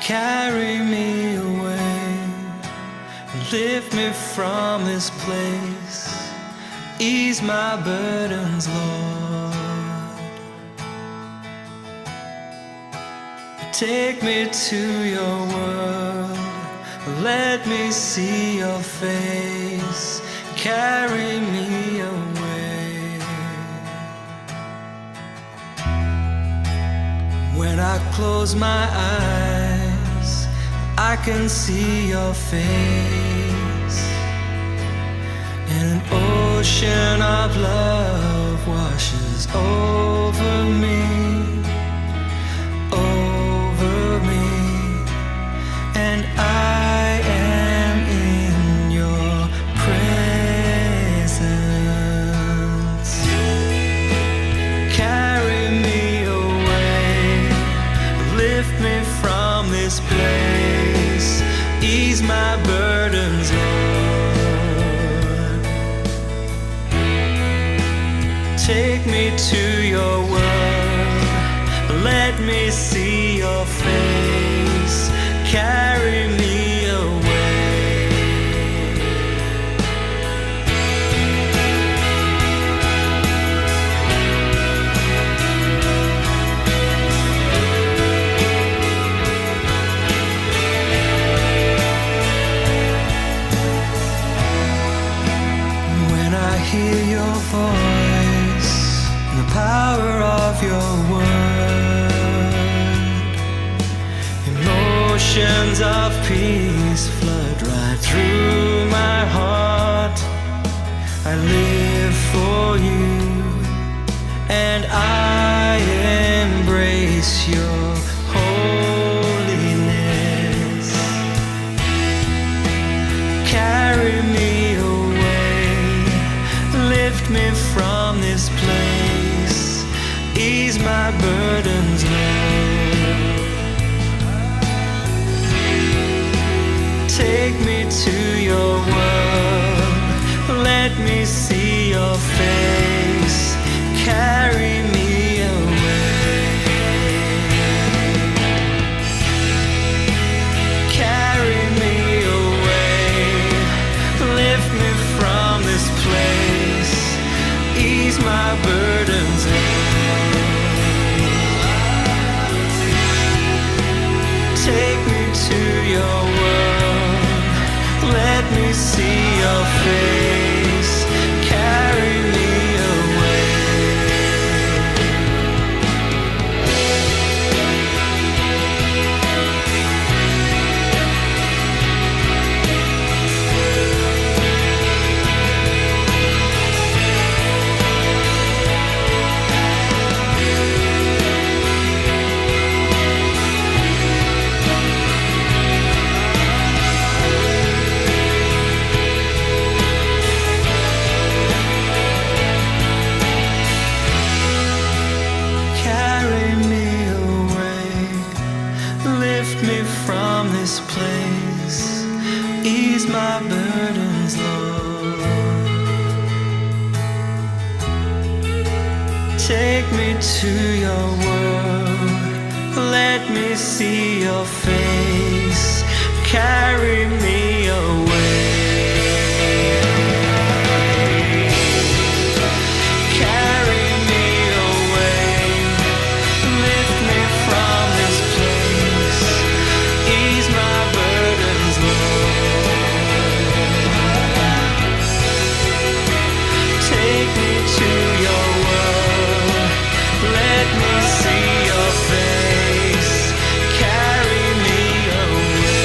carry me away, lift me from this place, ease my burdens, Lord. Take me to your world, let me see your face, carry me away. When I close my eyes, I can see your face, and an ocean of love washes over me, and I am in your presence. Carry me away, lift me from this place, ease my burdens, Lord. Take me to your world, let me see your face, carry me away. When I hear your voice, the power of your word, oceans of peace flood right through my heart. I live for you, and I embrace your holiness. Carry me away, lift me from this place, ease my burdens, Lord. Take me to your world, let me see your face, carry me away. Carry me away, lift me from this place, ease my burdens, Lord. Take me to your world, let me see your face, carry me away. My burdens, Lord. Take me to your world, let me see your face, carry me away. Carry me away, lift me from this place, ease my burdens, Lord. Take me to your world, let me see your face, carry me away.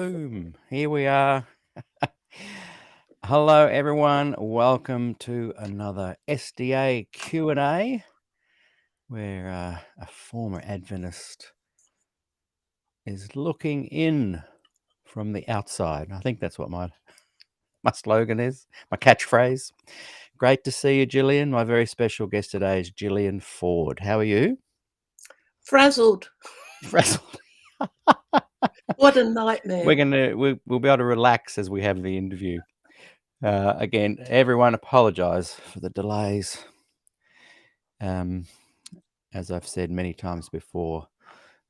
Boom. Here we are. Hello, everyone. Welcome to another SDA Q&A, where a former Adventist is looking in from the outside. I think that's what my slogan is, my catchphrase. Great to see you, Gillian. My very special guest today is Gillian Ford. How are you? Frazzled. Frazzled. What a nightmare. We'll be able to relax as we have the interview. Again, everyone apologise for the delays. As I've said many times before,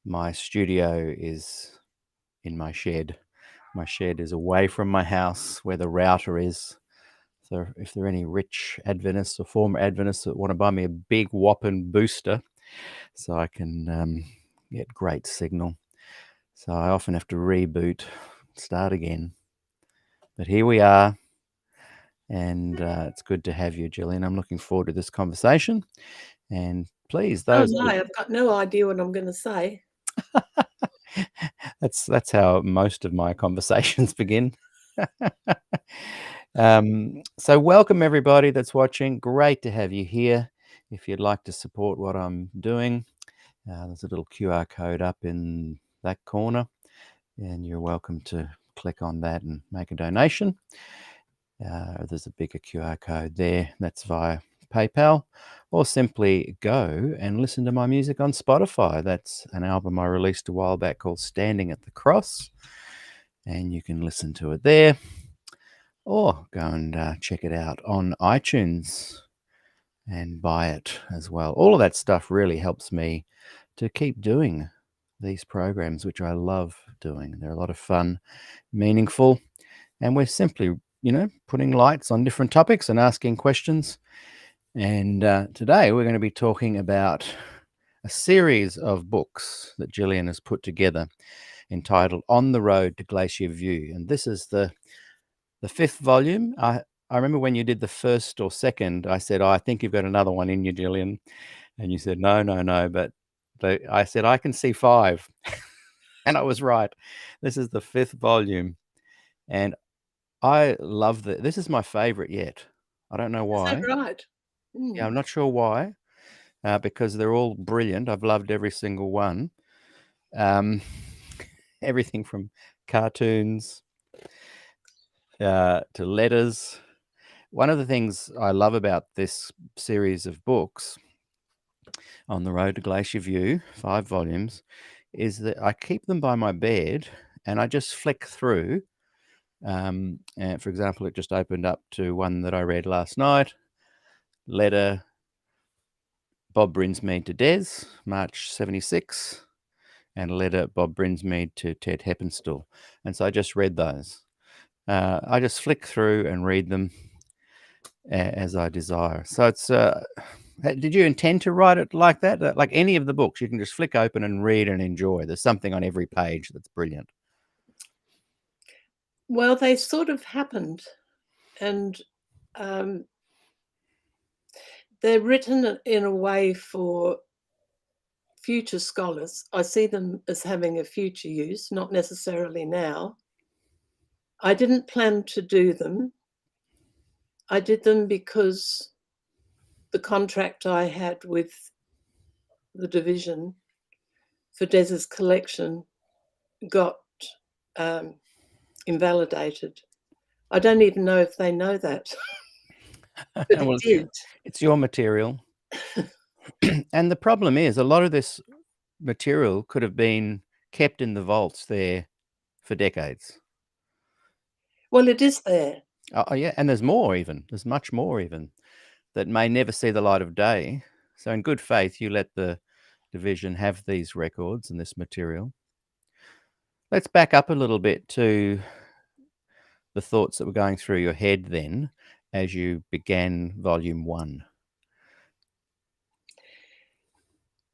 my studio is in my shed. My shed is away from my house where the router is. So if there are any rich Adventists or former Adventists that want to buy me a big whopping booster so I can get great signal. So I often have to reboot, start again. But here we are. And it's good to have you, Gillian. I'm looking forward to this conversation. And please, those... Oh, no, I've got no idea what I'm going to say. That's how most of my conversations begin. So welcome, everybody that's watching. Great to have you here. If you'd like to support what I'm doing, there's a little QR code up in that corner, and you're welcome to click on that and make a donation. There's a bigger QR code there. That's via PayPal, or simply go and listen to my music on Spotify. That's an album I released a while back called Standing at the Cross, and you can listen to it there, or go and check it out on iTunes and buy it as well. All of that stuff really helps me to keep doing these programs, which I love doing. They're a lot of fun, meaningful, and we're simply, putting lights on different topics and asking questions. And today we're going to be talking about a series of books that Gillian has put together entitled On the Road to Glacier View. And this is the fifth volume. I remember when you did the first or second, I said, I think you've got another one in you, Gillian. And you said, no. But I said, I can see 5. And I was right. This is the 5th volume. And I love this is my favorite yet. I don't know why. Is that right? Yeah, I'm not sure why, because they're all brilliant. I've loved every single one. Everything from cartoons to letters. One of the things I love about this series of books, On the Road to Glacier View, 5 volumes, is that I keep them by my bed and I just flick through. And for example, it just opened up to one that I read last night, letter Bob Brinsmead to Des, March 76, and a letter Bob Brinsmead to Ted Heppenstall. And so I just read those. I just flick through and read them as I desire. So it's... did you intend to write it like that? Like any of the books, you can just flick open and read and enjoy. There's something on every page that's brilliant. Well, they sort of happened, and they're written in a way for future scholars. I see them as having a future use, not necessarily now. I didn't plan to do them. I did them because the contract I had with the division for Des's collection got invalidated. I don't even know if they know that. But Well, it did. It's your material. And the problem is a lot of this material could have been kept in the vaults there for decades. Well, it is there. Oh, yeah. And there's more even. There's much more even that may never see the light of day. So in good faith, you let the division have these records and this material. Let's back up a little bit to the thoughts that were going through your head then as you began volume 1.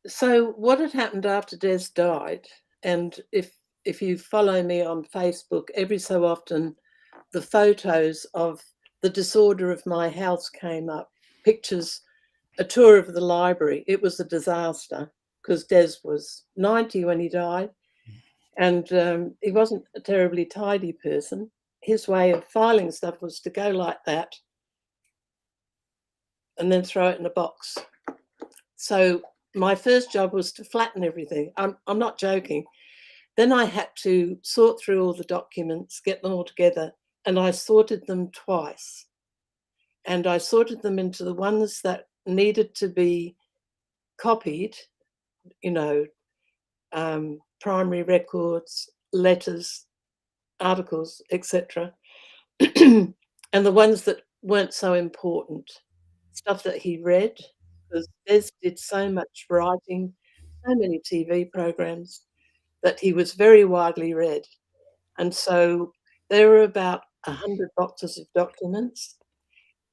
So what had happened after Des died, and if you follow me on Facebook, every so often the photos of the disorder of my house came up, pictures, a tour of the library. It was a disaster because Des was 90 when he died, And he wasn't a terribly tidy person. His way of filing stuff was to go like that and then throw it in a box. So my first job was to flatten everything. I'm not joking. Then I had to sort through all the documents, get them all together, and I sorted them twice. And I sorted them into the ones that needed to be copied, you know, primary records, letters, articles, etc., and the ones that weren't so important, stuff that he read, because Des did so much writing, so many TV programs, that he was very widely read. And so there were about 100 boxes of documents,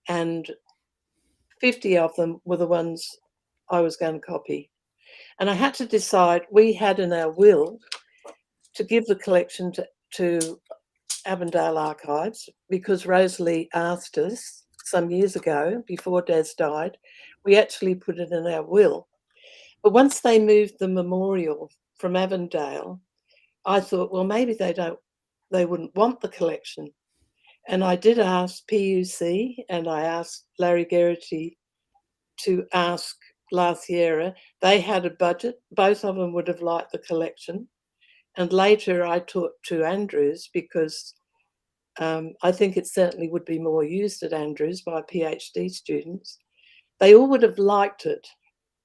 and 50 of them were the ones I was going to copy. And I had to decide, we had in our will to give the collection to Avondale Archives, because Rosalie asked us some years ago, before Des died. We actually put it in our will. But once they moved the memorial from Avondale, I thought, well, maybe they wouldn't want the collection. And I did ask PUC, and I asked Larry Geraghty to ask La Sierra. They had a budget. Both of them would have liked the collection. And later I talked to Andrews, because I think it certainly would be more used at Andrews by PhD students. They all would have liked it.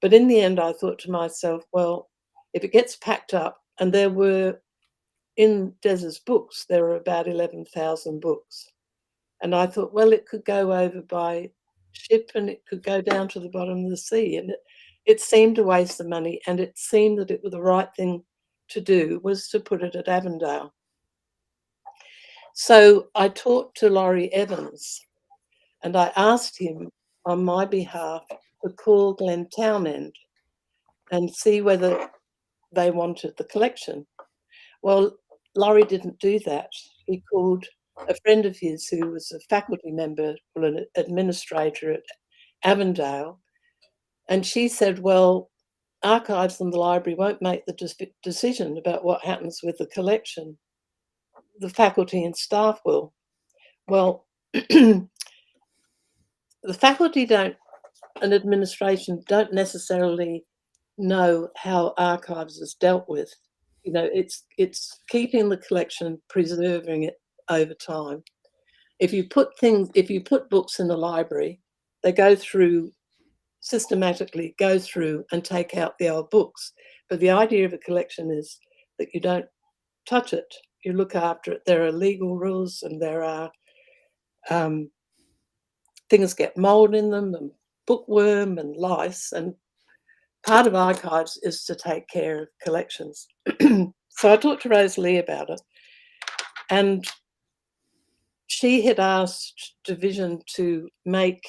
But in the end, I thought to myself, well, if it gets packed up, and there were, in Des's books, there were about 11,000 books. And I thought, well, it could go over by ship and it could go down to the bottom of the sea. And it seemed a waste of money, and it seemed that it was the right thing to do, was to put it at Avondale. So I talked to Laurie Evans, and I asked him on my behalf to call Glen Townend and see whether they wanted the collection. Well, Laurie didn't do that. He called a friend of his who was a faculty member or an administrator at Avondale, and she said, well, Archives and the library won't make the decision about what happens with the collection. The faculty and staff will. Well, the faculty and administration don't necessarily know how archives is dealt with. You know, it's keeping the collection, preserving it over time. If you put books in the library, they systematically go through and take out the old books. But the idea of a collection is that you don't touch it. You look after it. There are legal rules, and there are things get mold in them, and bookworm and lice. And part of archives is to take care of collections. So I talked to Rosalie about it, and she had asked Division to make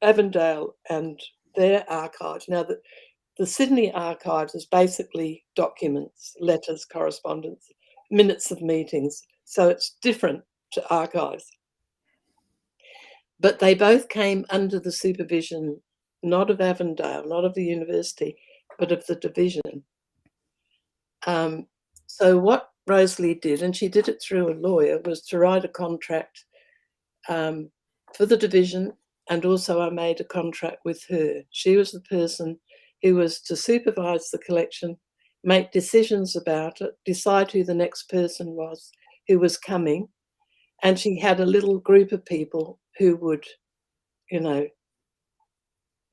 Avondale and their archives. Now, the Sydney archives is basically documents, letters, correspondence, minutes of meetings. So it's different to archives. But they both came under the supervision, not of Avondale, not of the university, but of the Division. So what Rosalie did, and she did it through a lawyer, was to write a contract for the Division, and also I made a contract with her. She was the person who was to supervise the collection, make decisions about it, decide who the next person was who was coming, and she had a little group of people who would, you know,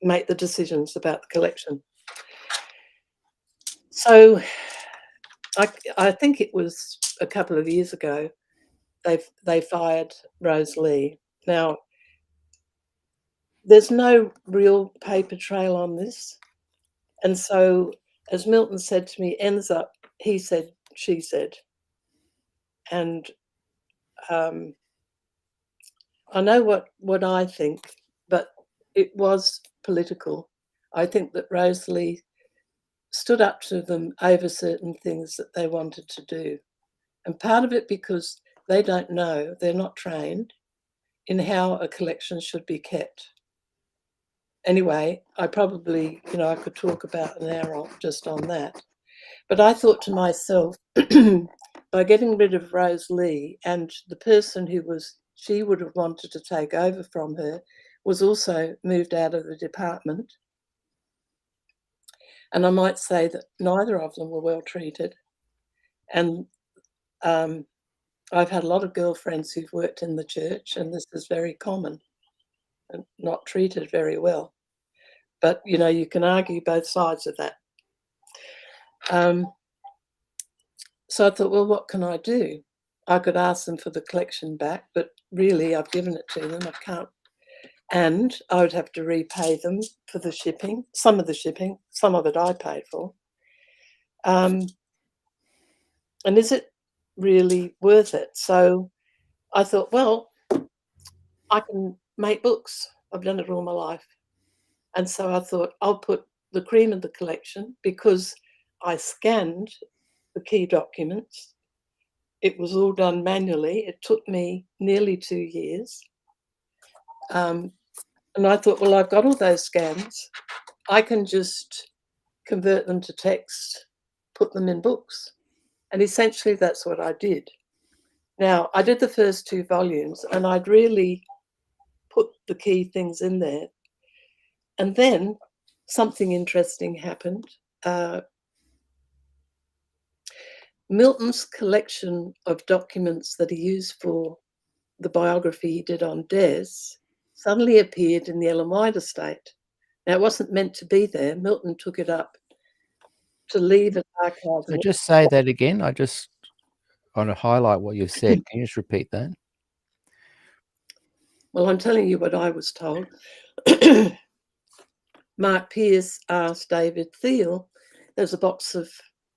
make the decisions about the collection. So I think it was a couple of years ago they fired Rosalie. Now, there's no real paper trail on this. And so, as Milton said to me, ends up, he said, she said. And I know what I think, but it was political. I think that Rosalie stood up to them over certain things that they wanted to do. And part of it because they don't know, they're not trained in how a collection should be kept. Anyway, I probably, I could talk about an hour just on that. But I thought to myself, by getting rid of Rose Lee, and the person she would have wanted to take over from her was also moved out of the department. And I might say that neither of them were well treated. And I've had a lot of girlfriends who've worked in the church, and this is very common and not treated very well. But, you can argue both sides of that. So I thought, well, what can I do? I could ask them for the collection back, but really I've given it to them. I can't. And I would have to repay them for the shipping, some of it I paid for. And is it really worth it? So I thought, well, I can make books. I've done it all my life. And so I thought I'll put the cream of the collection, because I scanned the key documents. It was all done manually. It took me nearly 2 years. And I thought, well, I've got all those scans. I can just convert them to text, put them in books. And essentially that's what I did. Now, I did the first 2 volumes, and I'd really put the key things in there. And then something interesting happened. Milton's collection of documents that he used for the biography he did on Des suddenly appeared in the Ellen White estate. Now, it wasn't meant to be there. Milton took it up to leave at archival. So just say that again. I just want to highlight what you said. Can you just repeat that? Well, I'm telling you what I was told. Mark Pierce asked David Thiel, there's a box of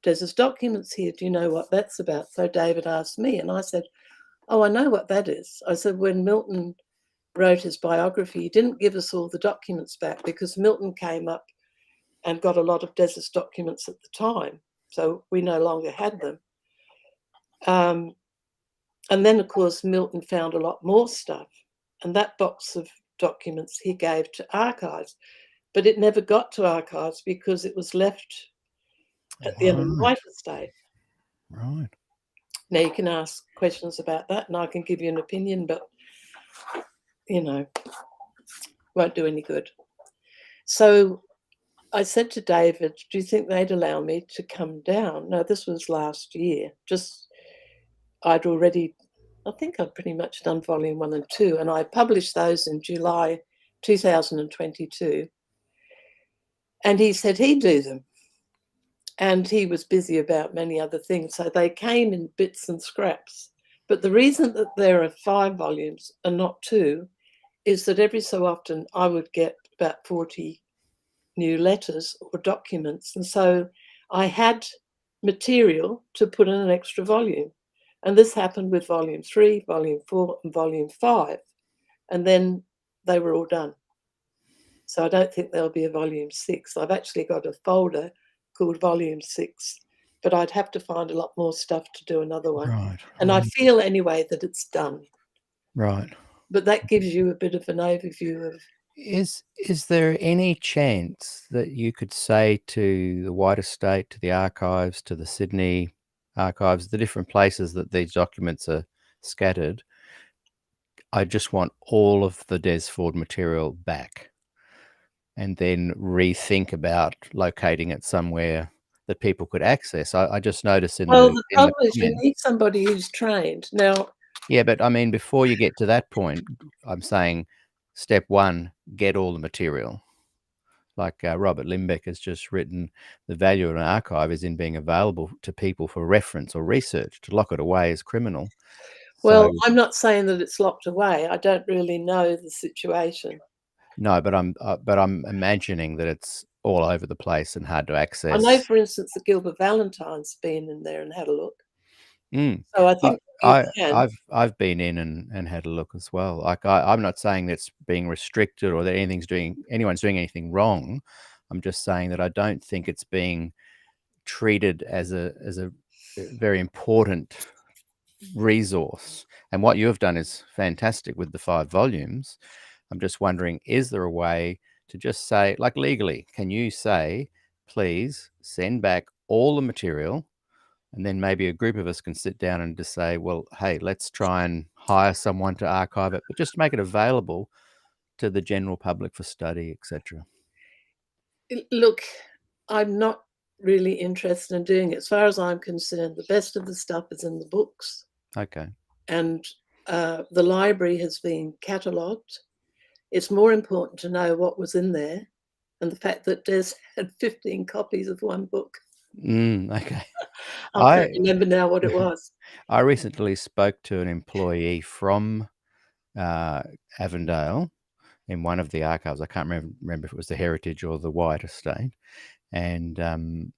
Des's documents here. Do you know what that's about? So David asked me, and I said, oh, I know what that is. I said, when Milton wrote his biography, he didn't give us all the documents back, because Milton came up and got a lot of Des's documents at the time. So we no longer had them. And then, of course, Milton found a lot more stuff. And that box of documents he gave to archives. But it never got to archives because it was left at the Ellen White estate. Right. Now, you can ask questions about that, and I can give you an opinion, but, won't do any good. So I said to David, do you think they'd allow me to come down? No, this was last year. I think I'd pretty much done volume 1 and 2, and I published those in July 2022. And he said he'd do them. And he was busy about many other things. So they came in bits and scraps. But the reason that there are 5 volumes and not 2 is that every so often I would get about 40 new letters or documents. And so I had material to put in an extra volume. And this happened with volume 3, volume 4, and volume 5. And then they were all done. So I don't think there'll be a volume 6. I've actually got a folder called volume 6, but I'd have to find a lot more stuff to do another one. Right. And I feel anyway that it's done. Right. But that gives you a bit of an overview of... Is there any chance that you could say to the White Estate, to the archives, to the Sydney archives, the different places that these documents are scattered, I just want all of the Des Ford material back, and then rethink about locating it somewhere that people could access? I just noticed in the the problem is you comments. need somebody who's trained. Now, yeah, but I mean, before you get to that point, I'm saying step 1, get all the material. Like Robert Limbeck has just written, the value of an archive is in being available to people for reference or research. To lock it away is criminal. well, So, I'm not saying that it's locked away. I don't really know the situation. no, but I'm imagining that it's all over the place and hard to access. I know, for instance, that Gilbert Valentine's been in there and had a look. So I think I've been in and had a look as well. Like I'm not saying that's being restricted or that anyone's doing anything wrong. I'm just saying that I don't think it's being treated as a very important resource. And what you have done is fantastic with the 5 volumes. I'm just wondering, is there a way to just say, like legally, can you say, please send back all the material, and then maybe a group of us can sit down and just say, well, hey, let's try and hire someone to archive it, but just make it available to the general public for study, etc. Look, I'm not really interested in doing it. As far as I'm concerned, the best of the stuff is in the books. Okay. And the library has been catalogued. It's more important to know what was in there, and the fact that Des had 15 copies of one book. Okay. I can't remember now what it was. I recently spoke to an employee from Avondale in one of the archives. I can't remember if it was the Heritage or the White Estate, and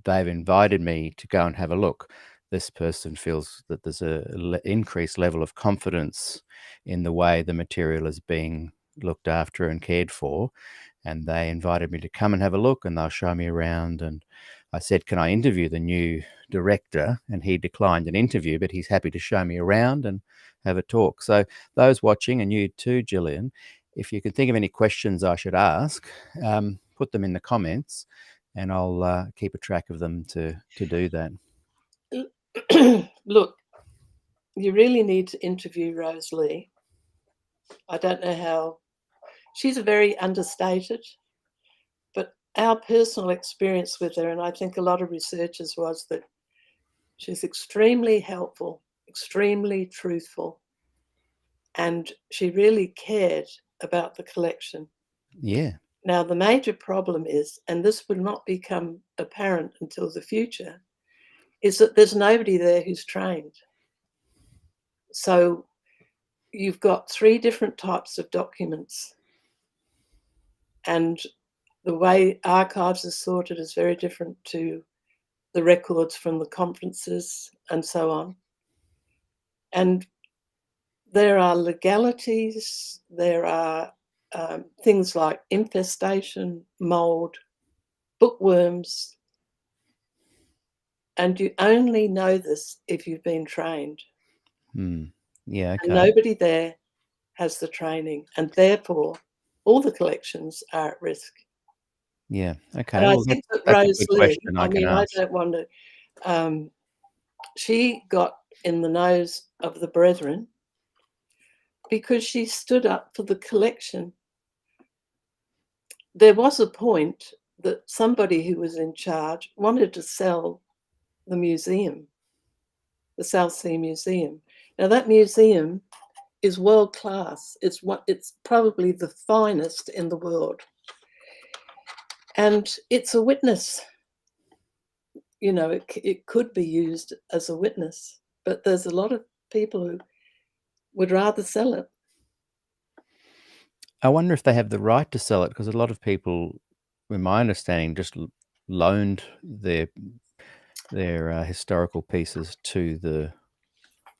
they've invited me to go and have a look. This person feels that there's an increased level of confidence in the way the material is being looked after and cared for, and they invited me to come and have a look, and they'll show me around. And I said, can I interview the new director? And he declined an interview, but he's happy to show me around and have a talk. So those watching, and you too, Gillian, if you can think of any questions I should ask, put them in the comments, and I'll keep a track of them to do that. Look, you really need to interview Rose Lee. I don't know how. She's a very understated, but our personal experience with her, and I think a lot of researchers, was that she's extremely helpful, extremely truthful, and she really cared about the collection. Yeah. Now, the major problem is, and this will not become apparent until the future, is that there's nobody there who's trained. So you've got 3 different types of documents, and the way archives are sorted is very different to the records from the conferences and so on. And there are legalities, there are things like infestation, mold, bookworms, and you only know this if you've been trained. Yeah, okay. And nobody there has the training, and therefore all the collections are at risk. Yeah, okay. And I Well, think that that's a Rose good Lee, question I I can mean, I ask. don't want to, she got in the nose of the brethren because she stood up for the collection. There was a point that somebody who was in charge wanted to sell the museum, the South Sea Museum. Now that museum is world class. It's probably the finest in the world. And it's a witness. You know, it could be used as a witness, but there's a lot of people who would rather sell it. I wonder if they have the right to sell it, because a lot of people, in my understanding, just loaned their historical pieces to the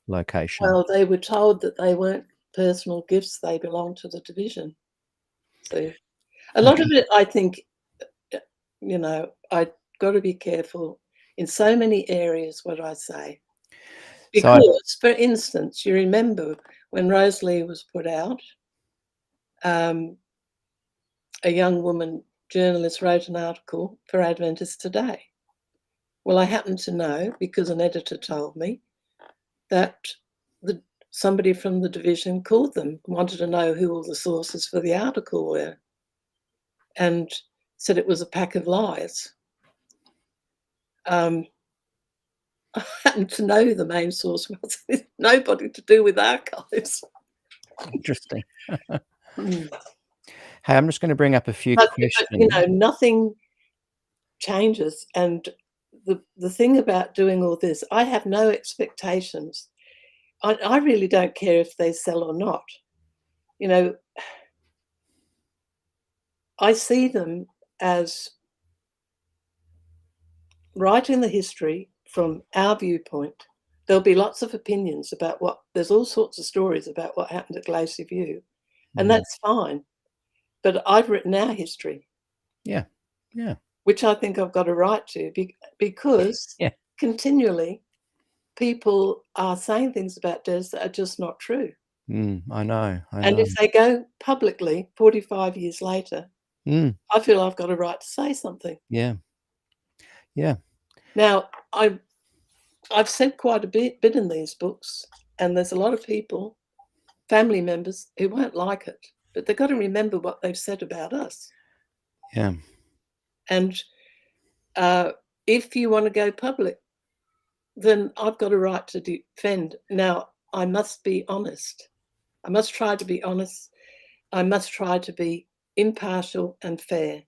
location. Well, they were told that they weren't personal gifts, they belonged to the division. So a lot of it, I think, you know, I've got to be careful in so many areas what I say. Because, for instance, you remember when Rose Lee was put out, a young woman journalist wrote an article for Adventist Today. Well, I happen to know, because an editor told me, that somebody from the division called them, wanted to know who all the sources for the article were, and said it was a pack of lies. I happen to know the main source was nobody to do with archives. Interesting. Hey, I'm just going to bring up a few questions. But, you know, nothing changes. And the thing about doing all this, I have no expectations. I really don't care if they sell or not. You know, I see them as writing the history from our viewpoint. There'll be lots of opinions about there's all sorts of stories about what happened at Glacier View, and that's fine. But I've written our history. Yeah. Which I think I've got a right to, because continually people are saying things about Des that are just not true. I know. And if they go publicly 45 years later, I feel I've got a right to say something. Yeah. Now, I've said quite a bit in these books, and there's a lot of people, family members, who won't like it, but they've got to remember what they've said about us. Yeah. And if you want to go public, then I've got a right to defend. Now, I must be honest. I must try to be honest. I must try to be impartial and fair.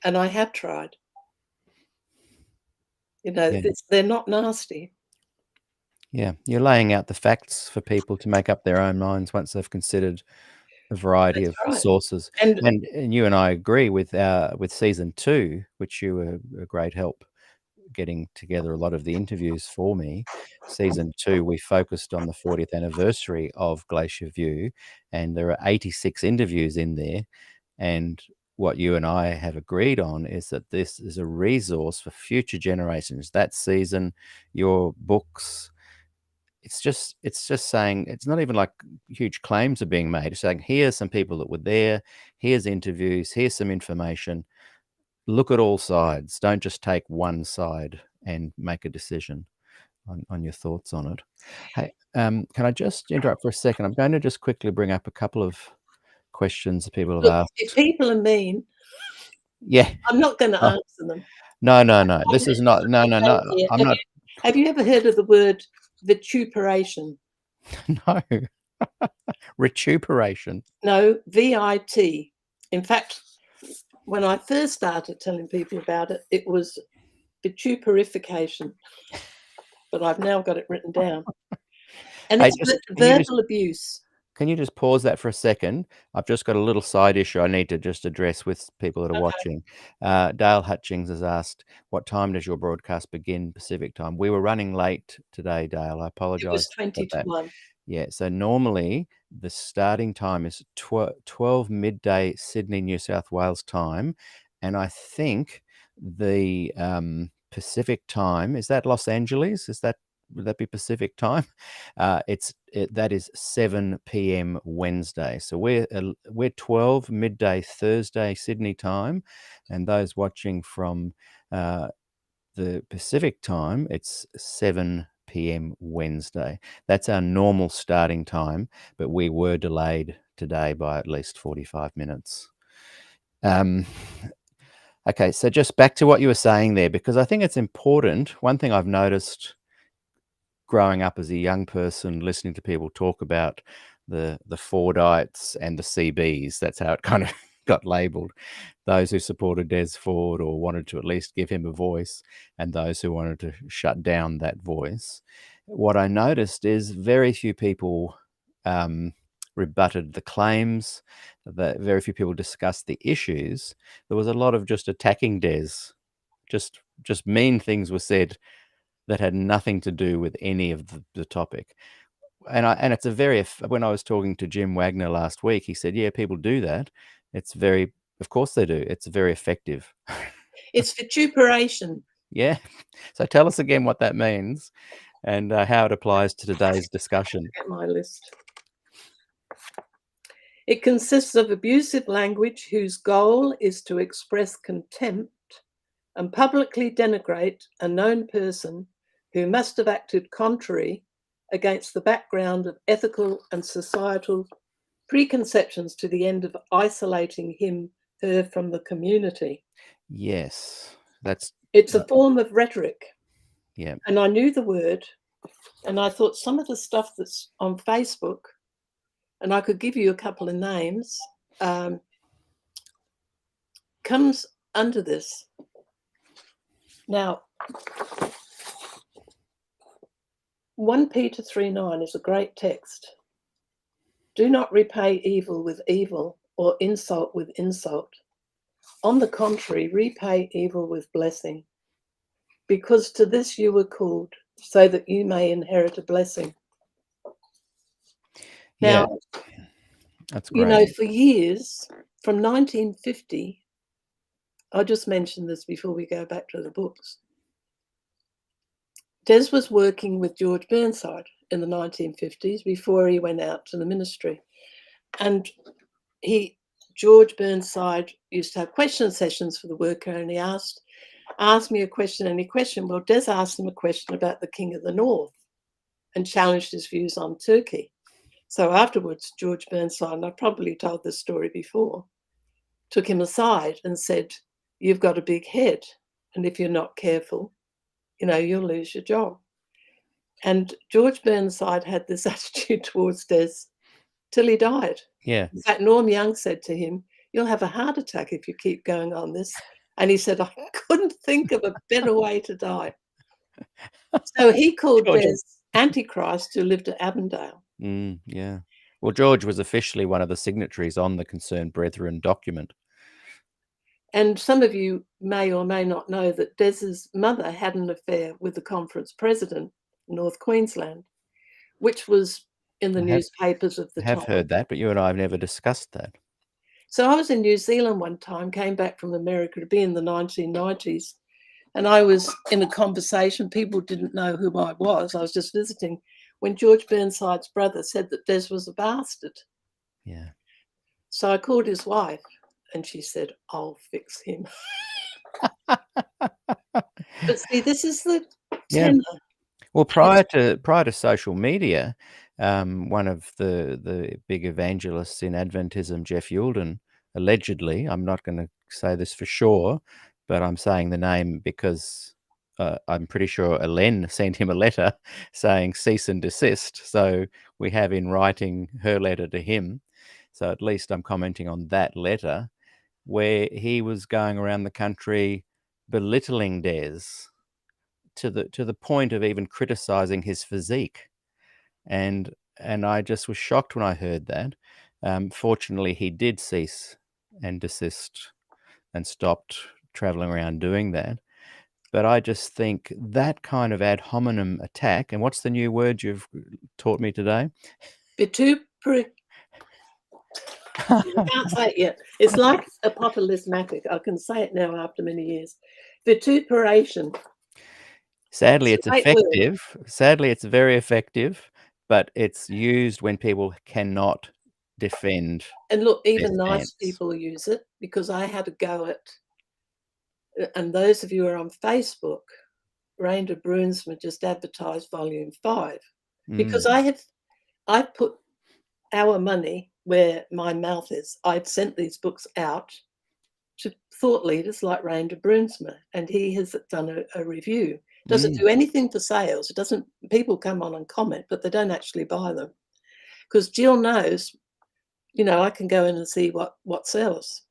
And I have tried. You know, Yeah. they're not nasty. Yeah, you're laying out the facts for people to make up their own minds once they've considered a variety That's of right. sources. And And you and I agree with season 2, which you were a great help getting together a lot of the interviews for me. Season 2, we focused on the 40th anniversary of Glacier View, and there are 86 interviews in there. And what you and I have agreed on is that this is a resource for future generations. That season, your books, it's just saying, it's not even like huge claims are being made. It's saying, here's some people that were there, here's interviews, here's some information. Look at all sides. Don't just take one side and make a decision on your thoughts on it. Hey, can I just interrupt for a second? I'm going to just quickly bring up a couple of questions that people have look, if asked. people are mean, Yeah. I'm not going to Oh, answer them. no. This is not. No. Here. I'm not. Have you ever heard of the word vituperation? No. Retuperation. No, VIT. In fact, when I first started telling people about it, it was vituperification. But I've now got it written down. And Hey, it's can verbal abuse. Can you just pause that for a second? I've just got a little side issue I need to just address with people that are Okay. watching. Dale Hutchings has asked, what time does your broadcast begin Pacific time? We were running late today, Dale. I It apologize was about 20 to that. 1. Yeah, so normally the starting time is 12 midday Sydney, New South Wales time. And I think the Pacific time, is that Los Angeles? Would that be Pacific time? That is 7 p.m. Wednesday. So we're 12 midday Thursday Sydney time, and those watching from the Pacific time, it's 7 p.m. Wednesday. That's our normal starting time, but we were delayed today by at least 45 minutes. Okay, so just back to what you were saying there, because I think it's important. One thing I've noticed growing up as a young person, listening to people talk about the Fordites and the CBs, that's how it kind of got labelled. Those who supported Des Ford or wanted to at least give him a voice, and those who wanted to shut down that voice. What I noticed is very few people rebutted the claims, that very few people discussed the issues. There was a lot of just attacking Des. Just mean things were said that had nothing to do with any of the topic. And it's a very, when I was talking to Jim Wagner last week, he said, yeah, people do that. Of course they do. It's very effective. It's vituperation. Yeah. So tell us again what that means and how it applies to today's discussion. Get my list. It consists of abusive language whose goal is to express contempt and publicly denigrate a known person who must have acted contrary against the background of ethical and societal preconceptions to the end of isolating him, her from the community. Yes. It's a form of rhetoric. Yeah. And I knew the word, and I thought some of the stuff that's on Facebook, and I could give you a couple of names, comes under this. Now, 1 Peter 3:9 is a great text. Do not repay evil with evil or insult with insult. On the contrary, repay evil with blessing, because to this you were called, so that you may inherit a blessing. Yeah. Now, That's great. you know, for years, from 1950, I just mentioned this before we go back to the books. Des was working with George Burnside in the 1950s before he went out to the ministry. And George Burnside used to have question sessions for the worker, and he asked ask me a question, any question. Well, Des asked him a question about the King of the North and challenged his views on Turkey. So afterwards, George Burnside, and I've probably told this story before, took him aside and said, you've got a big head, and if you're not careful, you'll lose your job. And George Burnside had this attitude towards Des till he died. Yeah. In fact, Norm Young said to him, you'll have a heart attack if you keep going on this. And he said, I couldn't think of a better way to die. So he called George. Des Antichrist, who lived at Avondale. Yeah. Well, George was officially one of the signatories on the Concerned Brethren document. And some of you may or may not know that Des's mother had an affair with the conference president in North Queensland, which was in the newspapers of the time. I have heard that, but you and I have never discussed that. So I was in New Zealand one time, came back from America to be in the 1990s, and I was in a conversation. People didn't know who I was. I was just visiting when George Burnside's brother said that Des was a bastard. Yeah. So I called his wife, and she said, I'll fix him. But see, this is the tenor. Well, prior to social media, one of the big evangelists in Adventism, Jeff Youlden, allegedly, I'm not going to say this for sure, but I'm saying the name because I'm pretty sure Ellen sent him a letter saying cease and desist. So we have in writing her letter to him. So at least I'm commenting on that letter, where he was going around the country belittling Des to the point of even criticizing his physique. And I just was shocked when I heard that. Fortunately, he did cease and desist and stopped traveling around doing that. But I just think that kind of ad hominem attack, and what's the new word you've taught me today? Vituperation. I can't say it yet. It's like apocalyptic. I can say it now after many years. Vituperation. Sadly, it's effective. Sadly, it's very effective, but it's used when people cannot defend. And look, even nice people use it, because I had a go at, and those of you who are on Facebook, Rainda Bruinsma just advertised volume 5, because I put our money where my mouth is. I'd sent these books out to thought leaders like Rainda Bruinsma, and he has done a review. Doesn't do anything for sales. It doesn't. People come on and comment, but they don't actually buy them, because Jill knows, I can go in and see what sells.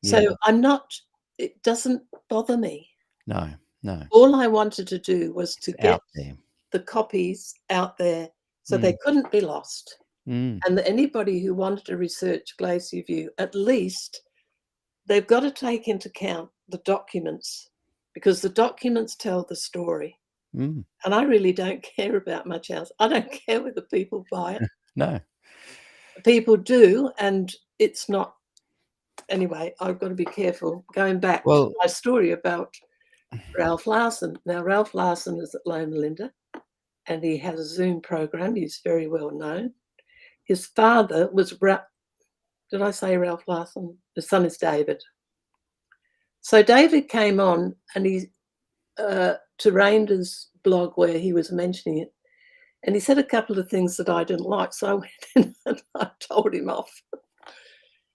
So I'm not. It doesn't bother me. No. All I wanted to do was to get the copies out there so they couldn't be lost. And that anybody who wanted to research Glacier View, at least they've got to take into account the documents, because the documents tell the story. And I really don't care about much else. I don't care whether people buy it. No. People do, and it's not. Anyway, I've got to be careful. Going back to my story about Ralph Larson. Now, Ralph Larson is at Loma Linda, and he has a Zoom program. He's very well known. His father was, did I say Ralph Larson? His son is David. So David came on, and he to Rainda's blog where he was mentioning it, and he said a couple of things that I didn't like. So I went in and I told him off.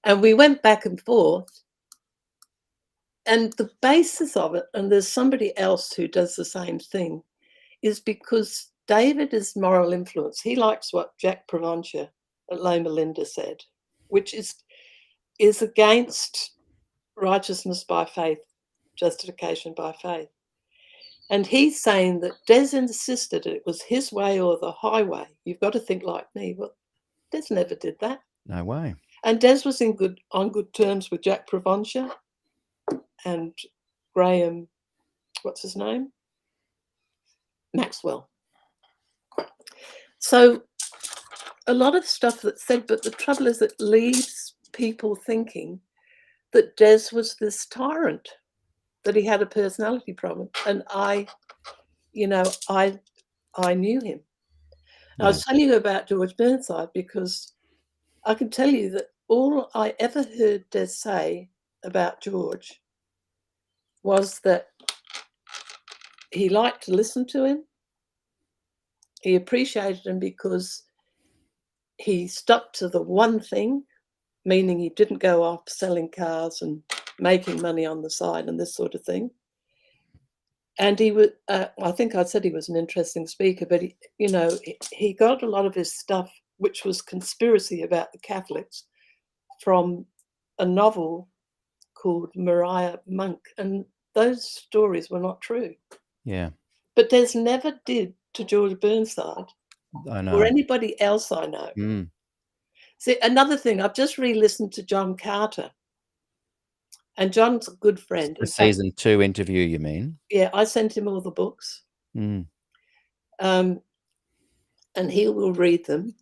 And we went back and forth. And the basis of it, and there's somebody else who does the same thing, is because David is moral influence. He likes what Jack Provencher at Loma Linda said, which is against righteousness by faith, justification by faith. And he's saying that Des insisted it was his way or the highway. You've got to think like me. Well, Des never did that. No way. And Des was on good terms with Jack Provencher and Graham, what's his name? Maxwell. So a lot of stuff that's said, but the trouble is it leaves people thinking that Des was this tyrant, that he had a personality problem. And I knew him. I was telling you about George Burnside because I can tell you that all I ever heard Des say about George was that he liked to listen to him. He appreciated him because he stuck to the one thing, meaning he didn't go off selling cars and making money on the side and this sort of thing. And he was, I think I said he was an interesting speaker, but he got a lot of his stuff, which was conspiracy about the Catholics, from a novel called Maria Monk. And those stories were not true. Yeah. But Des never did to George Burnside I know. or anybody else I know. Mm. See, another thing, I've just re-listened to John Carter. And John's a good friend. The season 2 interview, you mean? Yeah, I sent him all the books. Mm. And he will read them.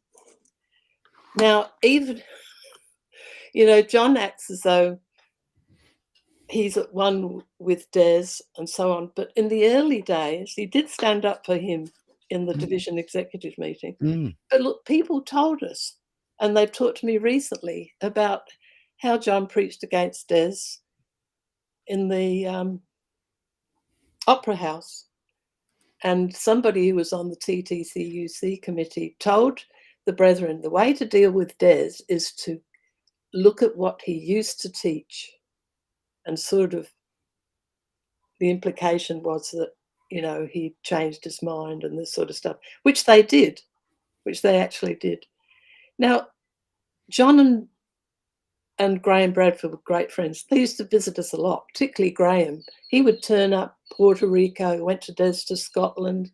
Now, even, John acts as though he's at one with Des and so on. But in the early days, he did stand up for him in the division executive meeting. Mm. But look, people told us, and they've talked to me recently about how John preached against Des in the Opera House. And somebody who was on the TTCUC committee told the brethren the way to deal with Des is to look at what he used to teach. And sort of the implication was that, he changed his mind and this sort of stuff, which they actually did. Now, John and Graham Bradford were great friends. They used to visit us a lot, particularly Graham. He would turn up Puerto Rico, went to Des to Scotland,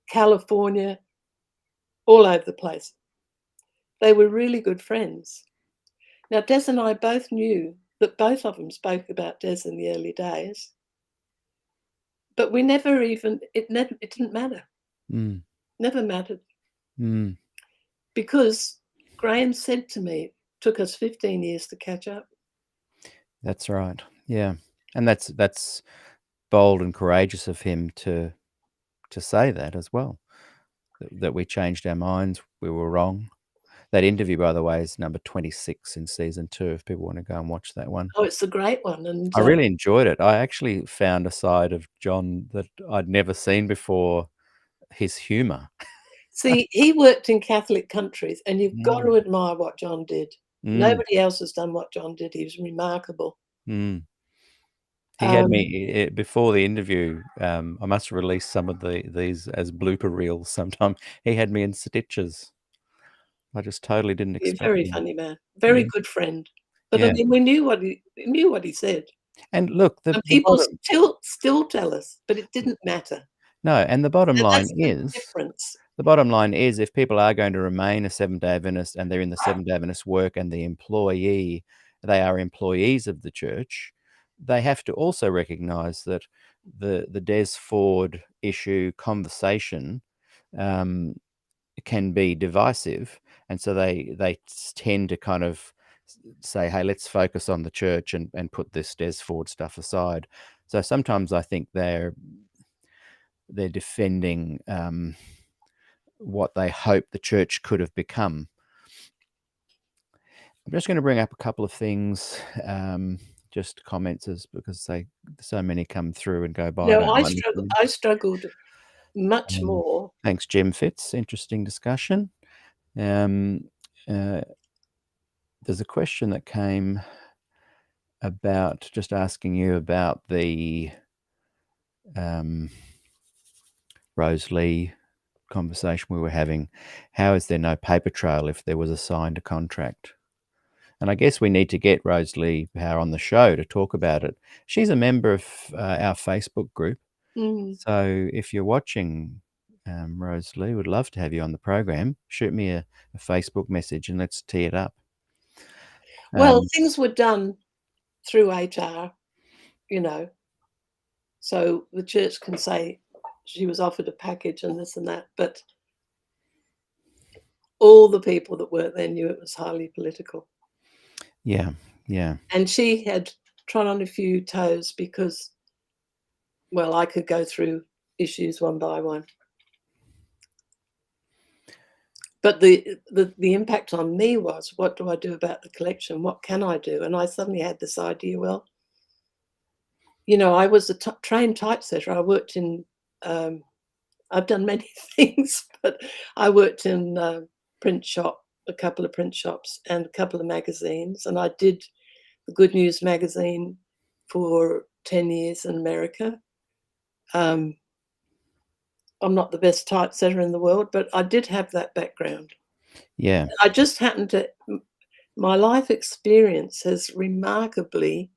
California, all over the place. They were really good friends. Now, Des and I both knew that both of them spoke about Des in the early days, but we never even, it didn't matter. Mm. Never mattered. Mm. Because Graham said to me, it took us 15 years to catch up. That's right. Yeah. And that's bold and courageous of him to say that as well, that we changed our minds, we were wrong. That interview, by the way, is number 26 in season 2, if people want to go and watch that one. Oh, it's a great one. And I really enjoyed it. I actually found a side of John that I'd never seen before, his humour. See, he worked in Catholic countries, and you've got to admire what John did. Nobody else has done what John did. He was remarkable. Mm. He had me, before the interview, I must release some of these as blooper reels sometime. He had me in stitches. I just totally didn't expect. Very funny man, very good friend. But I mean, we knew what he said. And look, and people still tell us, but it didn't matter. No, and the bottom line is difference. The bottom line is, if people are going to remain a Seventh-day Adventist and they're in the Seventh-day Adventist work and they are employees of the church, they have to also recognise that the Des Ford issue conversation can be divisive, and so they tend to kind of say, hey, let's focus on the church and put this Des Ford stuff aside. So sometimes I think they're defending what they hope the church could have become. I'm just going to bring up a couple of things, just comments, because so many come through and go by. No, I struggled much more. Thanks, Jim Fitz. Interesting discussion. There's a question that came about, just asking you about the Rose Lee conversation we were having. How is there no paper trail if there was a signed contract? And I guess we need to get Rose Lee Power on the show to talk about it. She's a member of our Facebook group. So if you're watching, Rose Lee, would love to have you on the program. Shoot me a Facebook message and let's tee it up. Well, things were done through HR, so the church can say she was offered a package and this and that, but all the people that worked there knew it was highly political. Yeah. And she had trod on a few toes because, well, I could go through issues one by one. But the impact on me was, what do I do about the collection? What can I do? And I suddenly had this idea, well, I was a trained typesetter. I worked in I've done many things, but I worked in a couple of print shops and a couple of magazines, and I did the Good News magazine for 10 years in America. I'm not the best typesetter in the world, but I did have that background. Yeah. I just happened to, my life experience has remarkably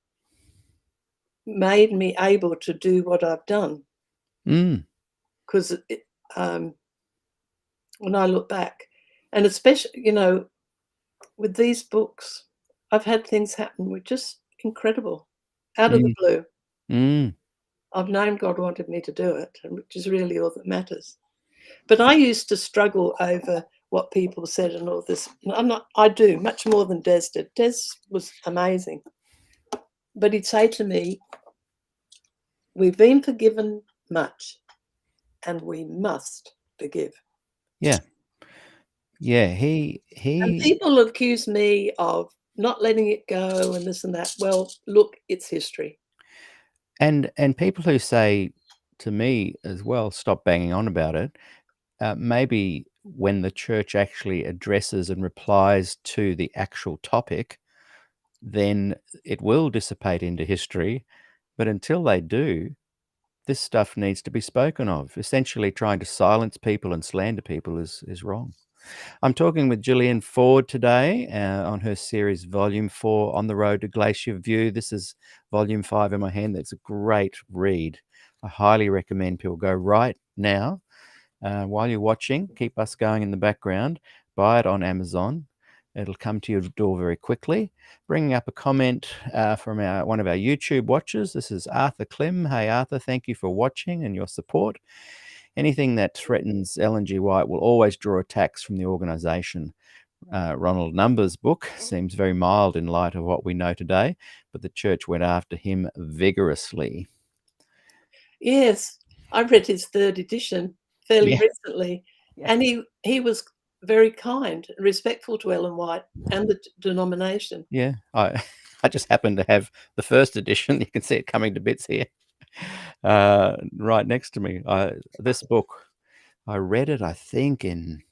made me able to do what I've done. Because when I look back, and especially, with these books, I've had things happen which just incredible, out of the blue. I've known God wanted me to do it, which is really all that matters. But I used to struggle over what people said and all this. I do much more than Des did. Des was amazing. But he'd say to me, we've been forgiven much and we must forgive. Yeah. Yeah. And people accuse me of not letting it go and this and that. Well, look, it's history. And people who say to me as well, stop banging on about it. Maybe when the church actually addresses and replies to the actual topic, then it will dissipate into history. But until they do, this stuff needs to be spoken of. Essentially, trying to silence people and slander people is wrong. I'm talking with Gillian Ford today on her series Volume 4, On the Road to Glacier View. This is Volume 5 in my hand. That's a great read. I highly recommend people go right now. While you're watching, keep us going in the background. Buy it on Amazon. It'll come to your door very quickly. Bringing up a comment from one of our YouTube watchers. This is Arthur Klim. Hey, Arthur, thank you for watching and your support. Anything that threatens Ellen G. White will always draw attacks from the organisation. Ronald Number's book seems very mild in light of what we know today, but the church went after him vigorously. Yes, I read his third edition fairly recently, and he was very kind and respectful to Ellen White and the denomination. Yeah, I just happen to have the first edition. You can see it coming to bits here, right next to me. This book, I read it, I think, in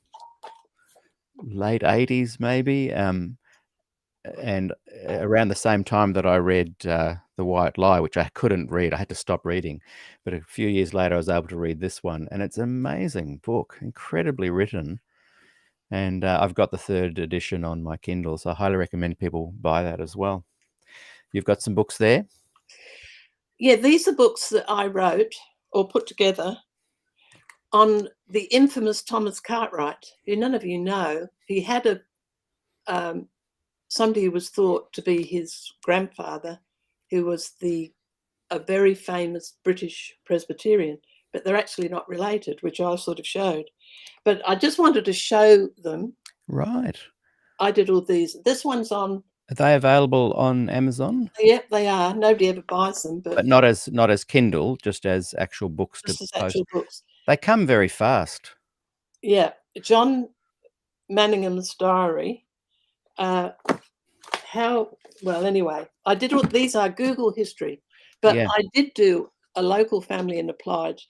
late 80s, maybe, and around the same time that I read The White Lie, which I couldn't read. I had to stop reading. But a few years later, I was able to read this one, and it's an amazing book, incredibly written. And I've got the third edition on my Kindle, so I highly recommend people buy that as well. You've got some books there? Yeah, these are books that I wrote or put together on the infamous Thomas Cartwright, who none of you know. He had somebody who was thought to be his grandfather, who was a very famous British Presbyterian, but they're actually not related, which I sort of showed. But I just wanted to show them. Right. I did all these. This one's on. Are they available on Amazon? Yep, they are. Nobody ever buys them, but not as Kindle, just as actual books. Just as actual books. They come very fast. Yeah, John Manningham's diary. Anyway, I did all these are Google history, but I did do a local family and applied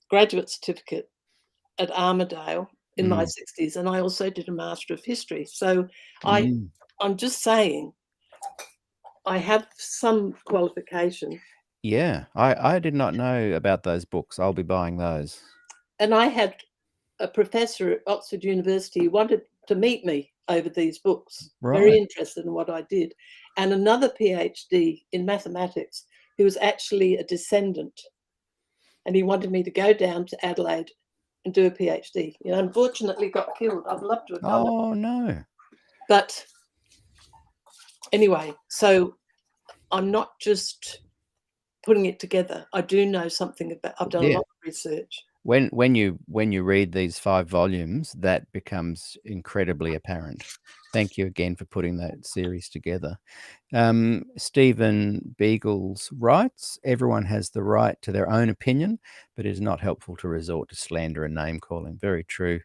graduate certificate at Armidale in my 60s, and I also did a Master of History. So I'm just saying I have some qualification. Yeah, I did not know about those books. I'll be buying those. And I had a professor at Oxford University who wanted to meet me over these books, very interested in what I did, and another PhD in mathematics who was actually a descendant, and he wanted me to go down to Adelaide and do a PhD. Unfortunately got killed. I'd love to have done it. Oh, no. But anyway, so I'm not just putting it together. I do know something about. I've done a lot of research. When you read these 5 volumes, that becomes incredibly apparent. Thank you again for putting that series together. Stephen Beagles writes, everyone has the right to their own opinion, but it is not helpful to resort to slander and name calling. Very true.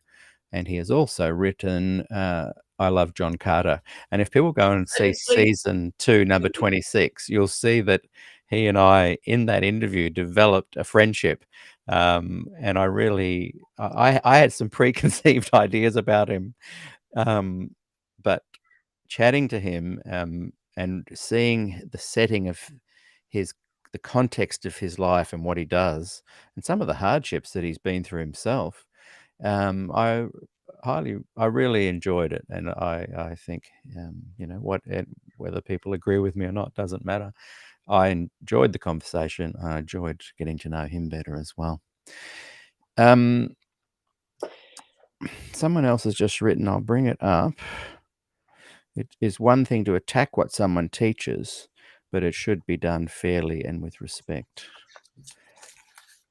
And he has also written, I love John Carter. And if people go and see season 2, number 26, you'll see that he and I, in that interview, developed a friendship. And I had some preconceived ideas about him. But chatting to him and seeing the setting of the context of his life and what he does, and some of the hardships that he's been through himself, I really enjoyed it, and I think whether people agree with me or not doesn't matter. I enjoyed the conversation. I enjoyed getting to know him better as well. Someone else has just written, I'll bring it up. It is one thing to attack what someone teaches, but it should be done fairly and with respect.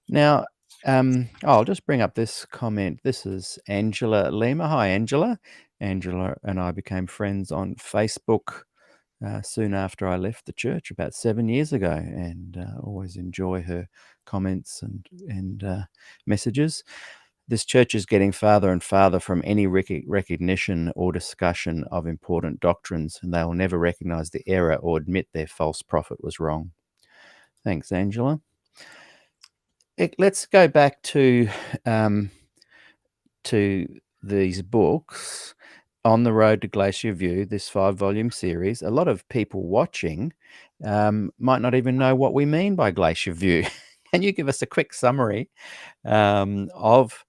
Now, I'll just bring up this comment. This is Angela Lima. Hi, Angela. Angela and I became friends on Facebook soon after I left the church about 7 years ago, and always enjoy her comments and messages. This church is getting farther and farther from any recognition or discussion of important doctrines, and they will never recognize the error or admit their false prophet was wrong. Thanks, Angela. Let's go back to these books. On the Road to Glacier View, this 5-volume series. A lot of people watching might not even know what we mean by Glacier View. Can you give us a quick summary of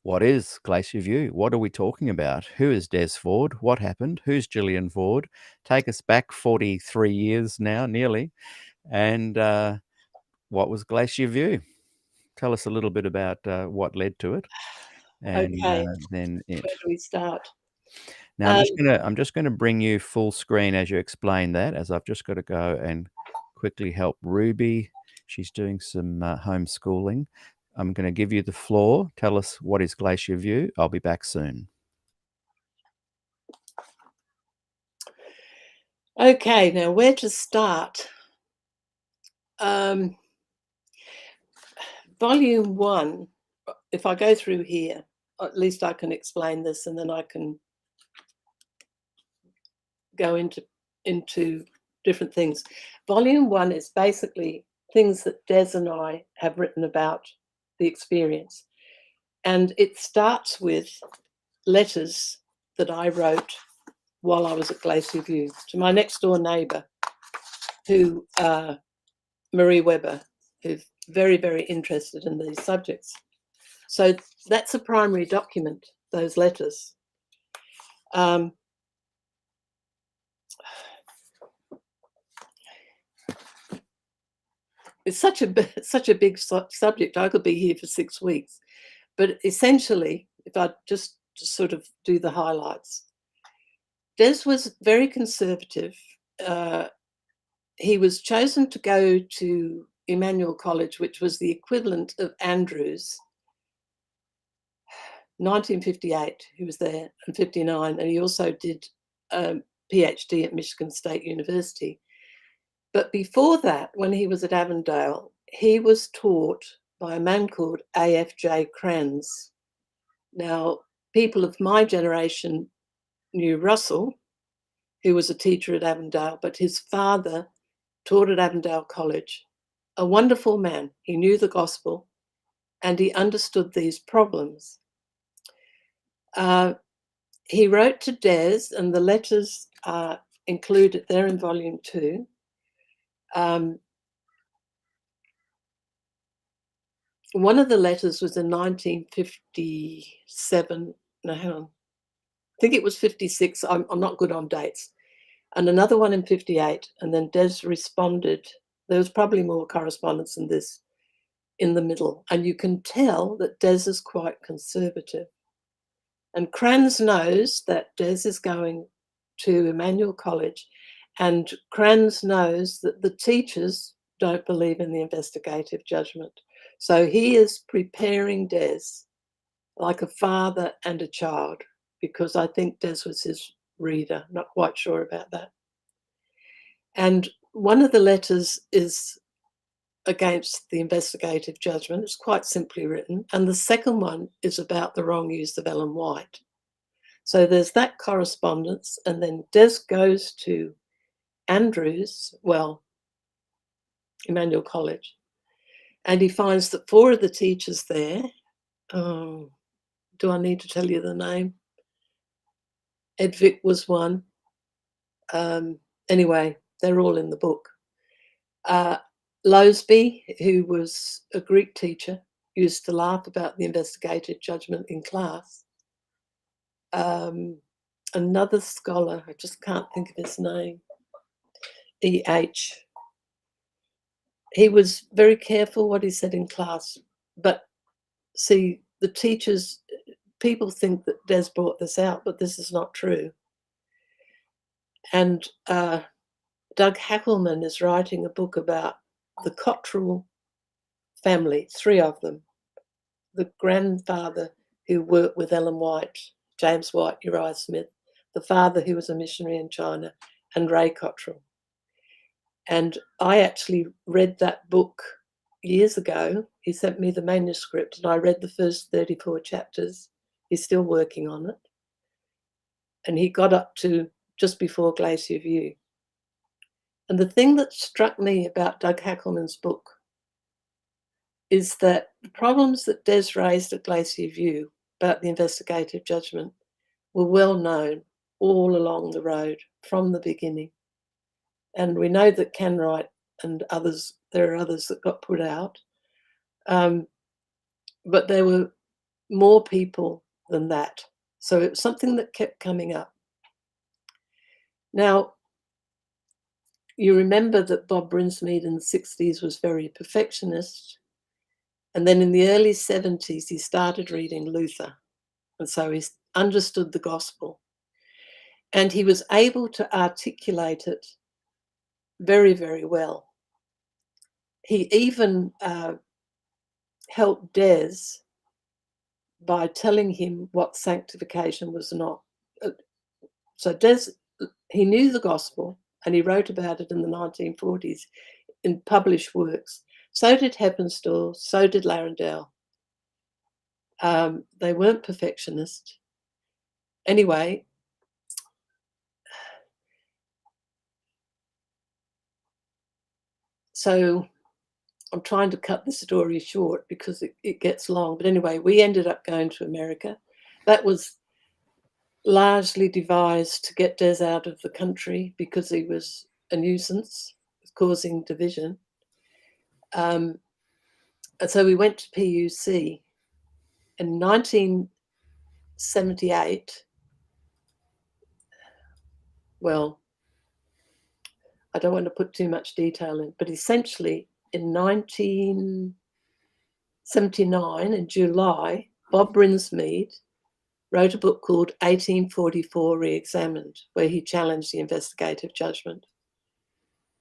what is Glacier View? What are we talking about? Who is Des Ford? What happened? Who's Gillian Ford? Take us back 43 years now, nearly. And what was Glacier View? Tell us a little bit about what led to it. And Okay. then it. Where do we start? Now I'm just gonna bring you full screen as you explain that, as I've just got to go and quickly help Ruby. She's doing some homeschooling. I'm going to give you the floor. Tell us what is Glacier View. I'll be back soon. Okay, now where to start? Volume 1, if I go through here, at least I can explain this, and then I can go into different things. Volume 1 is basically things that Des and I have written about the experience. And it starts with letters that I wrote while I was at Glacier View to my next door neighbour, who Marie Webber, who's very, very interested in these subjects. So that's a primary document, those letters. It's such a big subject. I could be here for 6 weeks. But essentially, if I just sort of do the highlights, Des was very conservative. He was chosen to go to Emmanuel College, which was the equivalent of Andrews, 1958. He was there in 59, and he also did a PhD at Michigan State University. But before that, when he was at Avondale, he was taught by a man called A.F.J. Kranz. Now, people of my generation knew Russell, who was a teacher at Avondale, but his father taught at Avondale College. A wonderful man. He knew the gospel and he understood these problems. He wrote to Des, and the letters are included there in volume 2. One of the letters was in 1957. No, hang on. I think it was 56. I'm not good on dates. And another one in 58. And then Des responded. There was probably more correspondence than this in the middle. And you can tell that Des is quite conservative. And Kranz knows that Des is going to Emmanuel College, and Kranz knows that the teachers don't believe in the investigative judgment. So he is preparing Des like a father and a child, because I think Des was his reader, not quite sure about that. And one of the letters is against the investigative judgment. It's quite simply written. And the second one is about the wrong use of Ellen White. So there's that correspondence. And then Des goes to Andrews. Well, Emmanuel College. And he finds that 4 of the teachers there, do I need to tell you the name? Edvic was one. Anyway, they're all in the book. Loseby, who was a Greek teacher, used to laugh about the investigative judgment in class. Another scholar, I just can't think of his name, E.H. He was very careful what he said in class, but see, the teachers, people think that Des brought this out, but this is not true. And Doug Hackelman is writing a book about the Cottrell family, 3 of them. The grandfather who worked with Ellen White, James White, Uriah Smith, the father who was a missionary in China, and Ray Cottrell. And I actually read that book years ago. He sent me the manuscript and I read the first 34 chapters. He's still working on it. And he got up to just before Glacier View. And the thing that struck me about Doug Hackelman's book is that the problems that Des raised at Glacier View about the investigative judgment were well known all along the road from the beginning. And we know that Canwright and others, there are others that got put out, but there were more people than that. So it was something that kept coming up. Now, you remember that Bob Brinsmead in the 60s was very perfectionist. And then in the early 70s, he started reading Luther. And so he understood the gospel. And he was able to articulate it very, very well. He even helped Des by telling him what sanctification was not. So Des, he knew the gospel and he wrote about it in the 1940s in published works. So did Heppenstall, so did Larendale. They weren't perfectionist. Anyway, so I'm trying to cut the story short because it gets long. But anyway, we ended up going to America. That was largely devised to get Des out of the country because he was a nuisance, causing division. And so we went to PUC. In 1978, well, I don't want to put too much detail in, but essentially in 1979, in July, Bob Brinsmead wrote a book called 1844 Re-Examined, where he challenged the investigative judgment.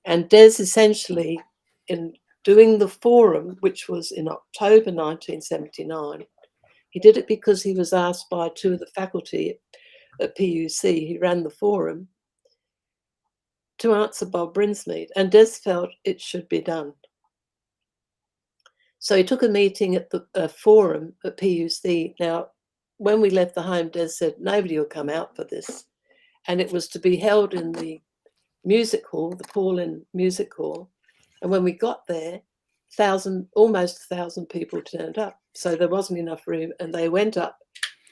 And Des essentially, in doing the forum, which was in October 1979, he did it because he was asked by 2 of the faculty at PUC, he ran the forum, to answer Bob Brinsmead, and Des felt it should be done. So he took a meeting at the forum at PUC. Now, when we left the home, Des said, nobody will come out for this. And it was to be held in the music hall, the Paulin Music Hall. And when we got there, almost 1,000 people turned up. So there wasn't enough room, and they went up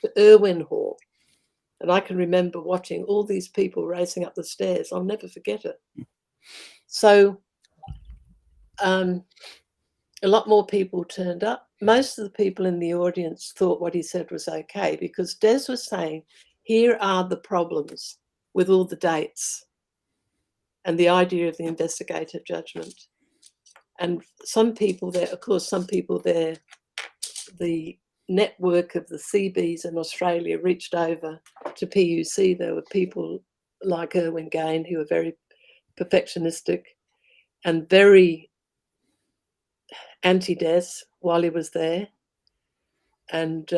to Irwin Hall. And I can remember watching all these people racing up the stairs. I'll never forget it. So a lot more people turned up. Most of the people in the audience thought what he said was okay, because Des was saying, here are the problems with all the dates and the idea of the investigative judgment. And some people there, of course, the network of the CBs in Australia reached over to PUC. There were people like Irwin Gain who were very perfectionistic and very anti-Des while he was there. And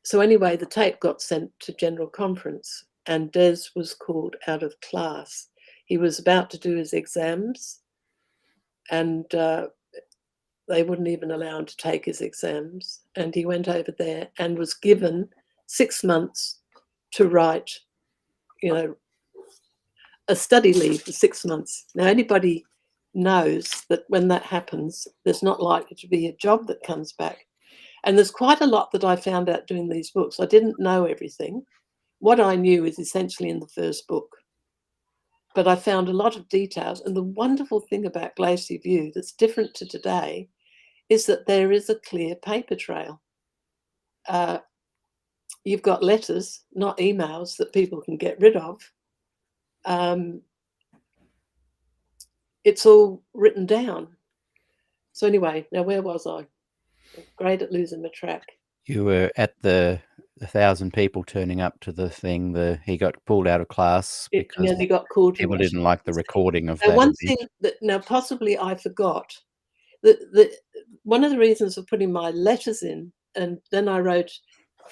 so anyway, the tape got sent to General Conference and Des was called out of class. He was about to do his exams and they wouldn't even allow him to take his exams. And he went over there and was given 6 months to write, a study leave for 6 months. Now, anybody knows that when that happens, there's not likely to be a job that comes back. And there's quite a lot that I found out doing these books. I didn't know everything. What I knew is essentially in the first book. But I found a lot of details. And the wonderful thing about Glacier View that's different to today is that there is a clear paper trail. You've got letters, not emails, that people can get rid of. It's all written down. So anyway, now where was I? Great at losing my track. You were at the 1,000 people turning up to the thing. He got pulled out of class because he got called. people didn't like the recording of that. One thing that now possibly I forgot that one of the reasons for putting my letters in, and then I wrote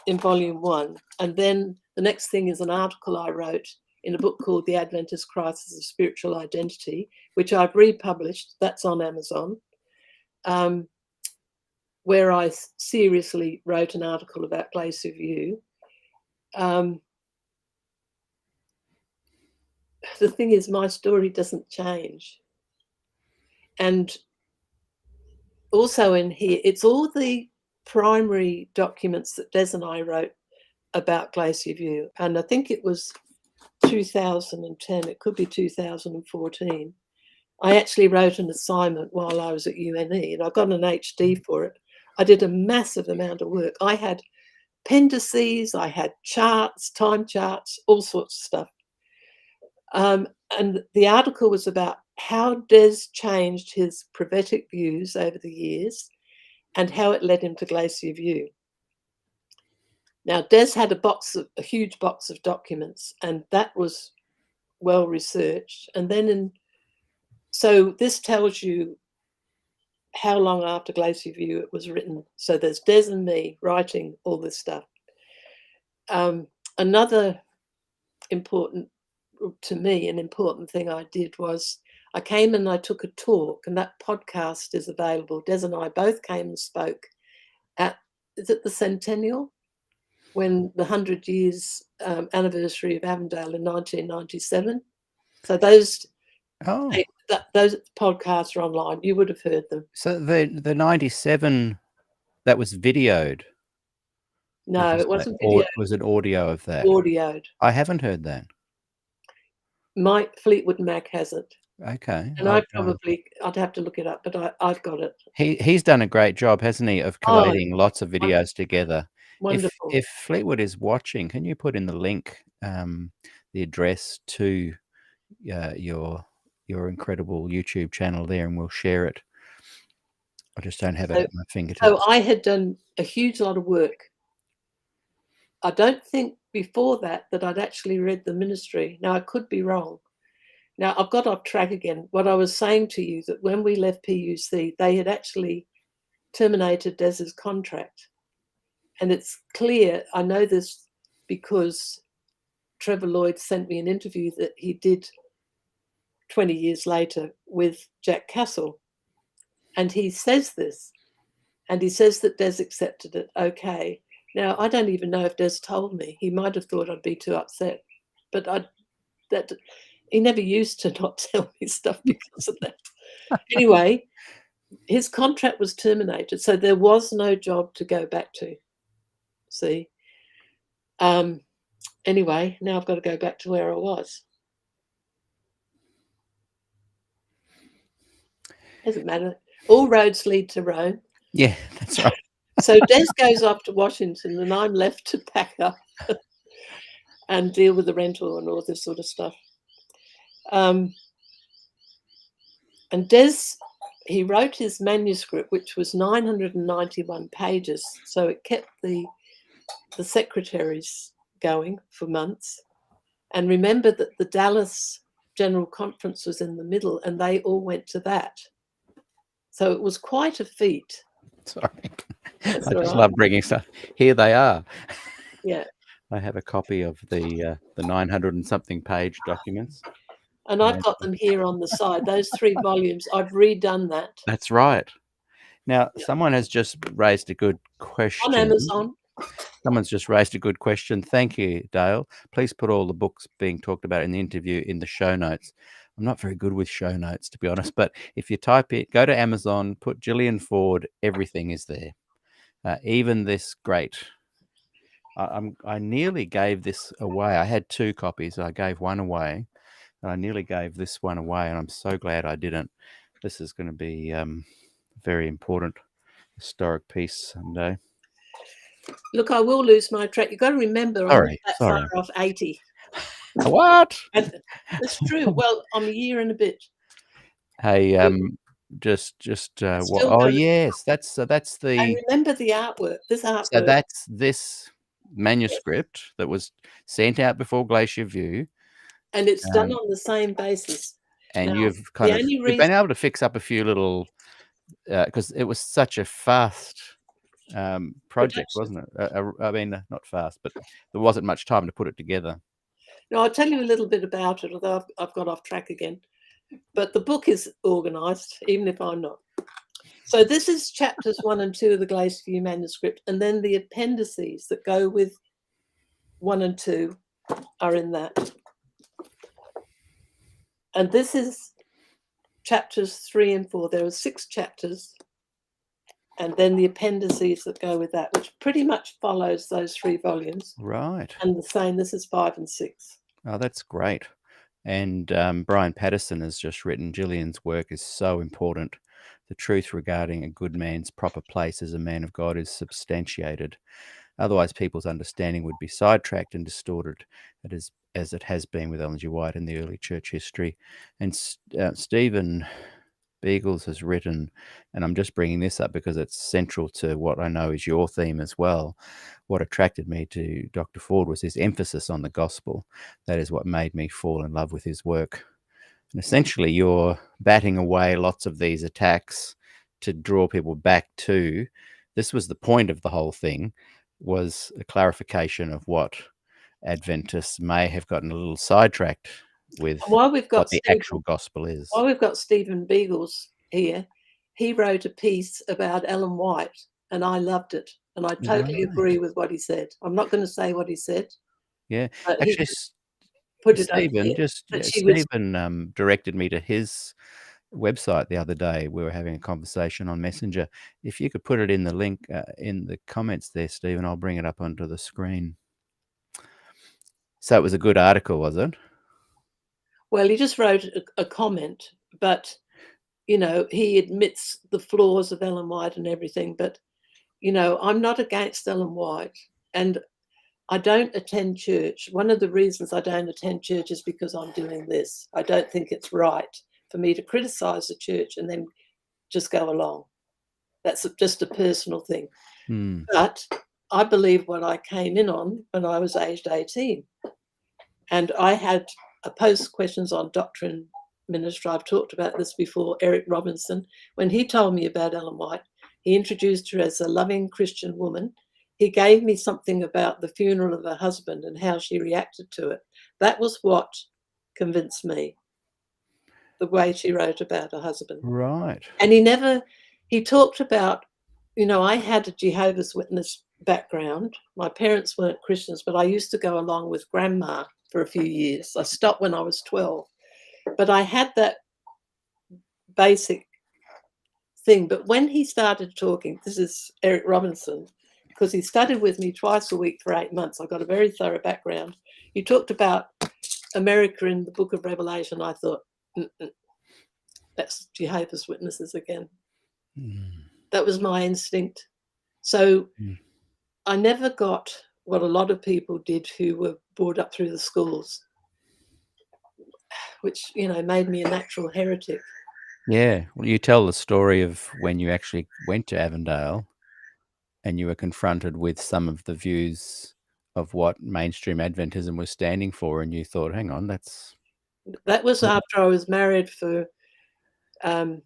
in volume 1, and then the next thing is an article I wrote in a book called The Adventist Crisis of Spiritual Identity, which I've republished. That's on Amazon. Where I seriously wrote an article about Glacier View. The thing is, my story doesn't change. And also in here, it's all the primary documents that Des and I wrote about Glacier View. And I think it was 2010, it could be 2014. I actually wrote an assignment while I was at UNE, and I got an HD for it. I did a massive amount of work. I had appendices, I had charts, time charts, all sorts of stuff. And the article was about how Des changed his prophetic views over the years and how it led him to Glacier View. Now, Des had a huge box of documents, and that was well researched. And then so this tells you how long after Glacier View it was written. So there's Des and me writing all this stuff. Another important thing I did was I came and I took a talk, and that podcast is available. Des and I both came and spoke at, is it the Centennial? When the 100 years anniversary of Avondale in 1997. So those podcasts are online. You would have heard them. So the 97, that was videoed? No, it wasn't videoed. Was it audio of that? Audioed. I haven't heard that. Mike Fleetwood Mac has it. Okay. And I'd have to look it up, but I've got it. He's done a great job, hasn't he, of collating lots of videos together. Wonderful. If Fleetwood is watching, can you put in the link, the address to your incredible YouTube channel there, and we'll share it. I just don't have it at my fingertips. So I had done a huge lot of work. I don't think before that I'd actually read the ministry. Now, I could be wrong. Now, I've got off track again. What I was saying to you, that when we left PUC, they had actually terminated Des's contract. And it's clear, I know this because Trevor Lloyd sent me an interview that he did 20 years later with Jack Castle. And he says this, and he says that Des accepted it. Okay. Now, I don't even know if Des told me. He might have thought I'd be too upset, but he never used to not tell me stuff because of that. Anyway, his contract was terminated, so there was no job to go back to. See? Anyway, now I've got to go back to where I was. Doesn't matter. All roads lead to Rome. Yeah, that's right. So Des goes off to Washington, and I'm left to pack up and deal with the rental and all this sort of stuff. And Des, he wrote his manuscript, which was 991 pages. So it kept the secretaries going for months. And remember that the Dallas General Conference was in the middle, and they all went to that. So it was quite a feat. Sorry. I just love bringing stuff. Here they are. Yeah. I have a copy of the 900 and something page documents. And I've got them here on the side. Those 3 volumes, I've redone that. That's right. Now, someone has just raised a good question. On Amazon. Someone's just raised a good question. Thank you, Dale. Please put all the books being talked about in the interview in the show notes. I'm not very good with show notes, to be honest, but if you type it, go to Amazon, put Gillian Ford, everything is there. Even this great. I nearly gave this away. I had 2 copies. I gave one away, and I nearly gave this one away, and I'm so glad I didn't. This is going to be a very important historic piece someday. Look, I will lose my track. You've got to remember, I'm not that Sorry. far off 80. What? And it's true. Well, I'm a year and a bit. Hey, just what? Still Oh, going. yes, that's And the. remember the artwork. This artwork. So that's this manuscript that was sent out before Glacier View, and it's done on the same basis. and Now, you've the been able to fix up a few little because it was such a fast project, wasn't it? I mean, not fast, but there wasn't much time to put it together. No, I'll tell you a little bit about it, although I've got off track again. But the book is organised, even if I'm not. So this is chapters 1 and 2 of the Glacier View manuscript, and then the appendices that go with 1 and 2 are in that. And this is chapters 3 and 4. There are 6 chapters, and then the appendices that go with that, which pretty much follows those 3 volumes. Right. And the same, this is 5 and 6. Oh, that's great. And Brian Patterson has just written, Gillian's work is so important. The truth regarding a good man's proper place as a man of God is substantiated. Otherwise, people's understanding would be sidetracked and distorted, as it has been with Ellen G. White in the early church history. And Stephen Beagles has written, and I'm just bringing this up because it's central to what I know is your theme as well. What attracted me to Dr. Ford was his emphasis on the gospel. That is what made me fall in love with his work. And essentially, you're batting away lots of these attacks to draw people back to. This was the point of the whole thing, was a clarification of what Adventists may have gotten a little sidetracked with, what the actual gospel is. While we've got Stephen Beagles here, he wrote a piece about Ellen White, and I loved it. And I totally agree with what he said. I'm not going to say what he said. Yeah, actually, Stephen directed me to his website the other day. We were having a conversation on Messenger. If you could put it in the link in the comments there, Stephen, I'll bring it up onto the screen. So it was a good article, was it? Well, he just wrote a comment, but, you know, he admits the flaws of Ellen White and everything. But, you know, I'm not against Ellen White, and I don't attend church. One of the reasons I don't attend church is because I'm doing this. I don't think it's right for me to criticise the church and then just go along. That's just a personal thing. But I believe what I came in on when I was aged 18. And I had a post questions on doctrine minister. I've talked about this before, Eric Robinson. When he told me about Ellen White, he introduced her as a loving Christian woman. He gave me something about the funeral of her husband and how she reacted to it. That was what convinced me, the way she wrote about her husband. Right. And he talked about, you know, I had a Jehovah's Witness background. My parents weren't Christians, but I used to go along with grandma for a few years. I stopped when I was 12. But I had that basic thing. But when he started talking, this is Eric Robinson, because he studied with me twice a week for 8 months. I got a very thorough background. He talked about America in the book of Revelation. I thought, that's Jehovah's Witnesses again. That was my instinct. So I never got what a lot of people did who were brought up through the schools, which, you know, made me a natural heretic. Yeah. Well, you tell the story of when you actually went to Avondale and you were confronted with some of the views of what mainstream Adventism was standing for, and you thought, hang on, that was after I was married for it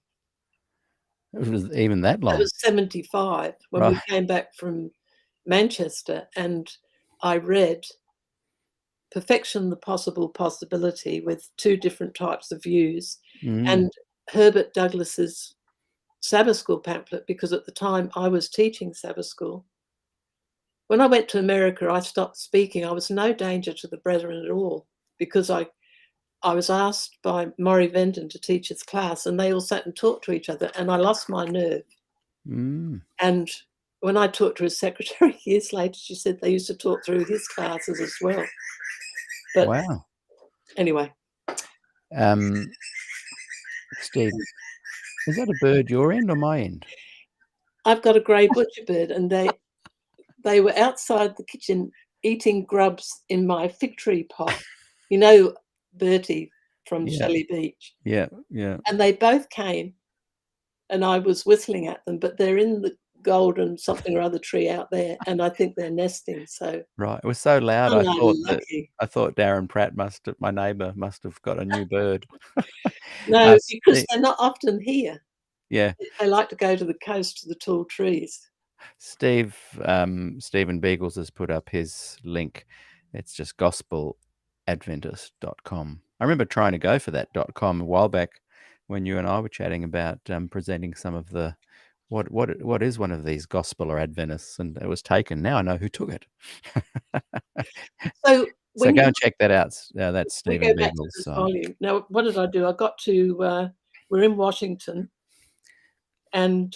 was even that long. That was 75 when we came back from Manchester, and I read Perfection, the Possible Possibility, with 2 different types of views, and Herbert Douglas's Sabbath School pamphlet, because at the time I was teaching Sabbath School. When I went to America, I stopped speaking. I was no danger to the brethren at all, because I I was asked by Maury Venton to teach his class, and they all sat and talked to each other, and I lost my nerve. And when I talked to his secretary years later, she said they used to talk through his classes as well. But Wow. anyway. Steve, is that a bird your end or my end? I've got a grey butcher bird, and they were outside the kitchen eating grubs in my fig tree pot. You know, Bertie from Shelley Beach. Yeah. And they both came, and I was whistling at them, but they're in the golden something or other tree out there, and I think they're nesting. So right, it was so loud. I thought Darren Pratt my neighbour must have got a new bird. No, because they're not often here. Yeah, they like to go to the coast to the tall trees. Stephen Beagles has put up his link. It's just gospeladventist.com. I remember trying to go for that .com a while back when you and I were chatting about presenting some of the what is one of these gospel or Adventists, and it was taken. Now I know who took it. So go and check that out. That's Stephen Beagles' site. Now, what did I do? I got to we're in Washington, and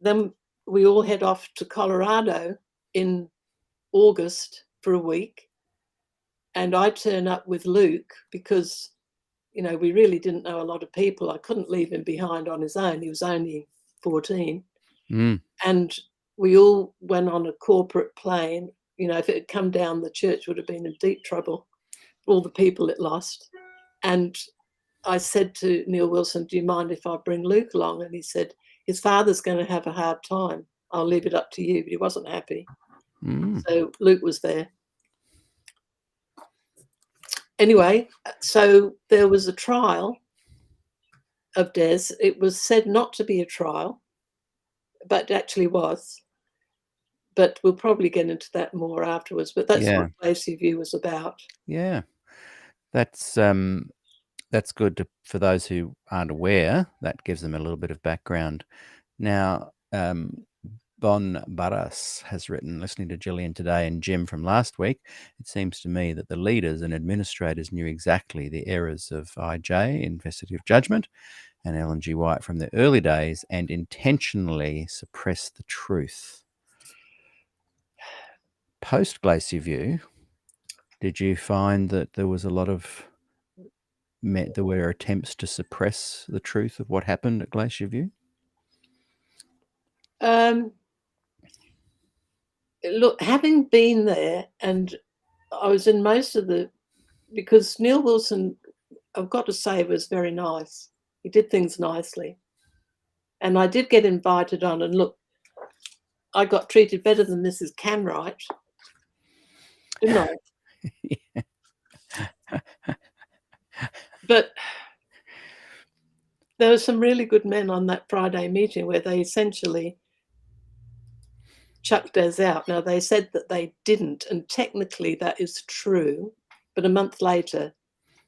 then we all head off to Colorado in August for a week, and I turn up with Luke because, you know, we really didn't know a lot of people. I couldn't leave him behind on his own. He was only 14. And we all went on a corporate plane. You know, if it had come down, the church would have been in deep trouble, all the people it lost. And I said to Neil Wilson, do you mind if I bring Luke along? And he said, his father's going to have a hard time. I'll leave it up to you. But he wasn't happy. So Luke was there. Anyway, so there was a trial of Des. It was said not to be a trial, but actually was. But we'll probably get into that more afterwards. But that's what Glacier View was about. Yeah, that's good for those who aren't aware. That gives them a little bit of background. Now, Bon Barras has written, listening to Gillian today and Jim from last week, it seems to me that the leaders and administrators knew exactly the errors of IJ, investigative judgment, and Ellen G. White from the early days and intentionally suppressed the truth. Post Glacier View, did you find that there was a lot of there were attempts to suppress the truth of what happened at Glacier View? Look, having been there, and I was in most of because Neil Wilson, I've got to say, was very nice. He did things nicely. And I did get invited on, and look, I got treated better than Mrs. Canwright, didn't I? But there were some really good men on that Friday meeting where they essentially chucked Des out. Now, they said that they didn't, and technically that is true. But a month later,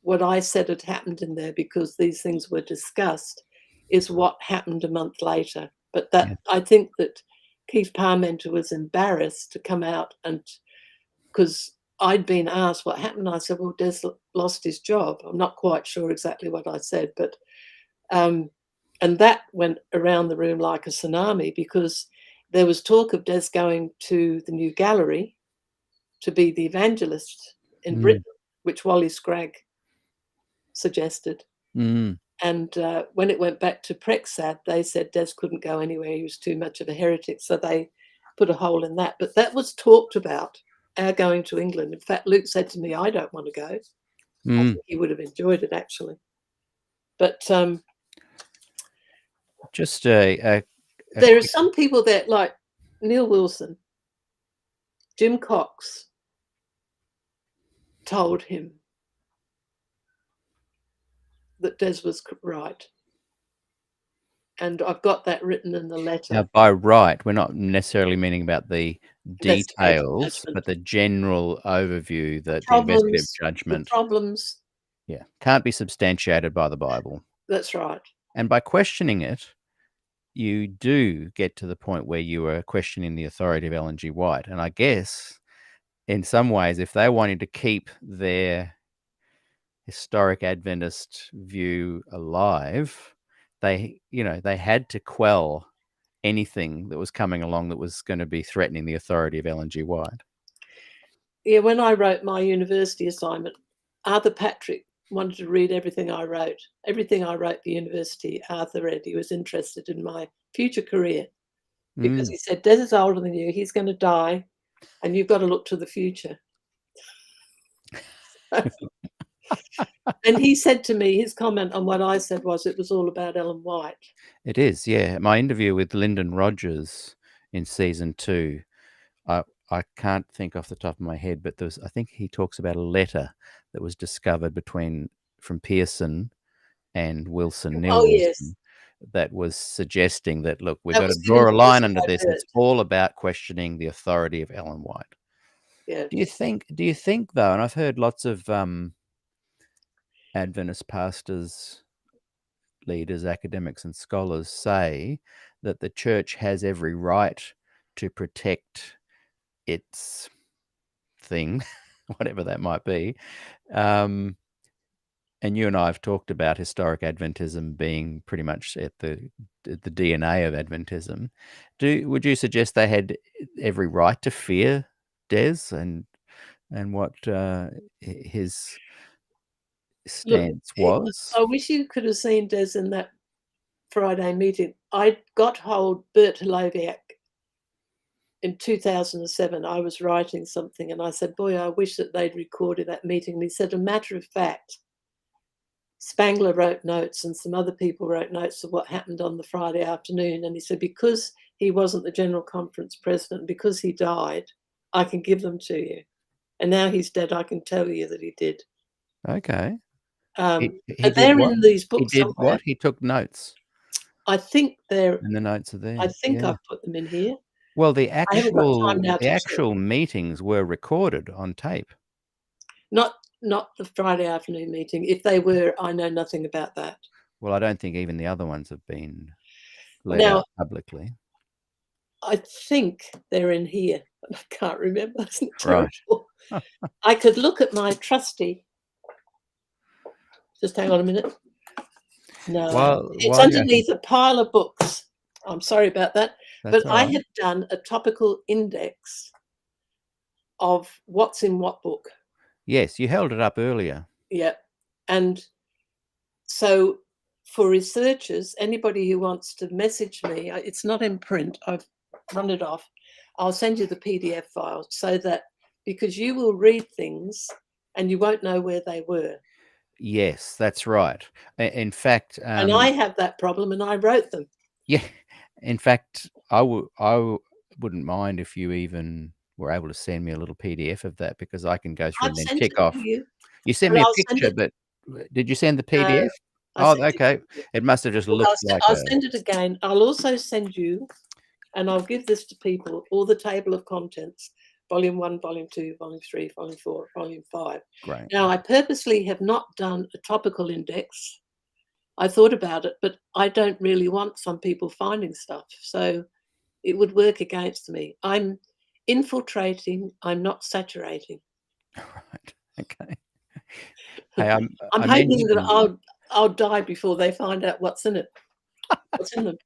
what I said had happened in there, because these things were discussed, is what happened a month later. But that I think that Keith Parmenter was embarrassed to come out, and because I'd been asked what happened, I said, well, Des lost his job. I'm not quite sure exactly what I said, but and that went around the room like a tsunami, because there was talk of Des going to the new gallery to be the evangelist in Britain, which Wally Scragg suggested. And when it went back to Prexad, they said Des couldn't go anywhere. He was too much of a heretic. So they put a hole in that. But that was talked about, our going to England. In fact, Luke said to me, I don't want to go. I think he would have enjoyed it, actually. But just there are some people that, like Neil Wilson, Jim Cox told him that Des was right. And I've got that written in the letter. Now, by right, we're not necessarily meaning about the details, but the general overview that the investigative judgment problems can't be substantiated by the Bible. That's right. And by questioning it, you do get to the point where you are questioning the authority of Ellen G. White. And I guess in some ways, if they wanted to keep their historic Adventist view alive, they had to quell anything that was coming along that was going to be threatening the authority of Ellen G. White. Yeah, when I wrote my university assignment, Arthur Patrick wanted to read everything I wrote. Everything I wrote at the university, Arthur read. He was interested in my future career because he said, Des is older than you. He's going to die, and you've got to look to the future. And he said to me, his comment on what I said was, it was all about Ellen White. It is, yeah. My interview with Lyndon Rogers in season 2, I can't think off the top of my head, but I think he talks about a letter that was discovered from Pearson and Wilson, Neil Wilson, Yes. that was suggesting that, look, we've That got to was given draw a to line us under by this. Bert. It's all about questioning the authority of Ellen White. Yeah. Do you think though, and I've heard lots of Adventist pastors, leaders, academics and scholars say that the church has every right to protect its thing, whatever that might be. And you and I have talked about historic Adventism being pretty much at the DNA of Adventism. Would you suggest they had every right to fear Des and what his stance was? I wish you could have seen Des in that Friday meeting. I got hold Bert Holoviak in 2007. I was writing something and I said, boy, I wish that they'd recorded that meeting. And he said, a matter of fact, Spangler wrote notes and some other people wrote notes of what happened on the Friday afternoon. And he said, because he wasn't the General Conference president, because he died, I can give them to you. And now he's dead, I can tell you that he did. Okay. And they're in these books. He did what? He took notes. I think they're. And the notes are there. I think I've put them in here. Well, the actual meetings were recorded on tape. Not the Friday afternoon meeting. If they were, I know nothing about that. Well, I don't think even the other ones have been let out publicly. I think they're in here, but I can't remember. Isn't it terrible? Right. I could look at my trusty. Just hang on a minute. No, it's underneath a pile of books. I'm sorry about that. But I had done a topical index of what's in what book. Yes, you held it up earlier. Yeah. And so for researchers, anybody who wants to message me, it's not in print. I've run it off. I'll send you the PDF file so that, because you will read things and you won't know where they were. Yes, that's right. In fact, and I have that problem, and I wrote them. Yeah, in fact, I wouldn't mind if you even were able to send me a little PDF of that, because I can go through and then tick off. You sent me a picture, but did you send the PDF? Oh, okay. It must have just looked like. I'll send it again. I'll also send you, and I'll give this to people, all the table of contents. Volume 1, Volume 2, Volume 3, Volume 4, Volume 5. Great. Now, I purposely have not done a topical index. I thought about it, but I don't really want some people finding stuff. So it would work against me. I'm infiltrating. I'm not saturating. Right. Okay. Hey, I'm hoping that I'll die before they find out what's in it. What's in them.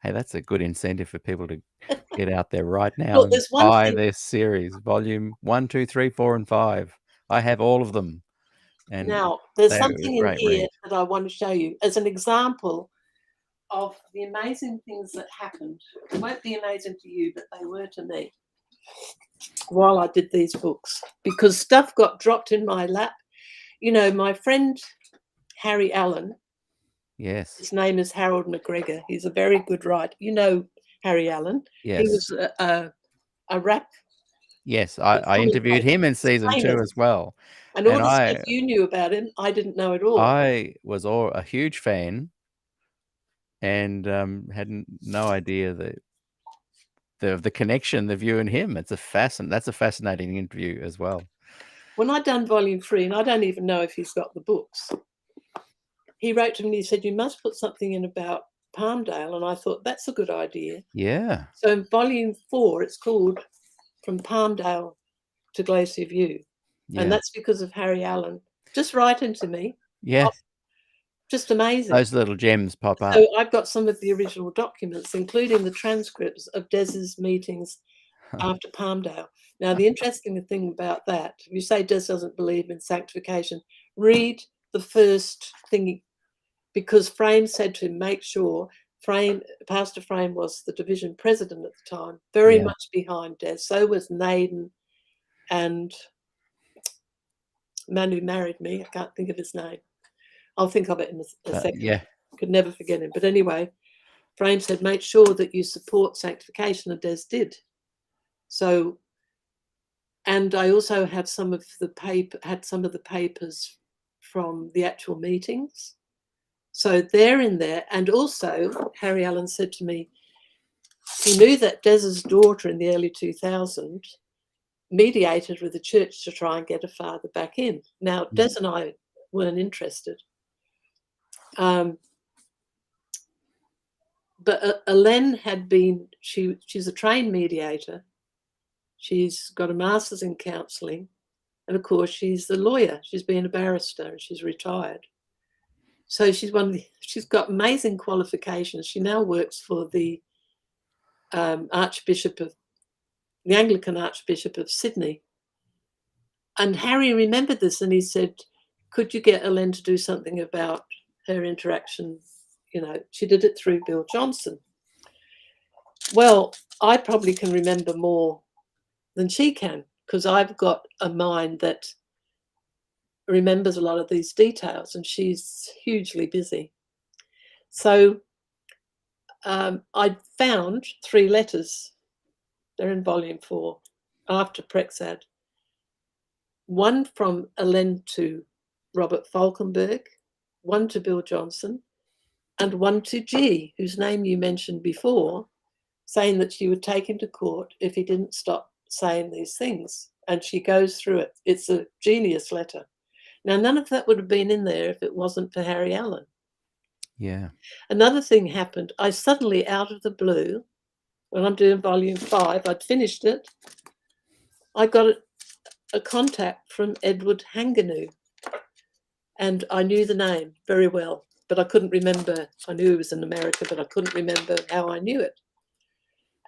Hey, that's a good incentive for people to get out there right now Well, and buy this series, Volume 1, 2, 3, 4, and 5. I have all of them. And now, there's something in here that I want to show you as an example of the amazing things that happened. It won't be amazing to you, but they were to me while I did these books, because stuff got dropped in my lap. You know, my friend Harry Allen. Yes. His name is Harold McGregor. He's a very good writer. You know Harry Allen. Yes. He was a rap. Yes, I interviewed him in season 2 as well. And all the stuff you knew about him, I didn't know at all. I was a huge fan and had no idea the connection, the view and him. That's a fascinating interview as well. When I done Volume 3, and I don't even know if he's got the books, he wrote to me, he said, you must put something in about Palmdale. And I thought, that's a good idea. Yeah. So in Volume 4, it's called From Palmdale to Glacier View. Yeah. And that's because of Harry Allen. just write into me. Yeah. Just amazing. Those little gems pop up. So I've got some of the original documents, including the transcripts of Des's meetings after Palmdale. Now, the interesting thing about that, if you say Des doesn't believe in sanctification, read the first thing, because Frame said to him, make sure, Pastor Frame was the division president at the time, very much behind Des. So was Naden and the man who married me. I can't think of his name. I'll think of it in a second. Yeah. Could never forget him. But anyway, Frame said, make sure that you support sanctification, and Des did. So, and I also have some of the papers from the actual meetings. So they're in there. And also, Harry Allen said to me, he knew that Des's daughter in the early 2000s mediated with the church to try and get a father back in. Now, Des and I weren't interested. But Elaine had been, she's a trained mediator. She's got a master's in counselling. And of course, she's the lawyer. She's been a barrister and she's retired. So she's got amazing qualifications. She now works for the the Anglican Archbishop of Sydney. And Harry remembered this and he said, could you get Elaine to do something about her interaction? You know, she did it through Bill Johnson. Well, I probably can remember more than she can, because I've got a mind that remembers a lot of these details, and she's hugely busy. So I found 3 letters. They're in volume 4 after Prexad. One from Elaine to Robert Falkenberg, one to Bill Johnson, and one to G, whose name you mentioned before, saying that she would take him to court if he didn't stop saying these things. And she goes through it. It's a genius letter. Now, none of that would have been in there if it wasn't for Harry Allen. Yeah. Another thing happened. I suddenly, out of the blue, when I'm doing volume 5, I'd finished it, I got a contact from Edward Hanganu. And I knew the name very well, but I couldn't remember. I knew he was in America, but I couldn't remember how I knew it.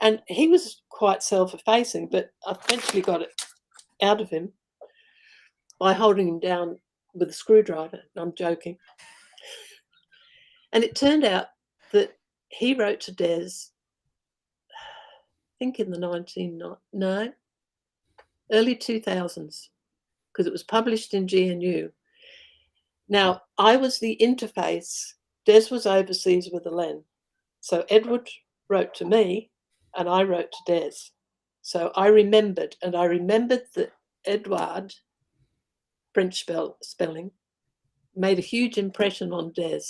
And he was quite self-effacing, but I eventually got it out of him by holding him down with a screwdriver. I'm joking. And it turned out that he wrote to Des, I think in the early 2000s, because it was published in GNU. Now, I was the interface. Des was overseas with Elaine. So Edward wrote to me and I wrote to Des. So I remembered, and I remembered that Edward, French spelling, made a huge impression on Des.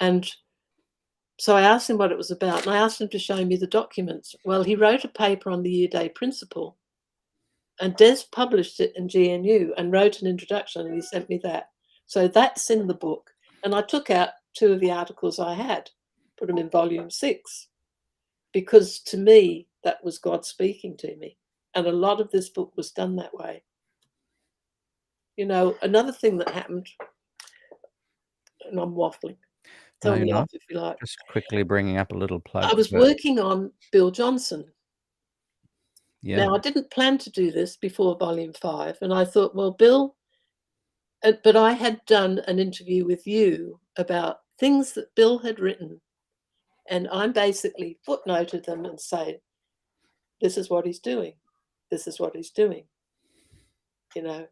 And so I asked him what it was about, and I asked him to show me the documents. Well, he wrote a paper on the year-day principle, and Des published it in GNU and wrote an introduction, and he sent me that. So that's in the book. And I took out 2 of the articles I had, put them in volume 6, because to me, that was God speaking to me. And a lot of this book was done that way. You know, another thing that happened, and I'm waffling. Tell me off if you like. Just quickly bringing up a little plug. I was working on Bill Johnson. Yeah. Now, I didn't plan to do this before volume 5, and I thought, well, Bill, but I had done an interview with you about things that Bill had written, and I basically footnoted them and say, this is what he's doing. This is what he's doing, you know.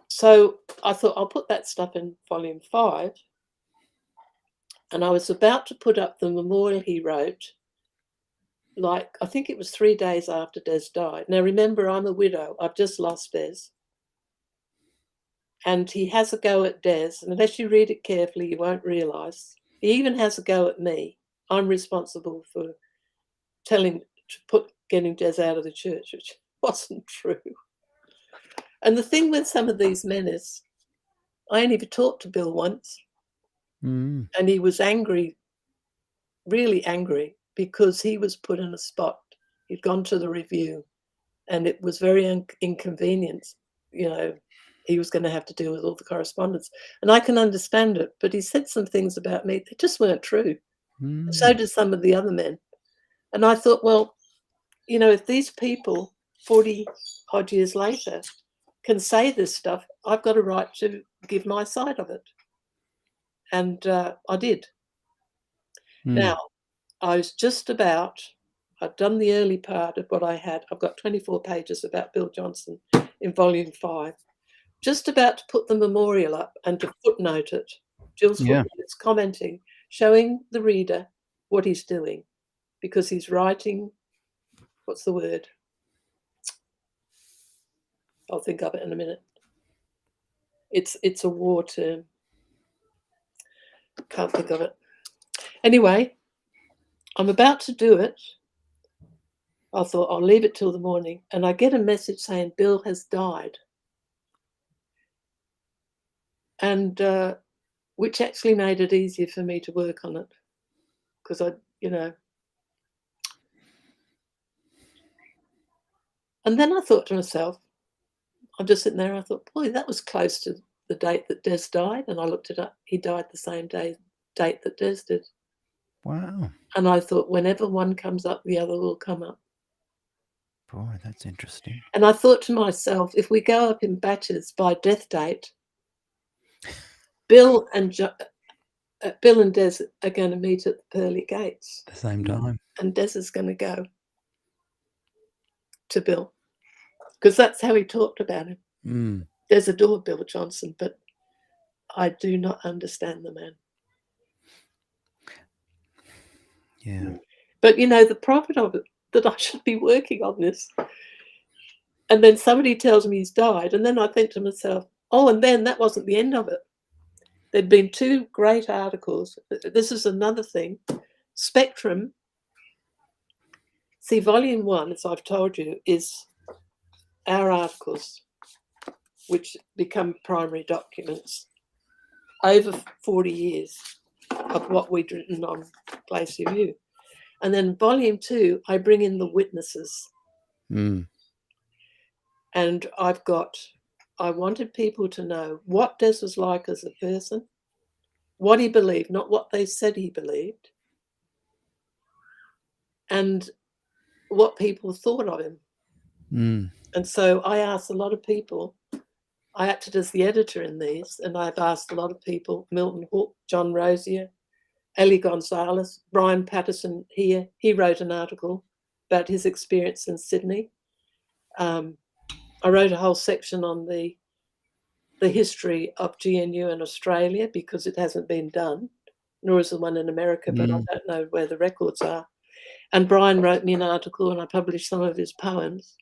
So I thought I'll put that stuff in volume 5. And I was about to put up the memorial he wrote, like, I think it was 3 days after Des died. Now, remember, I'm a widow. I've just lost Des. And he has a go at Des. And unless you read it carefully, you won't realise. He even has a go at me. I'm responsible for getting Des out of the church, which wasn't true. And the thing with some of these men is, I only ever talked to Bill once. Mm. And he was angry, really angry, because he was put in a spot. He'd gone to the review, and it was very inconvenient you know, he was going to have to deal with all the correspondence. And I can understand it, but he said some things about me that just weren't true. So did some of the other men. And I thought, well, you know, if these people 40 odd years later can say this stuff, I've got a right to give my side of it. And I did. Now, I was just about, I'd done the early part of what I had. I've got 24 pages about Bill Johnson in volume 5. Just about to put the memorial up and to footnote it. Jill's footnotes, commenting, showing the reader what he's doing, because he's writing, what's the word? I'll think of it in a minute. It's a war term. Can't think of it. Anyway, I'm about to do it. I thought I'll leave it till the morning, and I get a message saying Bill has died. And which actually made it easier for me to work on it, because I, you know. And then I thought to myself, I'm just sitting there, I thought, boy, that was close to the date that Des died. And I looked it up. He died the same date that Des did. Wow. And I thought, whenever one comes up, the other will come up. Boy, that's interesting. And I thought to myself, if we go up in batches by death date, Bill and Des are going to meet at the pearly gates. At the same time. And Des is going to go to Bill, because that's how he talked about him. Des adored Bill Johnson, but I do not understand the man. Yeah. But, you know, the profit of it, that I should be working on this. And then somebody tells me he's died. And then I think to myself, oh, and then that wasn't the end of it. There'd been 2 great articles. This is another thing. Spectrum. See, volume 1, as I've told you, is our articles, which become primary documents over 40 years of what we'd written on Glacier View. And then volume 2, I bring in the witnesses. And I wanted people to know what Des was like as a person, what he believed, not what they said he believed, and what people thought of him. And so I asked a lot of people. I acted as the editor in these, and I've asked a lot of people, Milton Hook, John Rosier, Ellie Gonzalez, Brian Patterson here. He wrote an article about his experience in Sydney. I wrote a whole section on the history of GNU in Australia, because it hasn't been done, nor is the one in America, but I don't know where the records are. And Brian wrote me an article, and I published some of his poems.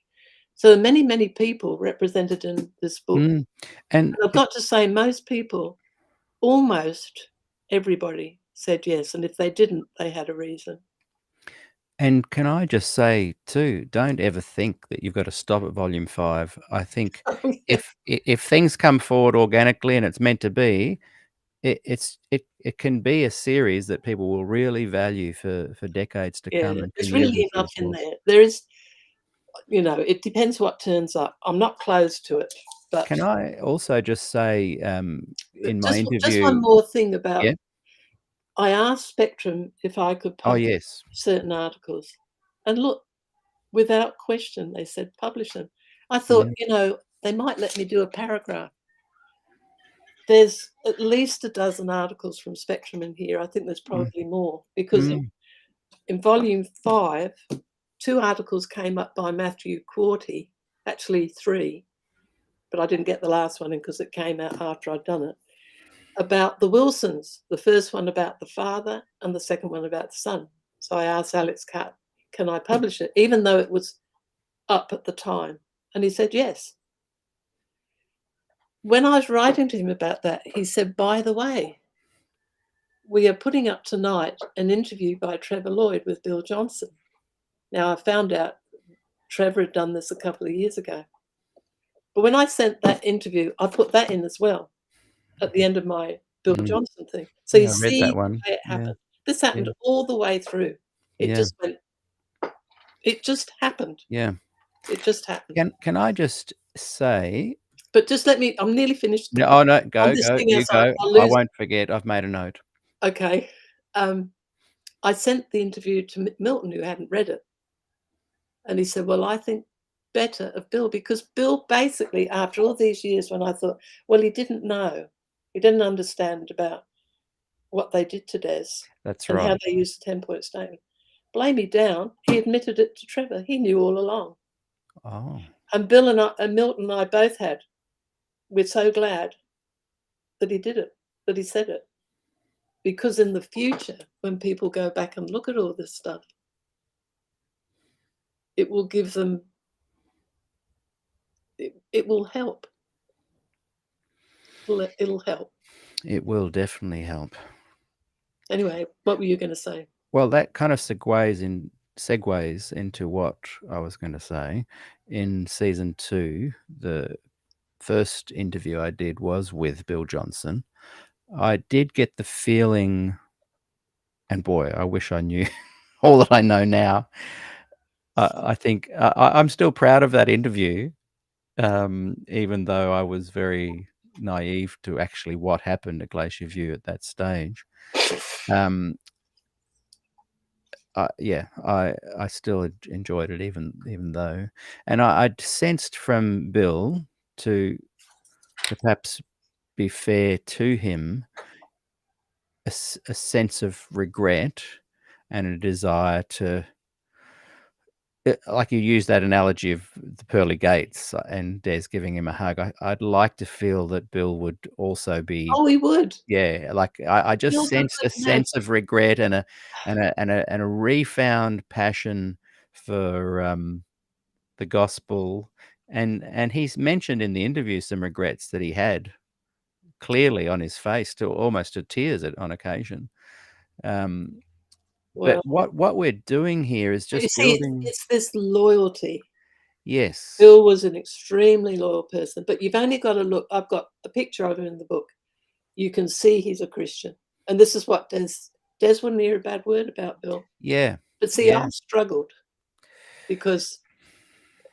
So many, many people represented in this book. And I've got to say, most people, almost everybody, said yes. And if they didn't, they had a reason. And can I just say too, don't ever think that you've got to stop at volume 5. I think if things come forward organically and it's meant to be, it can be a series that people will really value for decades to come. And there's really enough in there. There is, you know, it depends what turns up. I'm not closed to it. But can I also just say, in my interview, just one more thing about. Yeah? I asked Spectrum if I could publish certain articles, and look, without question, they said publish them. I thought, you know, they might let me do a paragraph. There's at least a dozen articles from Spectrum in here. I think there's probably more, because in volume 5, 2 articles came up by Matthew Quarty, actually 3, but I didn't get the last one in because it came out after I'd done it, about the Wilsons, the first one about the father and the second one about the son. So I asked Alex Catt, can I publish it, even though it was up at the time? And he said yes. When I was writing to him about that, he said, by the way, we are putting up tonight an interview by Trevor Lloyd with Bill Johnson. Now, I found out Trevor had done this a couple of years ago. But when I sent that interview, I put that in as well at the end of my Bill Johnson thing. So you see that one. It happened. This happened all the way through. It just went, it just happened. Yeah. It just happened. Can I just say, But just let me, I'm nearly finished. No, oh, no, On go, this go, thing you else, go. I'll I lose. won't forget. I've made a note. Okay. I sent the interview to Milton, who hadn't read it. And he said, well, I think better of Bill, because Bill basically, after all these years, when I thought, well, he didn't know, he didn't understand about what they did to Des That's and how right. they used the 10-point statement. Blame me down. He admitted it to Trevor. He knew all along. Oh, And Bill and Milton and I both had. We're so glad that he did it, that he said it. Because in the future, when people go back and look at all this stuff, it will give them, it will help. It'll help. it will definitely help. Anyway, what were you going to say? Well, that kind of segues into what I was going to say. In season 2, the first interview I did was with Bill Johnson. I did get the feeling, and boy, I wish I knew all that I know now. I think I'm still proud of that interview, even though I was very naive to actually what happened at Glacier View at that stage. I still enjoyed it, even though, and I sensed from Bill to perhaps be fair to him, a sense of regret and a desire to, like you use that analogy of the pearly gates and Des giving him a hug. I'd like to feel that Bill would also be. Oh, he would. Yeah, like I just Bill sensed a doesn't have. sense of regret and a refound passion for the gospel, and he's mentioned in the interview some regrets that he had clearly on his face, to almost to tears on occasion. Well, But what we're doing here is you just see, building. it's this loyalty. Yes, Bill was an extremely loyal person, but you've only got to look. I've got a picture of him in the book. You can see he's a Christian. And this is what Des wouldn't hear a bad word about Bill. yeah, But see, yeah. I struggled because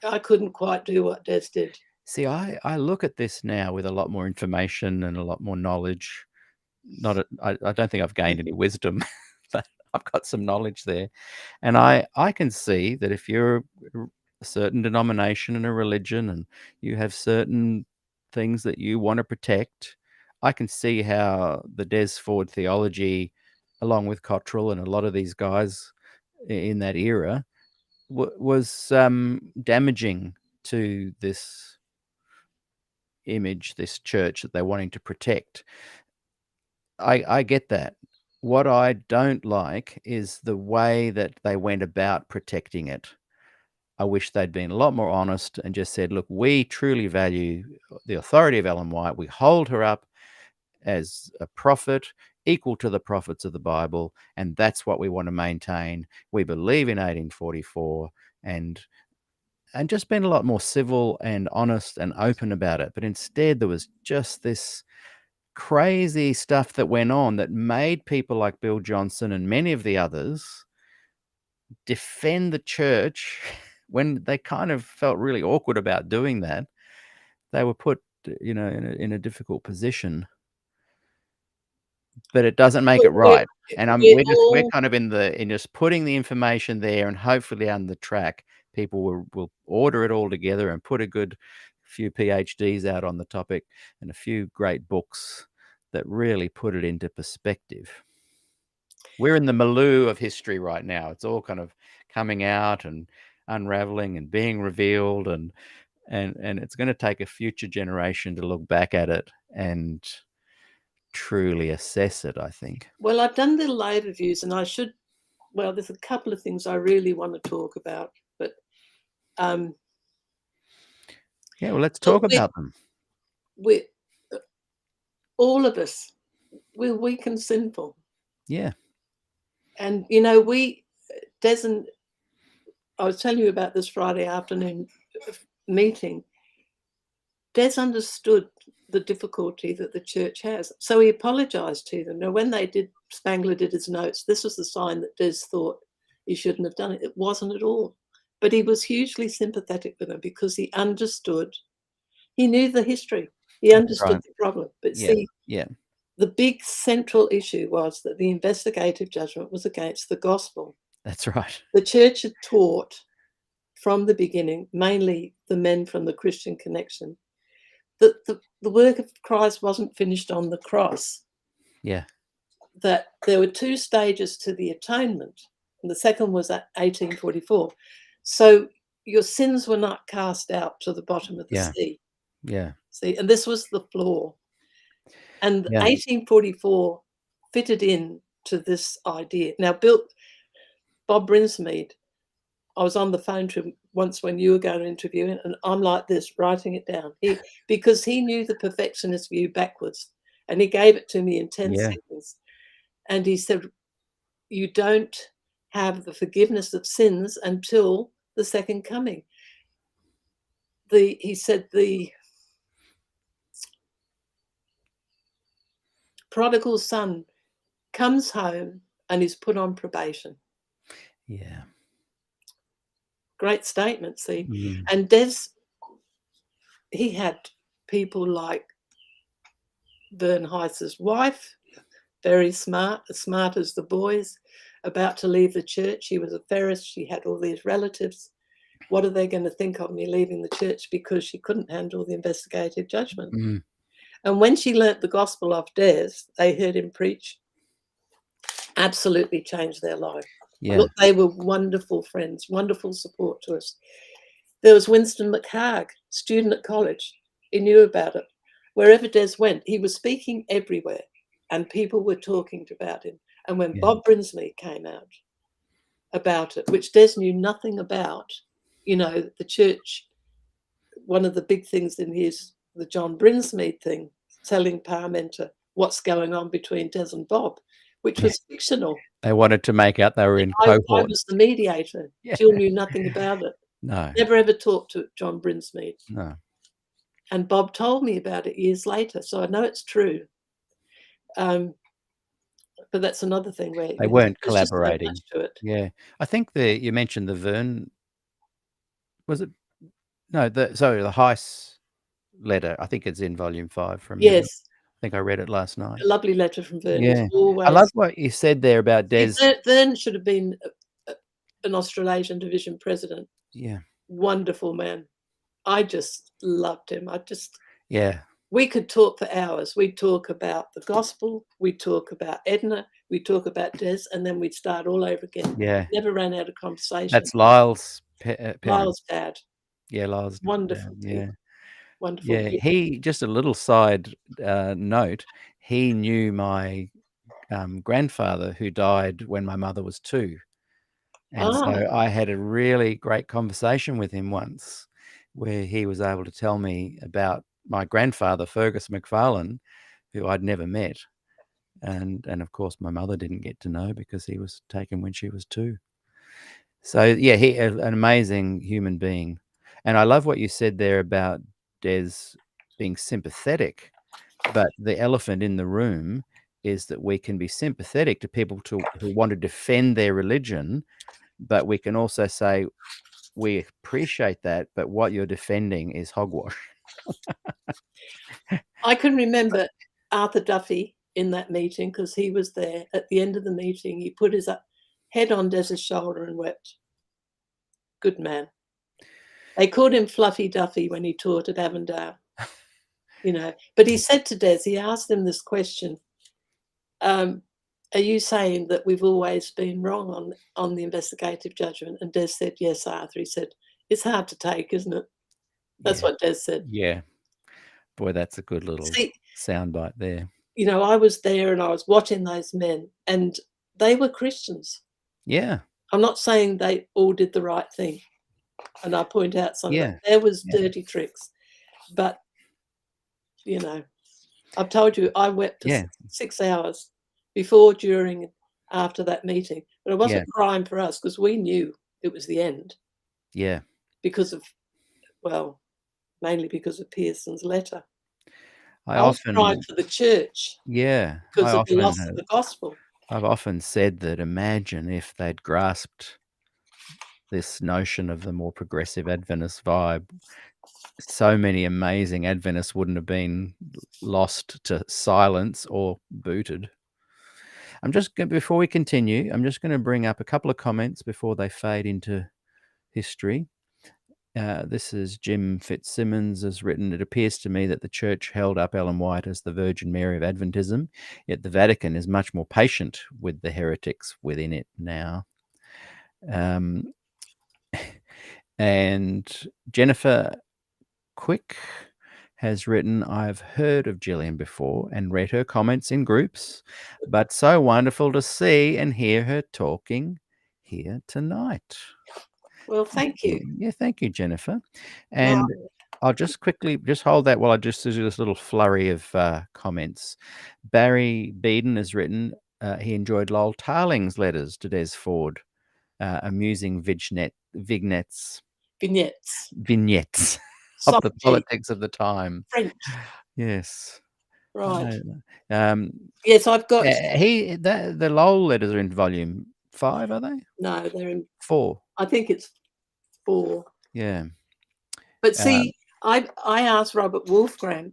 I couldn't quite do what Des did. See, I look at this now with a lot more information and a lot more knowledge. I don't think I've gained any wisdom, but I've got some knowledge there. And I can see that if you're a certain denomination and a religion and you have certain things that you want to protect, I can see how the Des Ford theology, along with Cottrell and a lot of these guys in that era, was damaging to this image, this church that they're wanting to protect. I get that. What I don't like is the way that they went about protecting it. I wish they'd been a lot more honest and just said, look, we truly value the authority of Ellen White. We hold her up as a prophet equal to the prophets of the Bible, and that's what we want to maintain. We believe in 1844, and just been a lot more civil and honest and open about it. But instead, there was just this crazy stuff that went on that made people like Bill Johnson and many of the others defend the church when they kind of felt really awkward about doing that. They were put, in a difficult position. But it doesn't make it right. And we're kind of in just putting the information there, and hopefully on the track, people will order it all together and put a good few PhDs out on the topic and a few great books that really put it into perspective. We're in the milieu of history right now. It's all kind of coming out and unraveling and being revealed, and it's going to take a future generation to look back at it and truly assess it, I think. Well, I've done the live reviews, and there's a couple of things I really want to talk about, but yeah, well, let's talk about them. We all of us, we're weak and sinful. Yeah. And Des, I was telling you about this Friday afternoon meeting. Des understood the difficulty that the church has. So he apologized to them. Now, when Spangler did his notes, this was the sign that Des thought he shouldn't have done it. It wasn't at all. But he was hugely sympathetic with them because he understood He knew the history. He understood right. the problem. But Yeah, see, yeah, the big central issue was that the investigative judgment was against the gospel. that's right. The church had taught from the beginning, mainly the men from the Christian connection, that the work of Christ wasn't finished on the cross, Yeah, that there were two stages to the atonement, and the second was at 1844. So your sins were not cast out to the bottom of the yeah, sea. yeah, See, and this was the flaw. And yeah, 1844 fitted in to this idea. Now, Bob Brinsmead, I was on the phone to him once when you were going to interview him, and I'm like this, writing it down. Because he knew the perfectionist view backwards, and he gave it to me in 10 yeah, seconds. And he said, you don't have the forgiveness of sins until the second coming. He said the prodigal son comes home and is put on probation. yeah. Great statement, see. Mm. And Des, he had people like Vern Heiss's wife, very smart, as smart as the boys, about to leave the church. She was a Ferris. She had all these relatives. What are they going to think of me leaving the church because she couldn't handle the investigative judgment? Mm. And when she learnt the gospel off Des, they heard him preach, absolutely changed their life. Yeah, Look, they were wonderful friends, wonderful support to us. There was Winston McHarg, student at college. He knew about it. Wherever Des went, he was speaking everywhere, and people were talking about him. And when yeah, Bob Brinsmead came out about it, which Des knew nothing about, you know, the church, one of the big things in his, the John Brinsmead thing, telling Parmenter what's going on between Des and Bob, which was fictional. they wanted to make out they were in I cohort. was the mediator. Yeah. Jill knew nothing about it. No, Never ever talked to John Brinsmead. no. And Bob told me about it years later, so I know it's true. But that's another thing where They weren't there's just so collaborating. much to it. Yeah, I think you mentioned the Vern. Was it? No, the Heiss letter. I think it's in volume 5 from memory. Yes, I think I read it last night. a lovely letter from Vern. Yeah, Always. I love what you said there about Des. Vern should have been an Australasian division president. Yeah, Wonderful man. I just loved him. yeah, We could talk for hours. We'd talk about the gospel. We'd talk about Edna. We'd talk about Des, and then we'd start all over again. yeah. Never ran out of conversation. That's Lyle's parents. Lyle's dad. Yeah, Lyle's Wonderful dad. Yeah. people. Wonderful. Yeah, people. he, just a little side note, he knew my grandfather who died when my mother was 2. And so I had a really great conversation with him once where he was able to tell me about my grandfather, Fergus McFarlane, who I'd never met. And of course, my mother didn't get to know because he was taken when she was 2. So, yeah, an amazing human being. And I love what you said there about Des being sympathetic. But the elephant in the room is that we can be sympathetic to people who want to defend their religion, but we can also say, we appreciate that, but what you're defending is hogwash. I can remember Arthur Duffy in that meeting because he was there at the end of the meeting. He put his head on Des's shoulder and wept. Good man. They called him Fluffy Duffy when he taught at Avondale, you know. But he said to Des, he asked him this question, are you saying that we've always been wrong on the investigative judgment? And Des said, yes, Arthur. He said, it's hard to take, isn't it? That's what Des said. Yeah. Boy, that's a good little soundbite there. You know, I was there and I was watching those men and they were Christians. Yeah. I'm not saying they all did the right thing. And I point out some of that. There was dirty tricks. But, you know, I've told you I wept for 6 hours before, during, after that meeting. But it wasn't crying for us because we knew it was the end. Yeah. Because of, well, mainly because of Pearson's letter. I was often crying for the church. Yeah. Because of the loss of the gospel. I've often said that imagine if they'd grasped this notion of the more progressive Adventist vibe, so many amazing Adventists wouldn't have been lost to silence or booted. Before we continue, I'm just going to bring up a couple of comments before they fade into history. This is Jim Fitzsimmons has written, "It appears to me that the church held up Ellen White as the Virgin Mary of Adventism, yet the Vatican is much more patient with the heretics within it now." And Jennifer Quick has written, "I've heard of Gillian before and read her comments in groups, but so wonderful to see and hear her talking here tonight." Well, thank you. Yeah, thank you, Jennifer. And I'll just quickly hold that while I just do this little flurry of comments. Barry Beeden has written, he enjoyed Lowell Tarling's letters to Des Ford, amusing vignettes of the politics of the time. French. Yes. Right. Um, yes, I've got. The Lowell letters are in volume 5, are they? No, they're in 4. I think it's 4. Yeah. But see, I asked Robert Wolfgram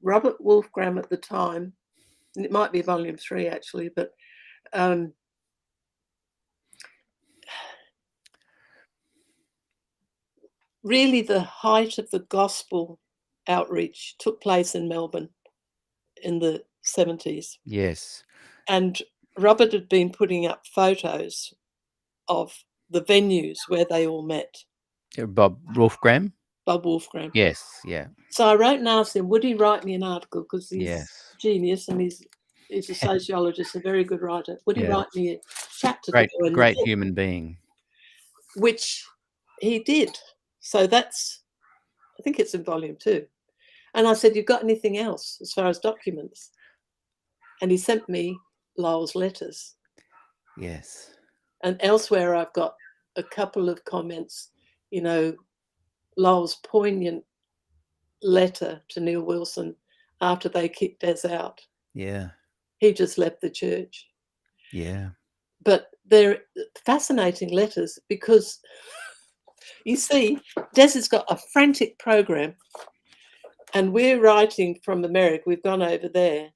at the time, and it might be volume 3 actually, but really the height of the gospel outreach took place in Melbourne in the 70s. Yes. And Robert had been putting up photos of the venues where they all met. Bob Wolfgram? Bob Wolfgram. Yes, yeah. So I wrote and asked him, would he write me an article? Because he's genius and he's a sociologist, a very good writer. Would he write me a chapter? Great human being. Which he did. So I think it's in volume 2. And I said, "You've got anything else as far as documents?" And he sent me Lowell's letters. Yes. And elsewhere I've got a couple of comments, Lowell's poignant letter to Neil Wilson after they kicked Des out. Yeah. He just left the church. Yeah. But they're fascinating letters because, you see, Des has got a frantic program and we're writing from America. We've gone over there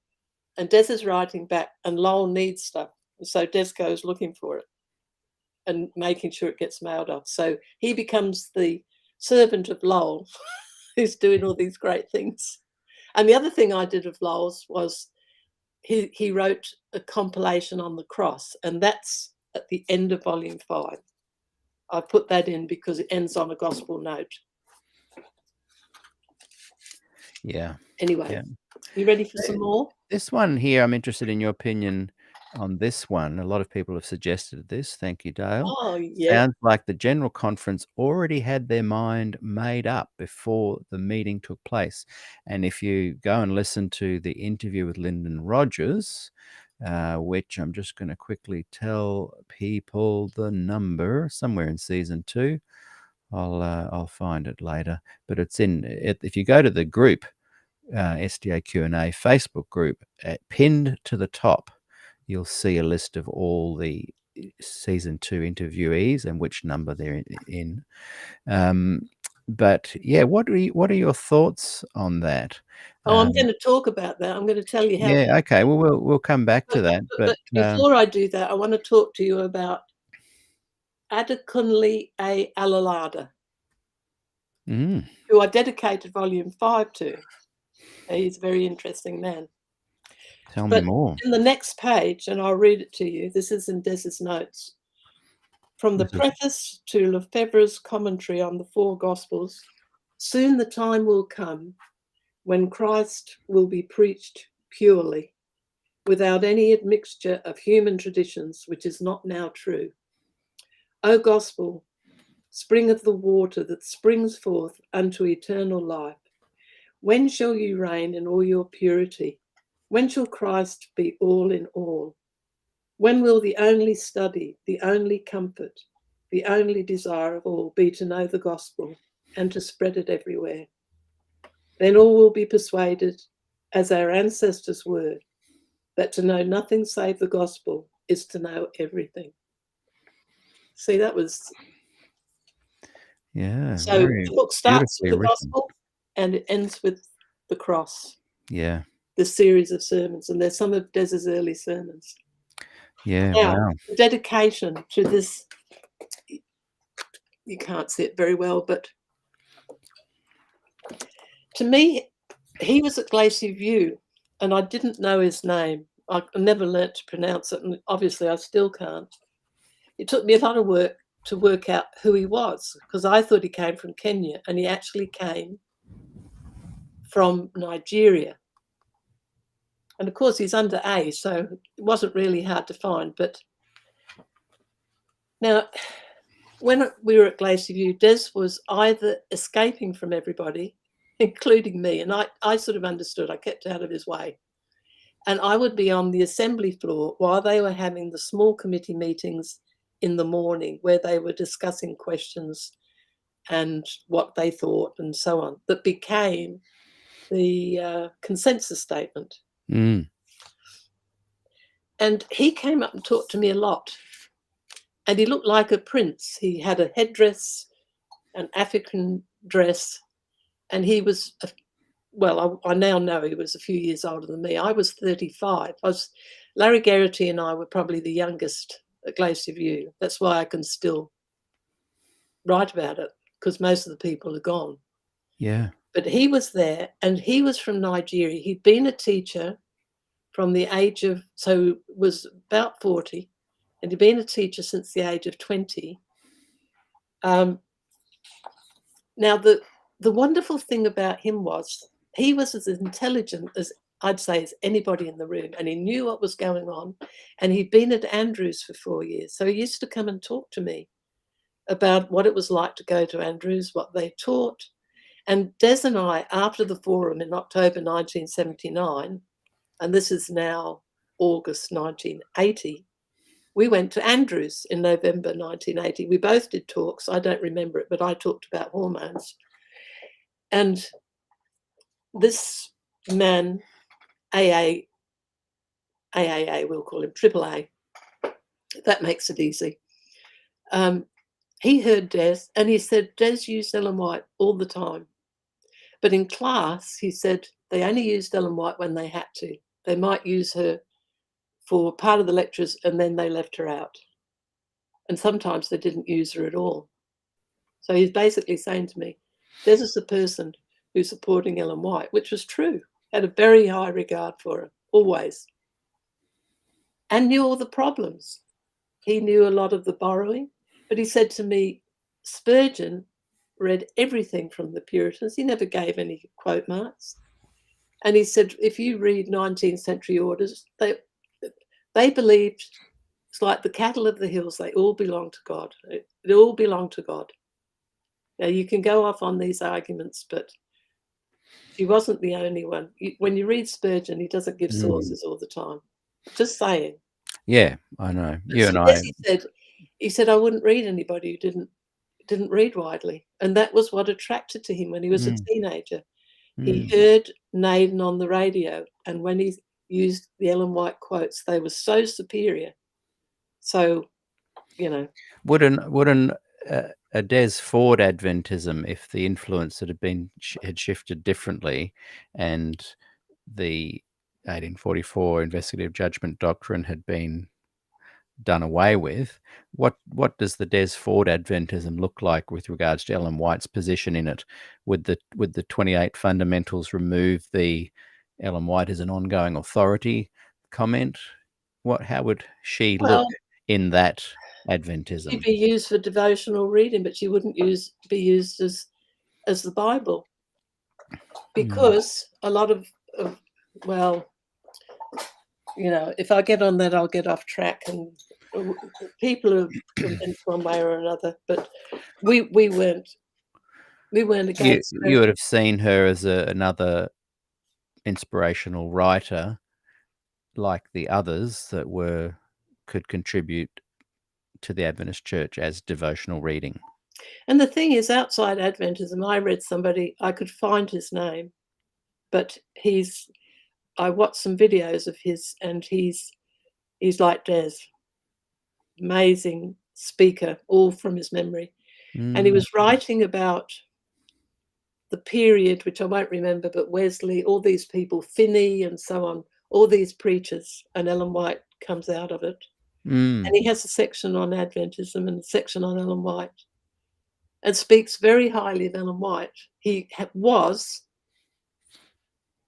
and Des is writing back and Lowell needs stuff. And so Des goes looking for it and making sure it gets mailed off. So he becomes the servant of Lowell who's doing all these great things. And the other thing I did of Lowell's was he wrote a compilation on the cross, and that's at the end of volume 5. I put that in because it ends on a gospel note. Yeah. Anyway, you ready for some more? This one here, I'm interested in your opinion on this one. A lot of people have suggested this. Thank you, Dale. Oh, yeah. Sounds like the General Conference already had their mind made up before the meeting took place. And if you go and listen to the interview with Lyndon Rogers, which I'm just going to quickly tell people the number, somewhere in season 2. I'll find it later. But it's if you go to the group, SDAQ&A Facebook group, pinned to the top, you'll see a list of all the season 2 interviewees and which number they're in. But yeah, what are your thoughts on that? Oh, I'm going to talk about that. I'm going to tell you how. Yeah, okay. Well, we'll come back to that. But before I do that, I want to talk to you about Adekunle A. Alalada, who I dedicated volume 5 to. He's a very interesting man. Tell me more. In the next page, and I'll read it to you, this is in Des's notes. From the preface to Lefebvre's commentary on the 4 Gospels, soon the time will come when Christ will be preached purely, without any admixture of human traditions, which is not now true. O Gospel, spring of the water that springs forth unto eternal life, when shall you reign in all your purity? When shall Christ be all in all? When will the only study, the only comfort, the only desire of all be to know the gospel and to spread it everywhere? Then all will be persuaded, as our ancestors were, that to know nothing save the gospel is to know everything. See, that was... Yeah. So the book starts with the gospel and it ends with the cross. Yeah. The series of sermons, and there's some of Des's early sermons. Yeah. Now, Wow. the dedication to this, you can't see it very well, but to me, he was at Glacier View, and I didn't know his name. I never learnt to pronounce it, and obviously I still can't. It took me a lot of work to work out who he was, because I thought he came from Kenya, and he actually came from Nigeria. And of course, he's under A, so it wasn't really hard to find. But now, when we were at Glacier View, Des was either escaping from everybody, including me, and I sort of understood. I kept out of his way. And I would be on the assembly floor while they were having the small committee meetings in the morning, where they were discussing questions and what they thought and so on, that became the consensus statement. Mm. And he came up and talked to me a lot. And he looked like a prince. He had a headdress, an African dress, and he was, I now know he was a few years older than me. I was 35. Larry Geraghty and I were probably the youngest at Glacier View. That's why I can still write about it, because most of the people are gone. Yeah. But he was there, and he was from Nigeria. He'd been a teacher from the age of, so was about 40, and he'd been a teacher since the age of 20. Now, the wonderful thing about him was he was as intelligent as, I'd say, as anybody in the room, and he knew what was going on, and he'd been at Andrews for 4 years. So he used to come and talk to me about what it was like to go to Andrews, what they taught. And Des and I, after the forum in October 1979, and this is now August 1980, we went to Andrews in November 1980. We both did talks. I don't remember it, but I talked about hormones. And this man, AAA, we'll call him AAA, that makes it easy. He heard Des, and he said, Des used Ellen White all the time. But in class, he said, they only used Ellen White when they had to. They might use her for part of the lectures, and then they left her out. And sometimes they didn't use her at all. So he's basically saying to me, Des is the person who's supporting Ellen White, which was true, had a very high regard for her, always, and knew all the problems. He knew a lot of the borrowing, but he said to me, Spurgeon read everything from the Puritans. He never gave any quote marks. And he said, if you read 19th century orders, they believed it's like the cattle of the hills. They all belong to God. It all belonged to God. Now, you can go off on these arguments, but she wasn't the only one. When you read Spurgeon, he doesn't give sources all the time. Just saying. Yeah, I know. You and Yes, I. he said, I wouldn't read anybody who didn't read widely. And that was what attracted to him when he was a teenager. He heard Naden on the radio, and when he used the Ellen White quotes, they were so superior. So, you know. Wouldn't a Des Ford Adventism, if the influence had shifted differently, and the 1844 investigative judgment doctrine had been done away with, what does the Des Ford Adventism look like with regards to Ellen White's position in it? Would the 28 fundamentals remove the Ellen White as an ongoing authority comment? How would she look in that Adventism? She'd be used for devotional reading, but she wouldn't be used as the Bible, because a lot of if I get on that, I'll get off track, and people are convinced one way or another. But we weren't against her. You would have seen her as another inspirational writer, like the others that could contribute to the Adventist Church as devotional reading. And the thing is, outside Adventism, I read somebody, I could find his name, but I watched some videos of his, and he's like Des, amazing speaker, all from his memory. And he was writing about the period, which I won't remember, but Wesley, all these people, Finney and so on, all these preachers, and Ellen White comes out of it. Mm. And he has a section on Adventism and a section on Ellen White, and speaks very highly of Ellen White. He was,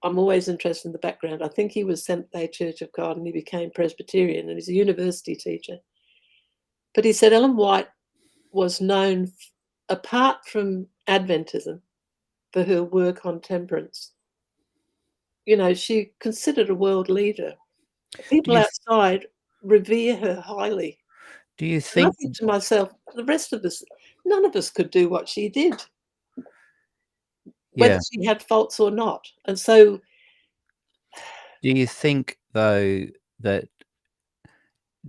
I'm always interested in the background, I think he was Seventh-day Church of God and he became Presbyterian and he's a university teacher. But he said Ellen White was known, apart from Adventism, for her work on temperance. You know, she considered a world leader. People outside revere her highly. Do you And I think think to myself, the rest of us, none of us could do what she did, whether she had faults or not. And so, do you think though that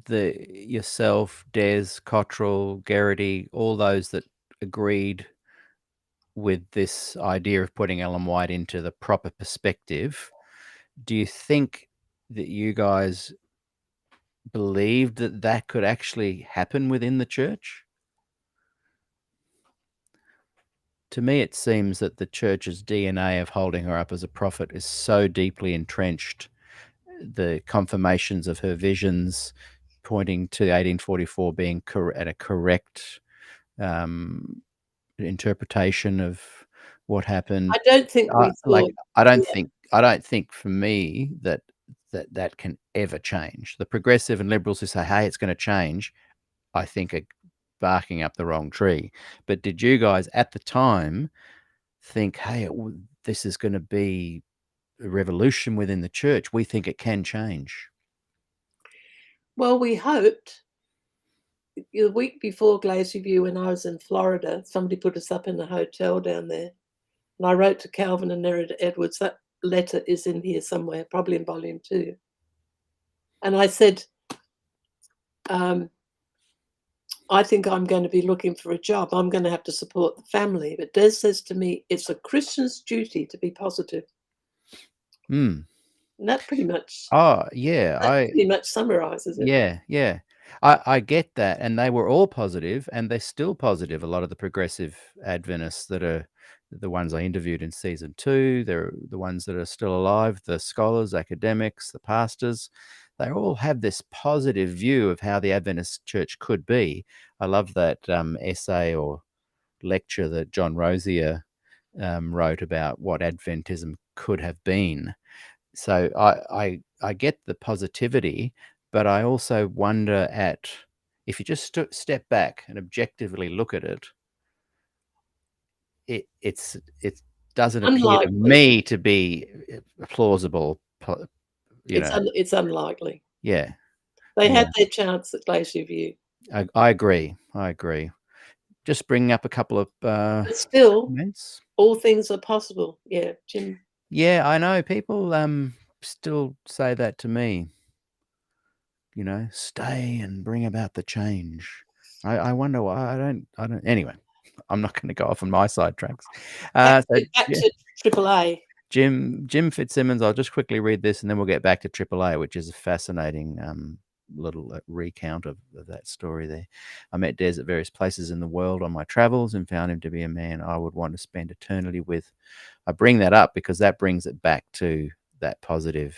yourself, Des, Cottrell, Garrity, all those that agreed with this idea of putting Ellen White into the proper perspective, do you think that you guys believed that that could actually happen within the church? To me, it seems that the church's DNA of holding her up as a prophet is so deeply entrenched. The confirmations of her visions pointing to 1844 being at a correct interpretation of what happened. I don't think we thought. I don't think for me that can ever change. The progressive and liberals who say, hey, it's going to change, I think are barking up the wrong tree. But did you guys at the time think, hey, this is going to be a revolution within the church? We think it can change. Well, we hoped. The week before Glacier View, when I was in Florida, somebody put us up in a hotel down there. And I wrote to Calvin and Nerida Edwards. That letter is in here somewhere, probably in volume 2. And I said, I think I'm going to be looking for a job. I'm going to have to support the family. But Des says to me, it's a Christian's duty to be positive. And that pretty much. Pretty much summarizes it. Yeah. I get that. And they were all positive, and they're still positive. A lot of the progressive Adventists that are the ones I interviewed in season 2, they're the ones that are still alive, the scholars, academics, the pastors. They all have this positive view of how the Adventist church could be. I love that essay or lecture that John Rosier wrote about what Adventism could have been. So I get the positivity, but I also wonder if you just step back and objectively look at it, it doesn't appear to me to be plausible. It's unlikely. Yeah. They had their chance at Glacier View. I agree. Just bringing up a couple of but still, comments. All things are possible. Yeah, Jim. Yeah, I know. People still say that to me. You know, stay and bring about the change. I wonder why. I don't. Anyway, I'm not going to go off on my side tracks. Back to AAA. Jim Fitzsimmons. I'll just quickly read this, and then we'll get back to AAA, which is a fascinating little recount of that story there. I met Des at various places in the world on my travels and found him to be a man I would want to spend eternity with. I bring that up because that brings it back to that positive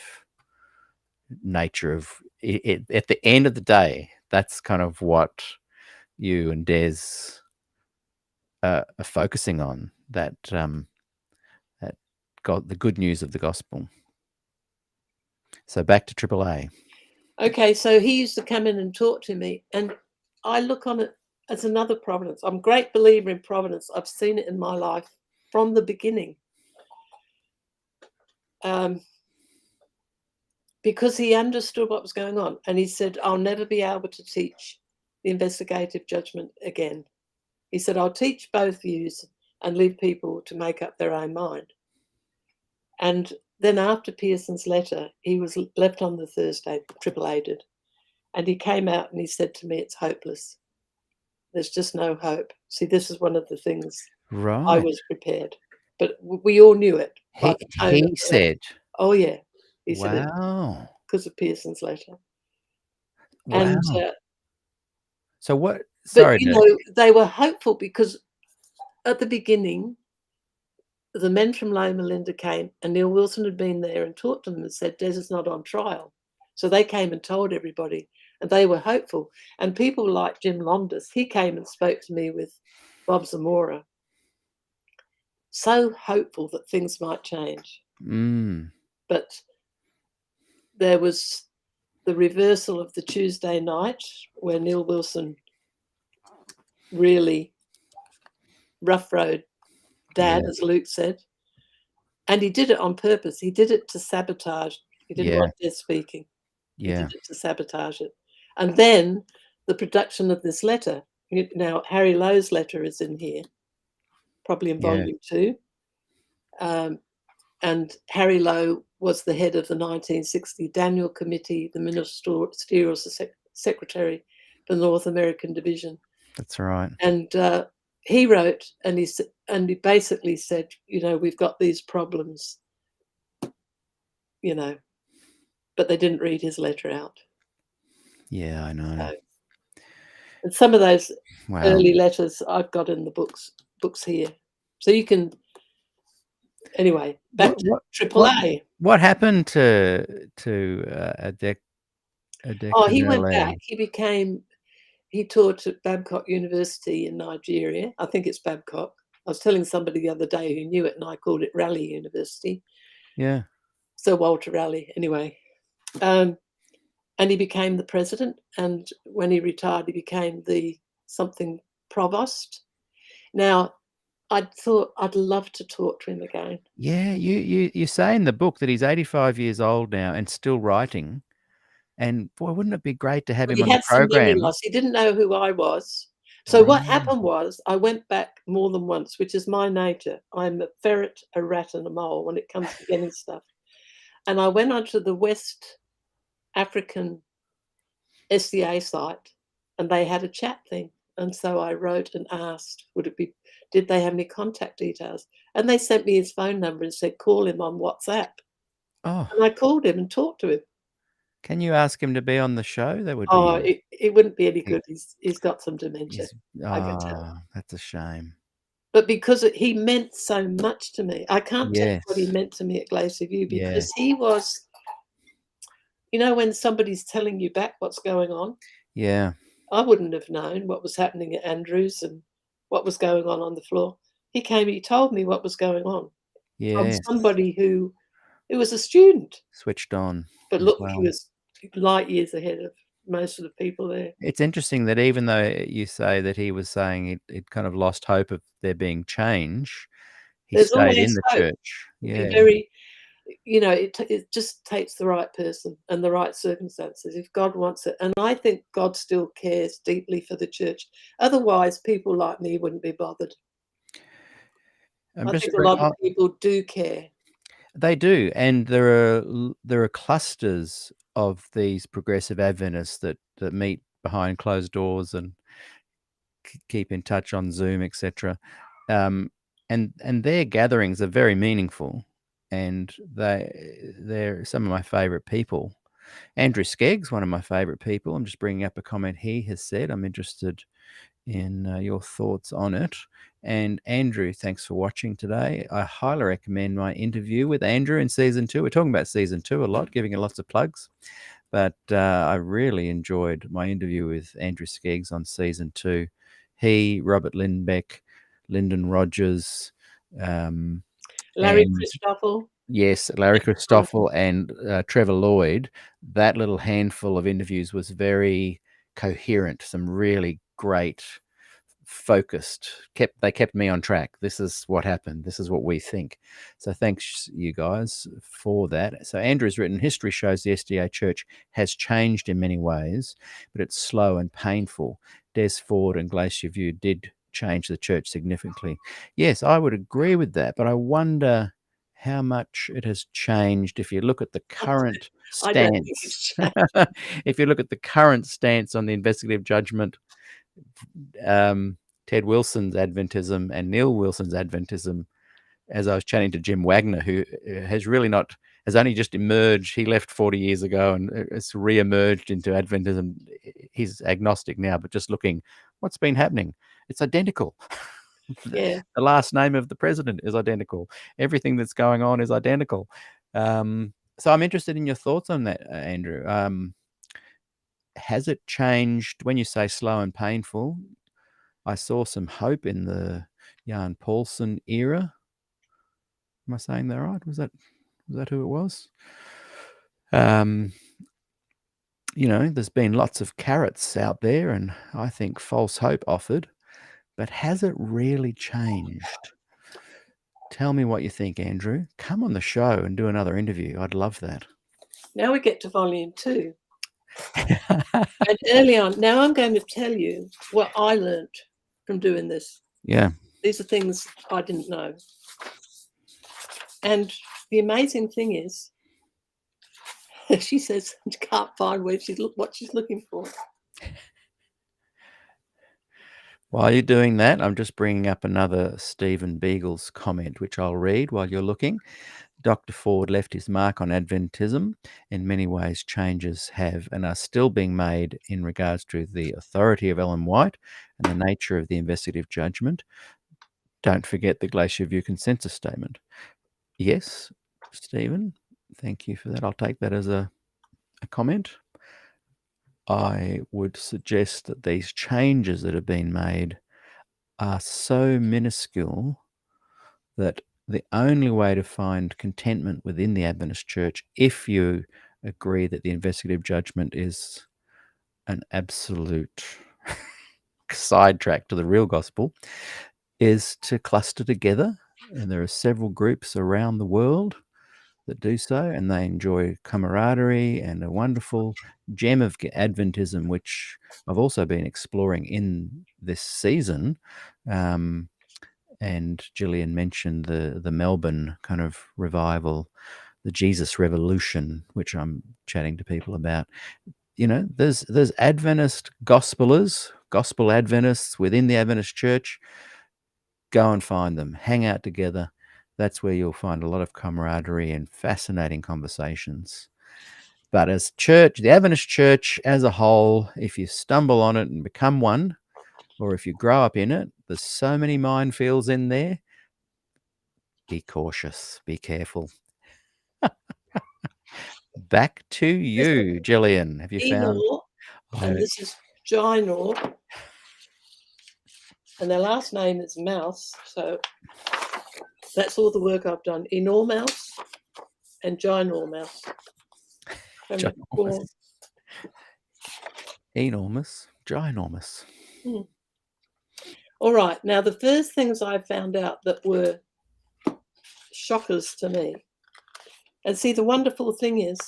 nature of it. At the end of the day, that's kind of what you and Des are focusing on, that the good news of the gospel. So back to AAA. Okay, so he used to come in and talk to me, and I look on it as another providence. I'm a great believer in providence. I've seen it in my life from the beginning. Because he understood what was going on, and he said, I'll never be able to teach the investigative judgment again. He said, I'll teach both views and leave people to make up their own mind. And then after Pearson's letter, he was left on the Thursday, AAA did, and he came out and he said to me, it's hopeless. There's just no hope. See, this is one of the things I was prepared, but we all knew it. He said, oh yeah, he wow. said it because of Pearson's letter. Wow. And so what? Sorry, but they were hopeful because at the beginning, the men from Loma Linda came, and Neil Wilson had been there and talked to them and said, Des is not on trial. So they came and told everybody, and they were hopeful. And people like Jim Londis, he came and spoke to me with Bob Zamora, so hopeful that things might change. But there was the reversal of the Tuesday night where Neil Wilson really rough road Dad, as Luke said. And he did it on purpose. He did it to sabotage. He didn't want Des speaking. He did it to sabotage it. And then the production of this letter. Now, Harry Lowe's letter is in here, probably in volume 2. And Harry Lowe was the head of the 1960 Daniel Committee, the ministerial secretary for the North American Division. That's right. And he wrote, and he basically said, we've got these problems, but they didn't read his letter out. Yeah, I know. And some of those early letters I've got in the books here. So you can, anyway, back to AAA. What happened to SDAQ&A? Oh, he went back. He taught at Babcock University in Nigeria. I think it's Babcock. I was telling somebody the other day who knew it, and I called it Raleigh University. Yeah. Sir Walter Raleigh, anyway. And he became the president. And when he retired, he became the something provost. Now, I thought I'd love to talk to him again. Yeah, you say in the book that he's 85 years old now and still writing. And boy, wouldn't it be great to have him on the program? Some memory loss. He didn't know who I was. So what happened was I went back more than once, which is my nature. I'm a ferret, a rat, and a mole when it comes to getting stuff. And I went onto the West African SDA site, and they had a chat thing. And so I wrote and asked, did they have any contact details? And they sent me his phone number and said, call him on WhatsApp. Oh. And I called him and talked to him. Can you ask him to be on the show? That would be. It wouldn't be any good. He's got some dementia. I can tell. That's a shame. But because he meant so much to me, I can't tell you what he meant to me at Glacier View, because he was, when somebody's telling you back what's going on. Yeah. I wouldn't have known what was happening at Andrews and what was going on the floor. He came, he told me what was going on. Yeah. From somebody who was a student. Switched on. But look, he was light years ahead of most of the people there. It's interesting that even though you say that he was saying it kind of lost hope of there being change, he stayed in the church. Yeah. Very, it just takes the right person and the right circumstances if God wants it. And I think God still cares deeply for the church. Otherwise, people like me wouldn't be bothered. I think a lot of people do care. They do, and there are clusters of these progressive Adventists that meet behind closed doors and keep in touch on Zoom, etc. And their gatherings are very meaningful, and they're some of my favourite people. Andrew Skegg's one of my favourite people. I'm just bringing up a comment he has said. I'm interested in your thoughts on it. And Andrew, thanks for watching today. I highly recommend my interview with Andrew in season 2. We're talking about season 2 a lot, giving it lots of plugs. But I really enjoyed my interview with Andrew Skeggs on season 2. He, Robert Lindbeck, Lyndon Rogers, Larry Christoffel. Yes, Larry Christoffel and Trevor Lloyd. That little handful of interviews was very coherent, some really great, focused, they kept me on track. This is what happened. This is what we think. So thanks you guys for that. So Andrew's written, history shows the SDA Church has changed in many ways, but it's slow and painful. Des Ford and Glacier View did change the church significantly. Yes, I would agree with that, but I wonder how much it has changed if you look at the current stance. If you look at the current stance on the investigative judgment, Ted Wilson's Adventism and Neil Wilson's Adventism, as I was chatting to Jim Wagner, who has only just emerged. He left 40 years ago and has re-emerged into Adventism. He's agnostic now, but just looking what's been happening. It's identical. Yeah. The last name of the president is identical. Everything that's going on is identical. So I'm interested in your thoughts on that, Andrew. Has it changed when you say slow and painful? I saw some hope in the Jan Paulsen era. Am I saying that right? Was that who it was? There's been lots of carrots out there, and I think false hope offered. But has it really changed? Tell me what you think, Andrew. Come on the show and do another interview. I'd love that. Now we get to volume 2. And early on, now I'm going to tell you what I learned from doing this. Yeah. These are things I didn't know. And the amazing thing is, she says she can't find what she's looking for. While you're doing that, I'm just bringing up another Stephen Beagle's comment, which I'll read while you're looking. Dr. Ford left his mark on Adventism. In many ways, changes have and are still being made in regards to the authority of Ellen White and the nature of the investigative judgment. Don't forget the Glacier View consensus statement. Yes, Stephen, thank you for that. I'll take that as a comment. I would suggest that these changes that have been made are so minuscule that the only way to find contentment within the Adventist Church, if you agree that the investigative judgment is an absolute sidetrack to the real gospel, is to cluster together. And there are several groups around the world that do so, and they enjoy camaraderie and a wonderful gem of Adventism, which I've also been exploring in this season. And Gillian mentioned the Melbourne kind of revival, the Jesus Revolution, which I'm chatting to people about. There's Adventist gospelers, gospel Adventists within the Adventist Church. Go and find them, hang out together. That's where you'll find a lot of camaraderie and fascinating conversations. But as church, the Adventist Church as a whole, if you stumble on it and become one, or if you grow up in it, there's so many minefields in there. Be cautious, be careful. Back to you, Gillian. Have you found? And this is Gynor. And their last name is Mouse, so that's all the work I've done. Enormous and Ginormous. Ginormous. Enormous, ginormous. All right. Now, the first things I found out that were shockers to me. And see, the wonderful thing is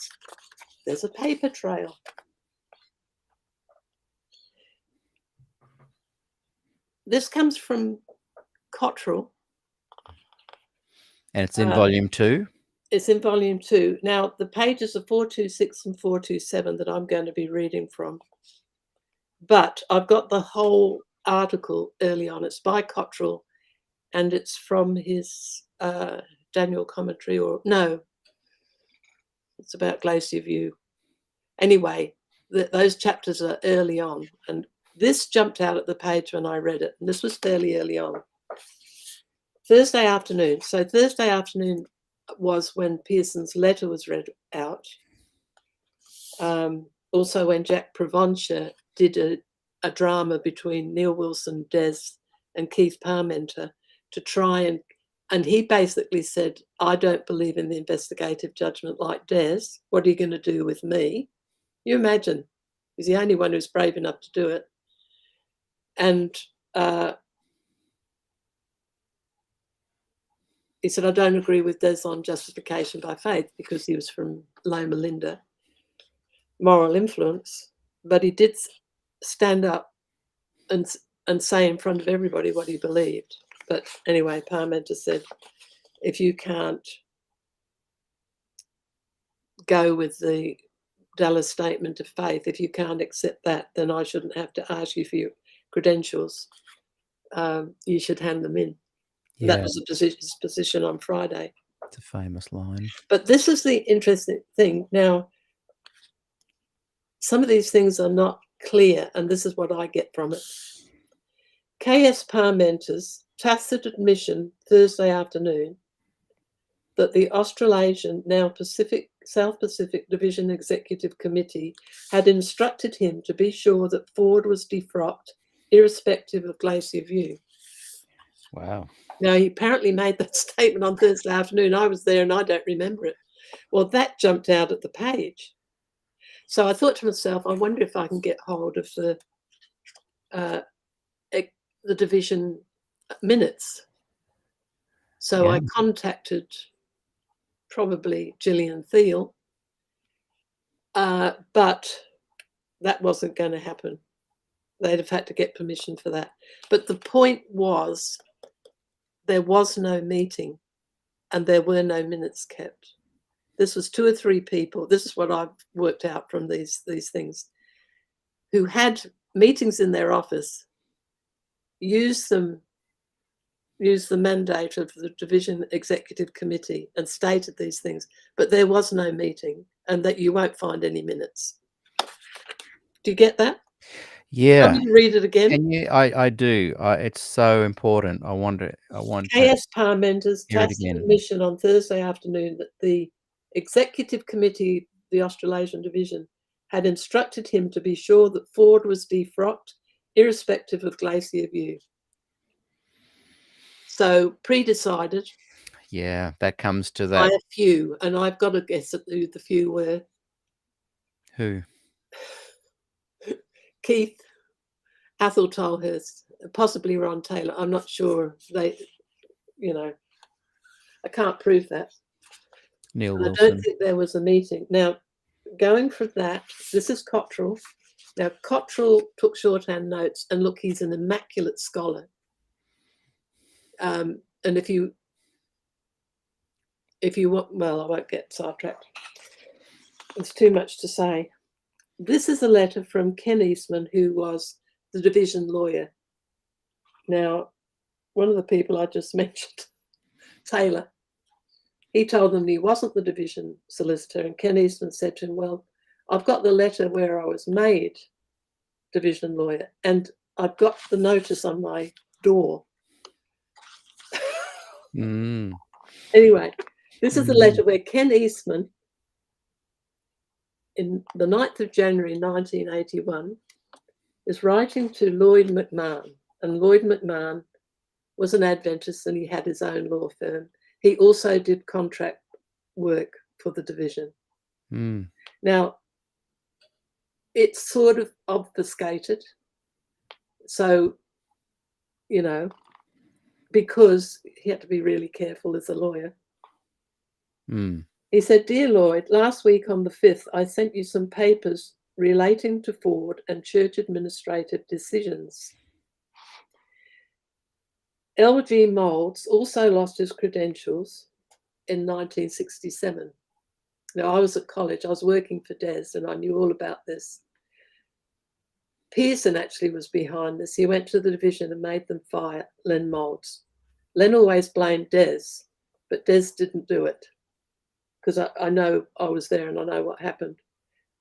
there's a paper trail. This comes from Cottrell. And it's in volume 2? It's in volume 2. Now, the pages are 426 and 427 that I'm going to be reading from. But I've got the whole article early on. It's by Cottrell, and it's from his Daniel commentary, or no, it's about Glacier View. Anyway, those chapters are early on, and this jumped out at the page when I read it, and this was fairly early on. Thursday afternoon. So Thursday afternoon was when Pearson's letter was read out. Also when Jack Provencher did a drama between Neil Wilson, Des, and Keith Parmenter to try and he basically said, I don't believe in the investigative judgment like Des. What are you going to do with me? You imagine. He's the only one who's brave enough to do it. And he said, I don't agree with Des on justification by faith because he was from Loma Linda, moral influence. But he did stand up and say in front of everybody what he believed. But anyway, Parmenter said, if you can't go with the Dallas statement of faith, if you can't accept that, then I shouldn't have to ask you for your credentials. You should hand them in. Yeah. That was his position on Friday. It's a famous line. But this is the interesting thing. Now, some of these things are not clear, and this is what I get from it. K.S. Parmenter's tacit admission Thursday afternoon that the Australasian, now South Pacific Division Executive Committee had instructed him to be sure that Ford was defrocked, irrespective of Glacier View. Wow. Now, he apparently made that statement on Thursday afternoon. I was there and I don't remember it. Well, that jumped out at the page. So I thought to myself, I wonder if I can get hold of the division minutes. So Yeah. I contacted probably Gillian Thiel, but that wasn't going to happen. They'd have had to get permission for that. But the point was, there was no meeting and there were no minutes kept. This was 2 or 3 people. This is what I've worked out from these things, who had meetings in their office, used the mandate of the Division Executive Committee and stated these things, but there was no meeting and that you won't find any minutes. Do you get that? Yeah. Want me to read it again? And yeah, I do. It's so important. I want KS Parmenter's hear it tacit again. admission on Thursday afternoon that the Executive Committee, the Australasian Division, had instructed him to be sure that Ford was defrocked, irrespective of Glacier View. So pre-decided. Yeah, that comes to By that. a few, and I've got to guess at who the few were. Who? Keith, Athol Tolhurst, possibly Ron Taylor. I'm not sure. I can't prove that. Neil I Wilson. don't think there was a meeting. Now, going from that, this is Cottrell. Now, Cottrell took shorthand notes, and look, he's an immaculate scholar. And if you want, well, I won't get sidetracked. It's too much to say. This is a letter from Ken Eastman, who was the division lawyer. Now, one of the people I just mentioned, Taylor, he told them he wasn't the division solicitor, and Ken Eastman said to him, well, I've got the letter where I was made division lawyer, and I've got the notice on my door. Anyway, this is a letter where Ken Eastman, in the 9th of January 1981, is writing to Lloyd McMahon, and Lloyd McMahon was an Adventist and he had his own law firm. He also did contract work for the division. Now, it's sort of obfuscated. So, because he had to be really careful as a lawyer. He said, Dear Lloyd, last week on the 5th, I sent you some papers relating to Ford and church administrative decisions. L.G. Moulds also lost his credentials in 1967. Now, I was at college, I was working for Des, and I knew all about this. Pearson actually was behind this. He went to the division and made them fire Len Moulds. Len always blamed Des, but Des didn't do it, because I know I was there and I know what happened.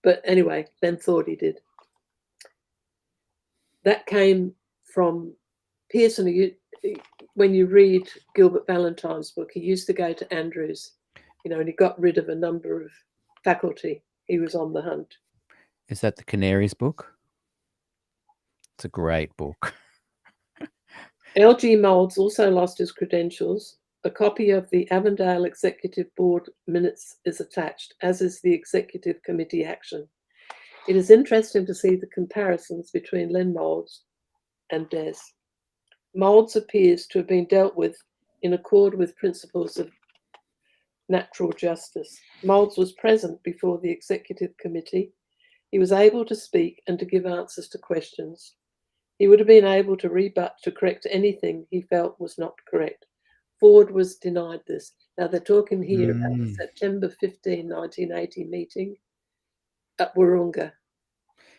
But anyway, Len thought he did. That came from Pearson. When you read Gilbert Valentine's book, he used to go to Andrews, and he got rid of a number of faculty. He was on the hunt. Is that the Canaries book? It's a great book. L.G. Moulds also lost his credentials. A copy of the Avondale Executive Board minutes is attached, as is the Executive Committee action. It is interesting to see the comparisons between Len Moulds and Des. Moulds appears to have been dealt with in accord with principles of natural justice. Moulds was present before the Executive Committee. He was able to speak and to give answers to questions. He would have been able to rebut, to correct anything he felt was not correct. Ford was denied this. Now, they're talking here about the September 15, 1980 meeting at Wahroonga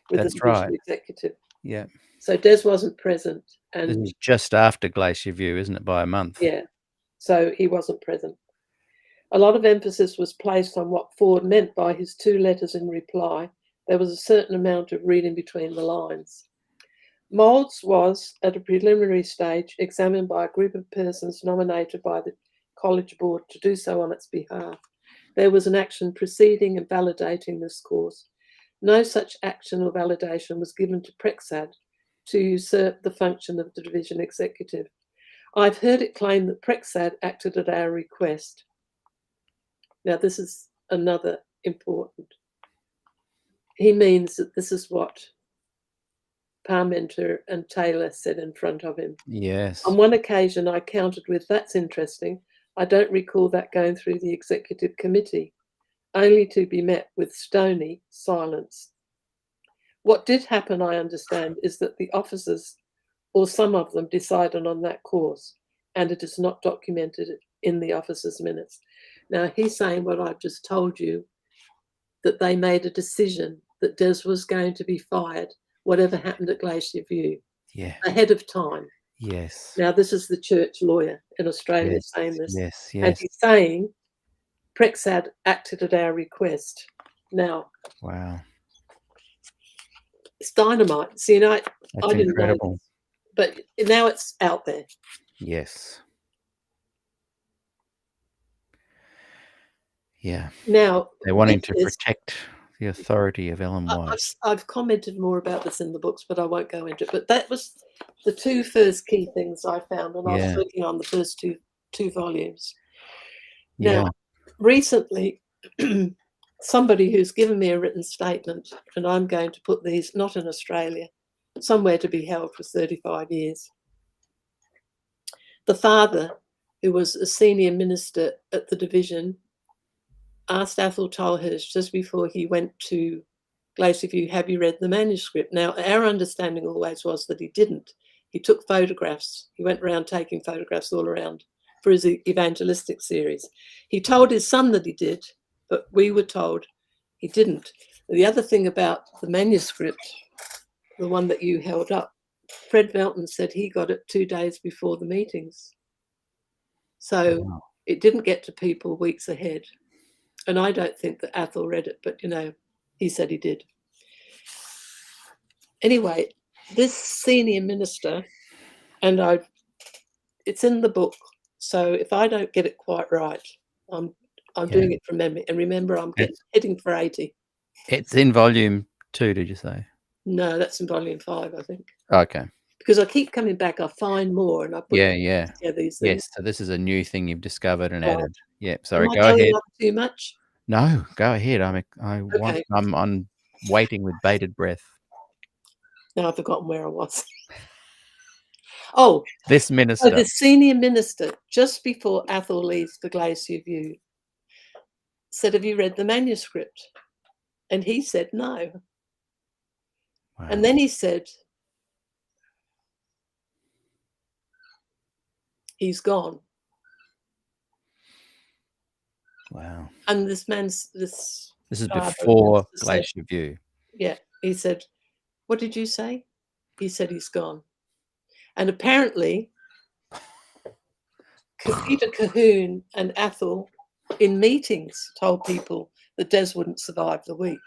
with the division executive. Yeah. So Des wasn't present. And this is just after Glacier View, isn't it, by a month? Yeah. So he wasn't present. A lot of emphasis was placed on what Ford meant by his 2 letters in reply. There was a certain amount of reading between the lines. Moulds was, at a preliminary stage, examined by a group of persons nominated by the College Board to do so on its behalf. There was an action preceding and validating this course. No such action or validation was given to Prexad to usurp the function of the division executive. I've heard it claimed that Prexad acted at our request. Now, this is another important. He means that this is what Parmenter and Taylor said in front of him. Yes. On one occasion, I countered with, "That's interesting. I don't recall that going through the executive committee," only to be met with stony silence. What did happen, I understand, is that the officers, or some of them, decided on that course, and it is not documented in the officers' minutes. Now, he's saying what I've just told you, that they made a decision that Des was going to be fired, whatever happened at Glacier View, Yeah. ahead of time. Yes. Now, this is the church lawyer in Australia Yes. saying this. Yes. And Yes. he's saying Prexad acted at our request. Now, Wow. it's dynamite. So, you know, I That's didn't know incredible. this, but now it's out there. Yes. Yeah. Now, They're wanting to with this, protect the authority of Ellen White. I've commented more about this in the books, but I won't go into it. But that was the two first key things I found, and I was Yeah. working on the first two volumes. Yeah. Now, recently, somebody who's given me a written statement, and I'm going to put these, not in Australia, somewhere to be held for 35 years. The father, who was a senior minister at the division, asked Athol Tolhurst just before he went to Glacier View, "Have you read the manuscript?" Now, our understanding always was that he didn't. He took photographs. He went around taking photographs all around for his evangelistic series. He told his son that he did, but we were told he didn't. The other thing about the manuscript, the one that you held up, Fred Veltman said he got it 2 days before the meetings. So Wow. it didn't get to people weeks ahead. And I don't think that Athol read it, but, you know, he said he did. Anyway, this senior minister, and it's in the book, so if I don't get it quite right, I'm doing it from memory. And remember, I'm heading for 80. It's in volume 2, did you say? No, that's in volume 5, I think. Okay. Because I keep coming back, I find more, and I put Yeah. these things. Yes. So this is a new thing you've discovered and Right. added. Yeah. Sorry. Am I Go going ahead. up too much? No, go ahead. I'm Okay. waiting with bated breath. Now I've forgotten where I was. Oh, This minister. so the senior minister, just before Athol leaves for Glacier View, said, "Have you read the manuscript?" And he said no. Wow. And then he said, "He's gone." Wow. And this This is father before said, Glacier View. yeah, he said, "What did you say?" He said, "He's gone." And apparently, Peter Cahoon and Athol, in meetings, told people that Des wouldn't survive the week.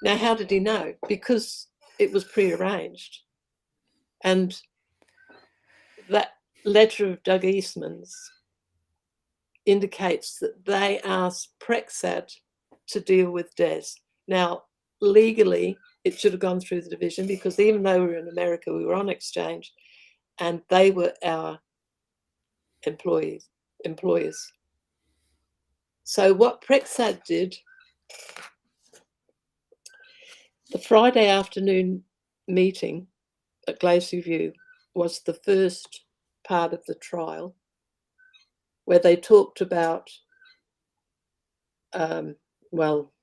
Now, how did he know? Because it was prearranged. And that letter of Doug Eastman's indicates that they asked Prexad to deal with Des. Now, legally, it should have gone through the division, because even though we were in America, we were on exchange, and they were our employers. So what Prexad did, the Friday afternoon meeting at Glacier View was the first part of the trial, where they talked about, well,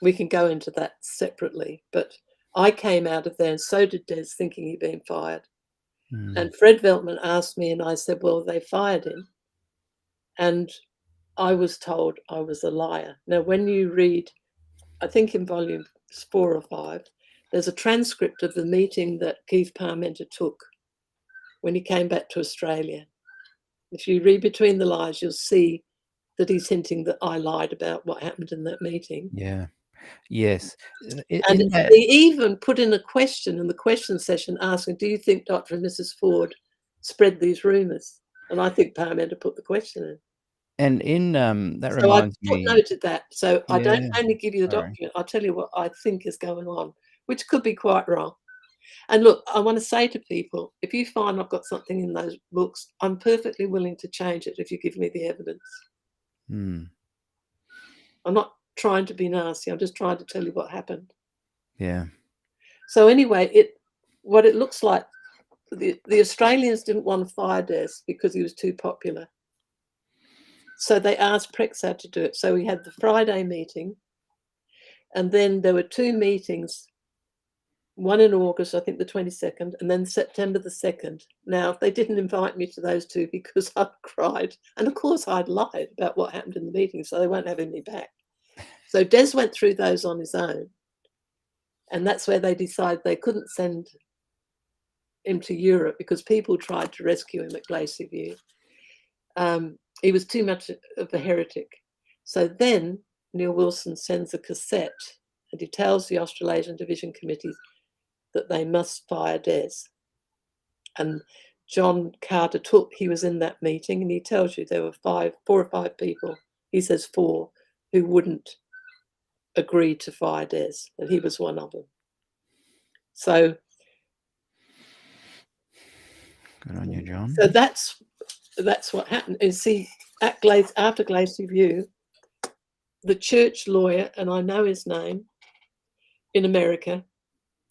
we can go into that separately, but I came out of there, and so did Des, thinking he'd been fired. And Fred Veltman asked me, and I said, "Well, they fired him." And I was told I was a liar. Now, when you read, I think in volume 4 or 5, there's a transcript of the meeting that Keith Parmenter took when he came back to Australia. If you read between the lines, you'll see that he's hinting that I lied about what happened in that meeting. Yeah. Yes. And In that, they even put in a question in the question session asking, do you think Dr. and Mrs. Ford spread these rumours? And I think Parmenter put the question in. and in that So I reminds me. footnoted that. So I don't Yeah. only give you the Sorry. document, I'll tell you what I think is going on, which could be quite wrong. And look, I want to say to people, if you find I've got something in those books, I'm perfectly willing to change it if you give me the evidence. Mm. I'm not trying to be nasty. I'm just trying to tell you what happened. Yeah. So anyway, what it looks like, the Australians didn't want to fire Des because he was too popular. So they asked Prexad to do it. So we had the Friday meeting, and then there were two meetings, one in August, I think the 22nd, and then September the 2nd. Now, they didn't invite me to those two because I'd cried. And of course, I'd lied about what happened in the meeting, so they weren't having me back. So Des went through those on his own. And that's where they decided they couldn't send him to Europe because people tried to rescue him at Glacier View. He was too much of a heretic. So then Neil Wilson sends a cassette and he tells the Australasian Division Committee that they must fire Des. And John Carter he was in that meeting, and he tells you there were 4 or 5 people, he says 4, who wouldn't agree to fire Des, and he was one of them. So Good on you, John. So that's what happened. And see, after Glacier View, the church lawyer, and I know his name, in America,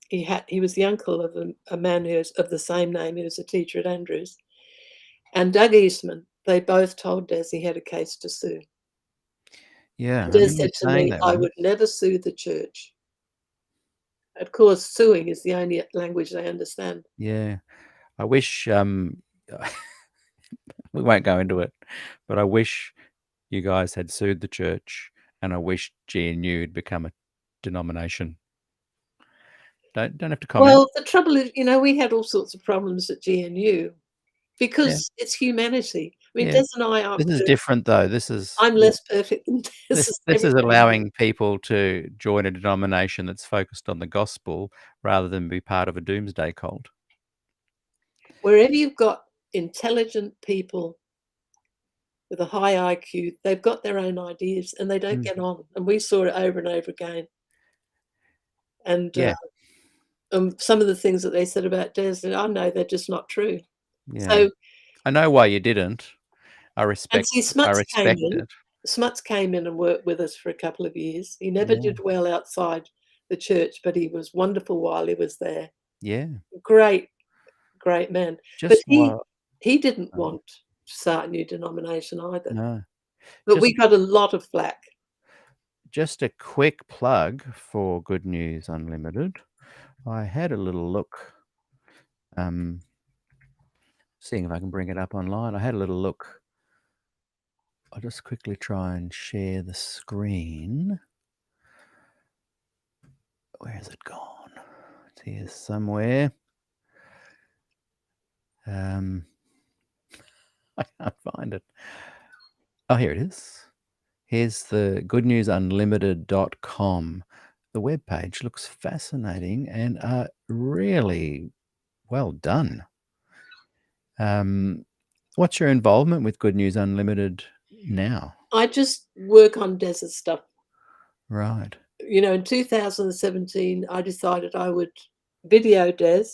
he was the uncle of a man who is of the same name, who was a teacher at Andrews, and Doug Eastman. They both told Des he had a case to sue. Yeah. And I Des remember said to saying me, that I one. would never sue the church. Of course, suing is the only language they understand. Yeah. I wish we won't go into it, but I wish you guys had sued the church, and I wish GNU had become a denomination. Don't have to comment. Well, the trouble is, we had all sorts of problems at GNU because it's humanity. I mean, Yeah. Des and I aren't This is perfect. different, though. This is I'm less perfect than Des. this is allowing people to join a denomination that's focused on the gospel rather than be part of a doomsday cult. Wherever you've got intelligent people with a high IQ, they've got their own ideas and they don't get on. And we saw it over and over again. And some of the things that they said about Des, I know they're just not true. Yeah. So I know why you didn't. I and respect see, Smuts came in. it. Smuts came in and worked with us for a couple of years. He never Yeah. did well outside the church, but he was wonderful while he was there. Yeah. Great man. Just But he didn't want to start a new denomination either. No. But we got a lot of flack. Just a quick plug for Good News Unlimited. I had a little look, seeing if I can bring it up online. I had a little look. I'll just quickly try and share the screen. Where has it gone? It's here somewhere. I can't find it. Oh, here it is. Here's the goodnewsunlimited.com. The webpage looks fascinating and really well done. What's your involvement with Good News Unlimited now? I just work on desert stuff. Right. In 2017, I decided I would video Des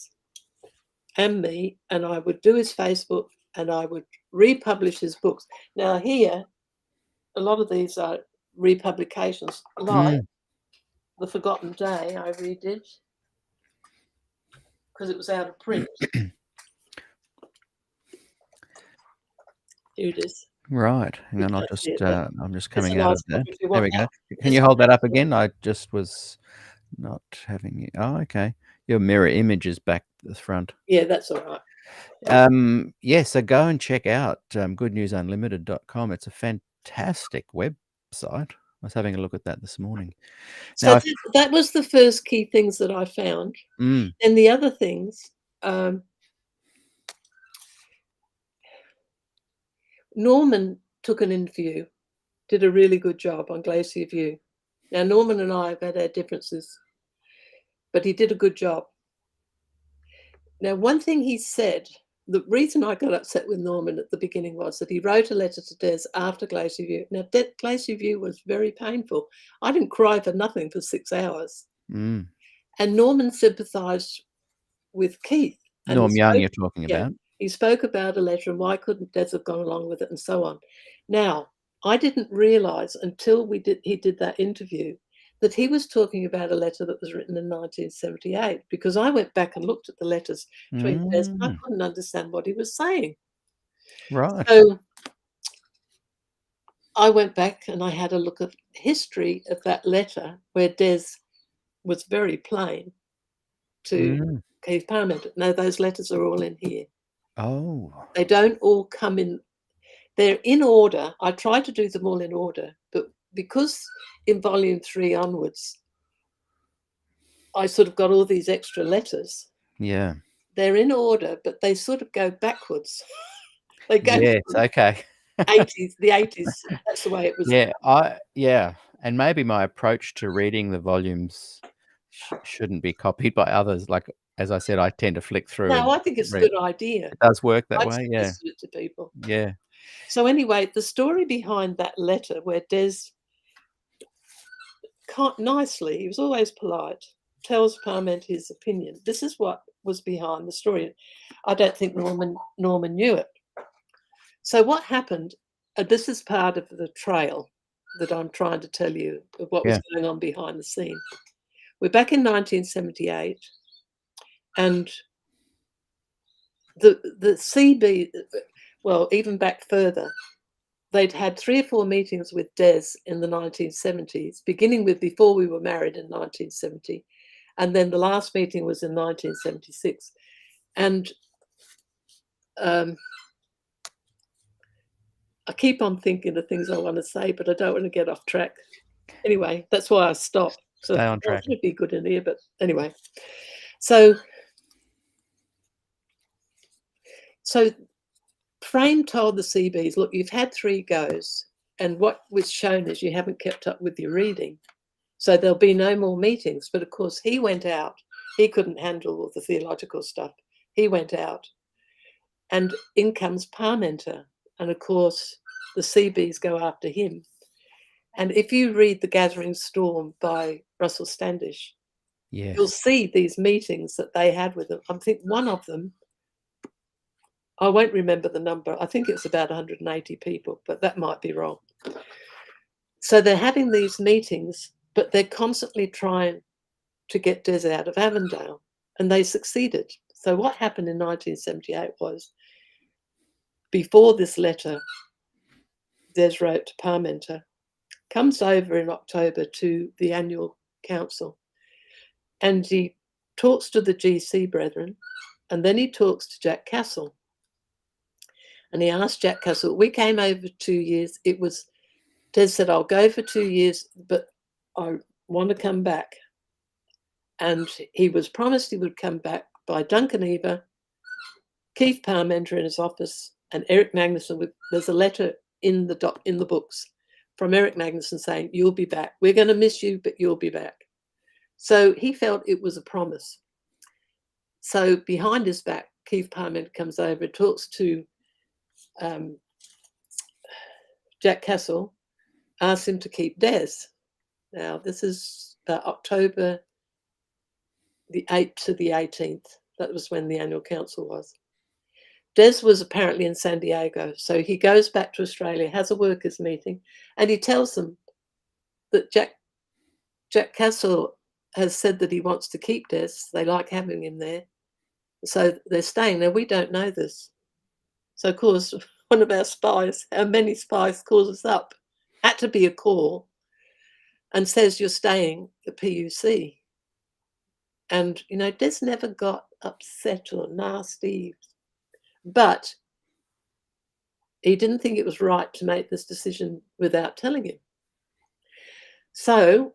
and me, and I would do his Facebook, and I would republish his books. Now here, a lot of these are republications, like The Forgotten Day I redid because it was out of print. Here it is. Right. Hang on, I'm just coming out of there. There we go. Can you hold that up again? I just was not having it. Oh, okay. Your mirror image is back the front. Yeah, that's all right. So go and check out goodnewsunlimited.com. It's a fantastic website. I was having a look at that this morning. So that was the first key things that I found. And the other things, Norman took an interview, did a really good job on Glacier View. Now, Norman and I have had our differences, but he did a good job. Now, one thing he said, the reason I got upset with Norman at the beginning was that he wrote a letter to Des after Glacier View. Now, Glacier View was very painful. I didn't cry for nothing for 6 hours. Mm. And Norman sympathised with Keith. And Norm Young you're talking about. He spoke about a letter and why couldn't Des have gone along with it and so on. Now, I didn't realise until he did that interview that he was talking about a letter that was written in 1978, because I went back and looked at the letters between Des and I couldn't understand what he was saying. Right. So I went back and I had a look at history of that letter where Des was very plain to Keith Parmenter. No, those letters are all in here. Oh. They don't all come in. They're in order. I tried to do them all in order, but because in volume 3 onwards, I sort of got all these extra letters. Yeah. They're in order, but they sort of go backwards. They go okay. 80s, the 80s. That's the way it was. Yeah. And maybe my approach to reading the volumes shouldn't be copied by others. Like, as I said, I tend to flick through. No, I think it's a good idea. It does work that I've way, yeah. suggested it to people. Yeah. So anyway, the story behind that letter where Des nicely, he was always polite, tells Parmenter his opinion. This is what was behind the story. I don't think Norman knew it. So what happened, this is part of the trail that I'm trying to tell you of what was going on behind the scene. We're back in 1978, and the CB, well, even back further, they'd had 3 or 4 meetings with Des in the 1970s, beginning with before we were married in 1970. And then the last meeting was in 1976. And I keep on thinking of things I want to say, but I don't want to get off track. Anyway, that's why I stopped. So Stay on track. It would be good in here, but anyway. So Frame told the CBs, look, you've had 3 goes, and what was shown is you haven't kept up with your reading. So there'll be no more meetings. But of course, he went out. He couldn't handle all the theological stuff. He went out. And in comes Parmenter. And of course, the CBs go after him. And if you read The Gathering Storm by Russell Standish, you'll see these meetings that they had with them. I think one of them, I won't remember the number. I think it's about 180 people, but that might be wrong. So they're having these meetings, but they're constantly trying to get Des out of Avondale, and they succeeded. So what happened in 1978 was, before this letter Des wrote to Parmenter, comes over in October to the annual council, and he talks to the GC brethren, and then he talks to Jack Castle. And he asked Jack Castle, we came over 2 years. It was, Des said, I'll go for 2 years, but I want to come back. And he was promised he would come back by Duncan Eber, Keith Parmenter in his office, and Eric Magnuson. There's a letter in the books from Eric Magnuson saying, you'll be back. We're going to miss you, but you'll be back. So he felt it was a promise. So behind his back, Keith Parmenter comes over, talks to Jack Castle, asks him to keep Des. Now, this is October the 8th to the 18th. That was when the annual council was. Des was apparently in San Diego, so he goes back to Australia, has a workers' meeting, and he tells them that Jack Castle has said that he wants to keep Des. They like having him there. So they're staying. Now, we don't know this. So, of course, one of our spies, how many spies, calls us up, had to be a call, and says, you're staying at PUC. And, you know, Des never got upset or nasty, but he didn't think it was right to make this decision without telling him. So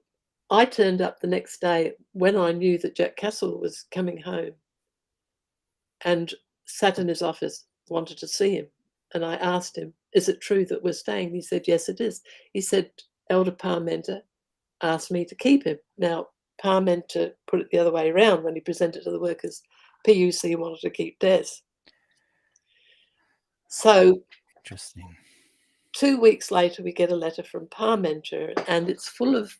I turned up the next day when I knew that Jack Castle was coming home, and sat in his office, wanted to see him. And I asked him, is it true that we're staying? He said, yes, it is. He said, Elder Parmenter asked me to keep him. Now, Pa meant to put it the other way around when he presented to the workers. PUC wanted to keep Des. So Interesting. 2 weeks later, we get a letter from Parmenter, and it's full of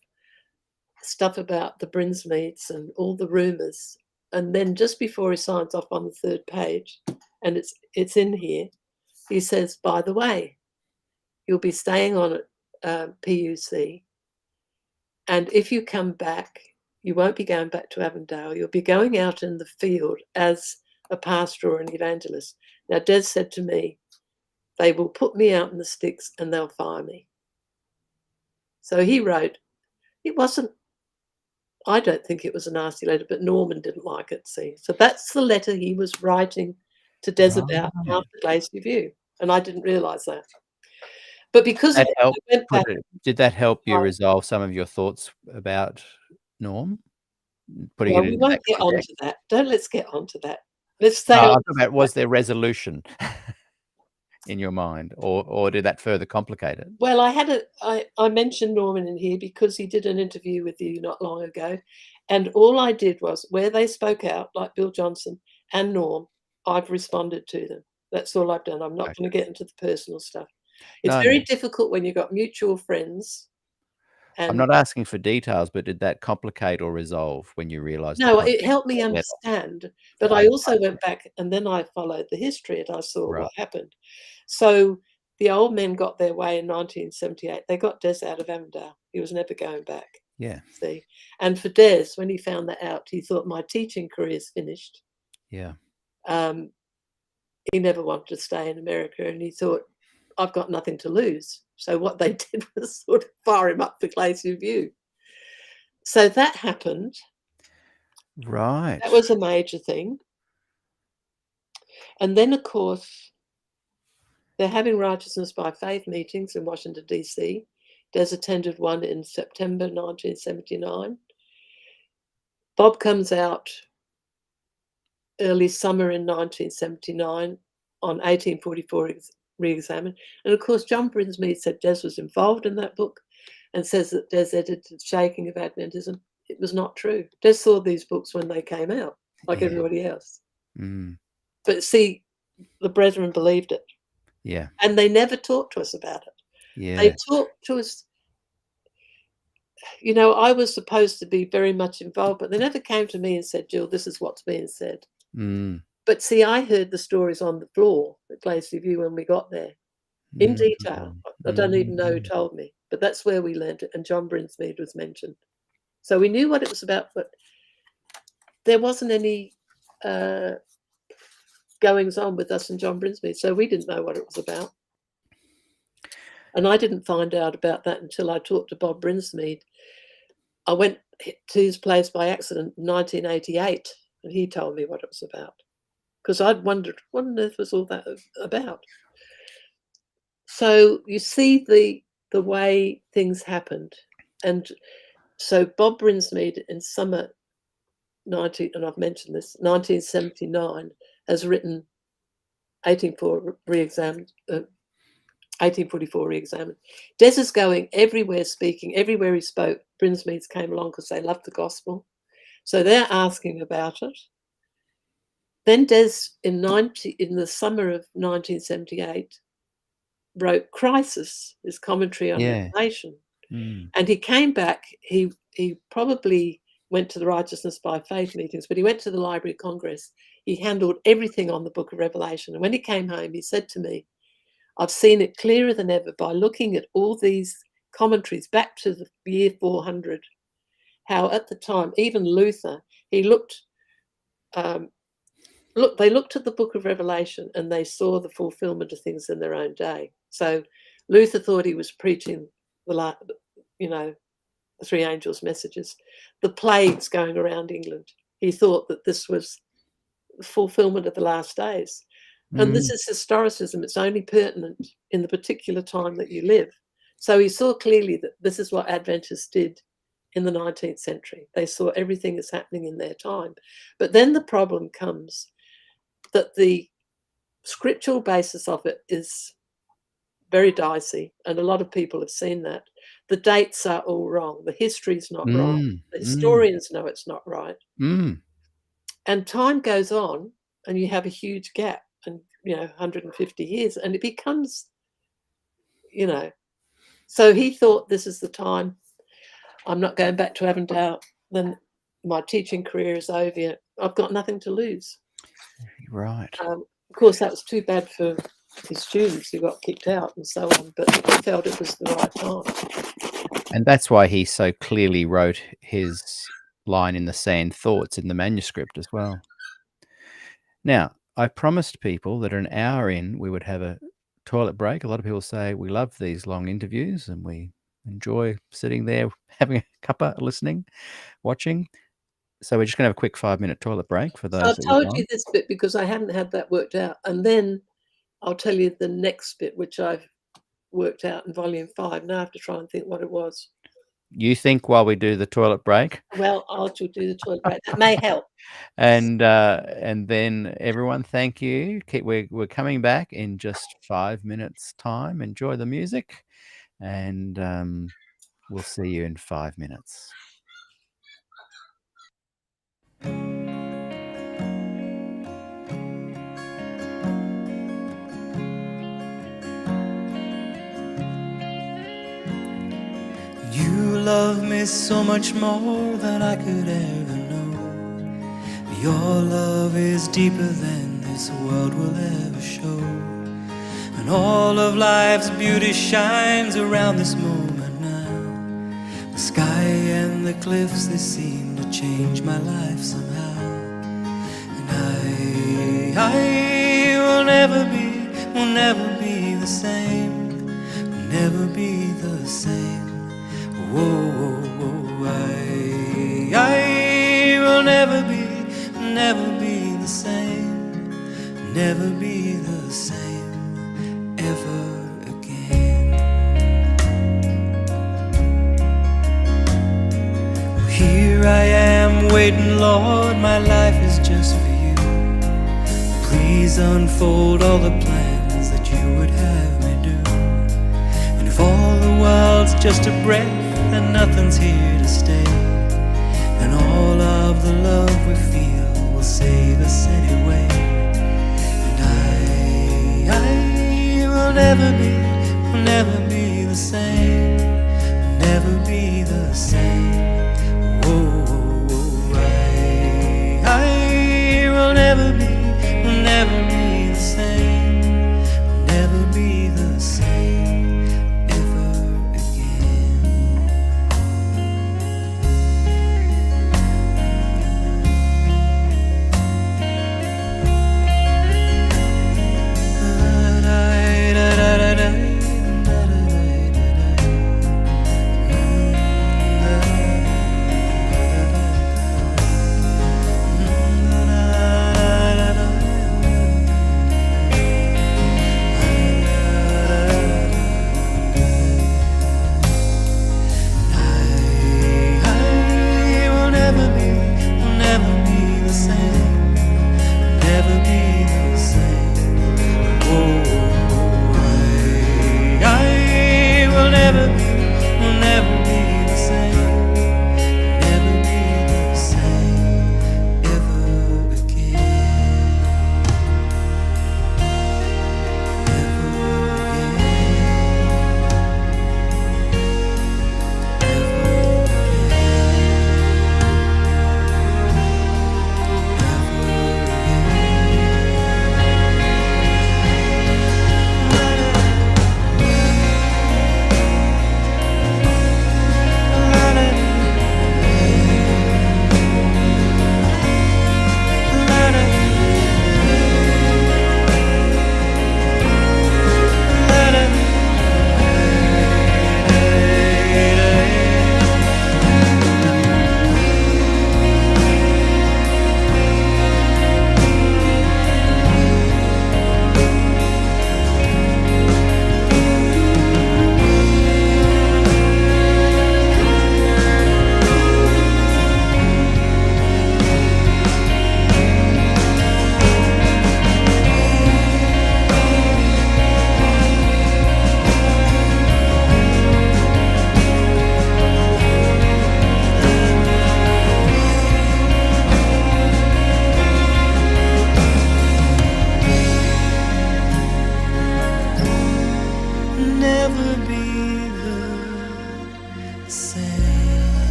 stuff about the Brinsmeads and all the rumours. And then just before he signs off on the 3rd page, and it's in here, he says, by the way, you'll be staying on at PUC, and if you come back, you won't be going back to Avondale. You'll be going out in the field as a pastor or an evangelist. Now, Des said to me, they will put me out in the sticks and they'll fire me. So he wrote, I don't think it was a nasty letter, but Norman didn't like it, see. So that's the letter he was writing to Des about after Glacier View, and I didn't realise that. But because That I went back, did that help you resolve some of your thoughts about Norm? Putting well, it we into won't that get context? onto that. Let's get onto that. Let's stay No, on I'm talking about, was there resolution in your mind, or did that further complicate it? Well, I mentioned Norman in here because he did an interview with you not long ago, and all I did was where they spoke out, like Bill Johnson and Norm, I've responded to them. That's all I've done. I'm not going to get into the personal stuff. It's very difficult when you've got mutual friends. I'm not asking for details, but did that complicate or resolve when you realised? No, it helped me understand. But I also went back and then I followed the history and I saw what happened. So the old men got their way in 1978. They got Des out of Avondale. He was never going back. Yeah. See, and for Des, when he found that out, he thought my teaching career's finished. Yeah. He never wanted to stay in America, and he thought, I've got nothing to lose. So what they did was sort of fire him up for Glacier View. So that happened. Right. That was a major thing. And then, of course, they're having Righteousness by Faith meetings in Washington, D.C. Des attended one in September 1979. Bob comes out early summer in 1979 on 1844 Re-Examined. And, of course, John Brinsmead said Des was involved in that book and says that Des edited Shaking of Adventism. It was not true. Des saw these books when they came out, like everybody else. Mm. But see, the brethren believed it. Yeah. And they never talked to us about it. Yeah. They talked to us. You know, I was supposed to be very much involved, but they never came to me and said, Jill, this is what's being said. Mm. But see, I heard the stories on the floor at Glacier View when we got there in detail. I don't even know who told me, but that's where we learned it. And John Brinsmead was mentioned. So we knew what it was about, but there wasn't any goings on with us and John Brinsmead. So we didn't know what it was about. And I didn't find out about that until I talked to Bob Brinsmead. I went to his place by accident in 1988, and he told me what it was about. Because I'd wondered, what on earth was all that about? So you see the way things happened. And so Bob Brinsmead in summer and I've mentioned this, 1979, has written 1844 Re-Examined. Des is going everywhere speaking. Everywhere he spoke, Brinsmeads came along because they loved the gospel. So they're asking about it. Then Des, in the summer of 1978, wrote Crisis, his commentary on Revelation. Mm. And he came back. He probably went to the Righteousness by Faith meetings, but he went to the Library of Congress. He handled everything on the book of Revelation. And when he came home, he said to me, I've seen it clearer than ever by looking at all these commentaries back to the year 400, how at the time, even Luther, he looked, they looked at the book of Revelation and they saw the fulfillment of things in their own day. So Luther thought he was preaching the three angels' messages, the plagues going around England. He thought that this was the fulfillment of the last days. And this is historicism. It's only pertinent in the particular time that you live. So he saw clearly that this is what Adventists did in the 19th century. They saw everything as happening in their time. But then the problem comes that the scriptural basis of it is very dicey, and a lot of people have seen that. the dates are all wrong. The history's not right. Mm, The mm, historians know it's not right. mm. And time goes on and you have a huge gap and, 150 years, and it becomes, so he thought, this is the time. I'm not going back to Avondale. Then my teaching career is over. I've got nothing to lose. Right. Of course, that was too bad for his students who got kicked out and so on, but he felt it was the right time. And that's why he so clearly wrote his line in the sand thoughts in the manuscript as well. Now, I promised people that an hour in we would have a toilet break. A lot of people say we love these long interviews and we enjoy sitting there having a cuppa, listening, watching. So we're just going to have a quick 5-minute toilet break for those I've that told would you like. this bit because I hadn't had that worked out. And then I'll tell you the next bit, which I've worked out in volume 5. Now I have to try and think what it was. You think while we do the toilet break, Well, I'll do the toilet break. That may help. and then everyone, thank you. We're coming back in just 5 minutes' time. Enjoy the music, and we'll see you in 5 minutes. You love me so much more than I could ever know. Your love is deeper than this world will ever show. And all of life's beauty shines around this moment now. The sky and the cliffs, they seem to change my life somehow. And I will never be the same, will never be the same. Whoa, I will never be the same, never be the same ever again. Here I am waiting, Lord, my life is just for you. Please unfold all the plans that you would have me do. And if all the world's just a breath and nothing's here to stay, and all of the love we feel will save us anyway. And I will never be the same, will never be the same. Whoa, I will never be the same, will never be the same ever again.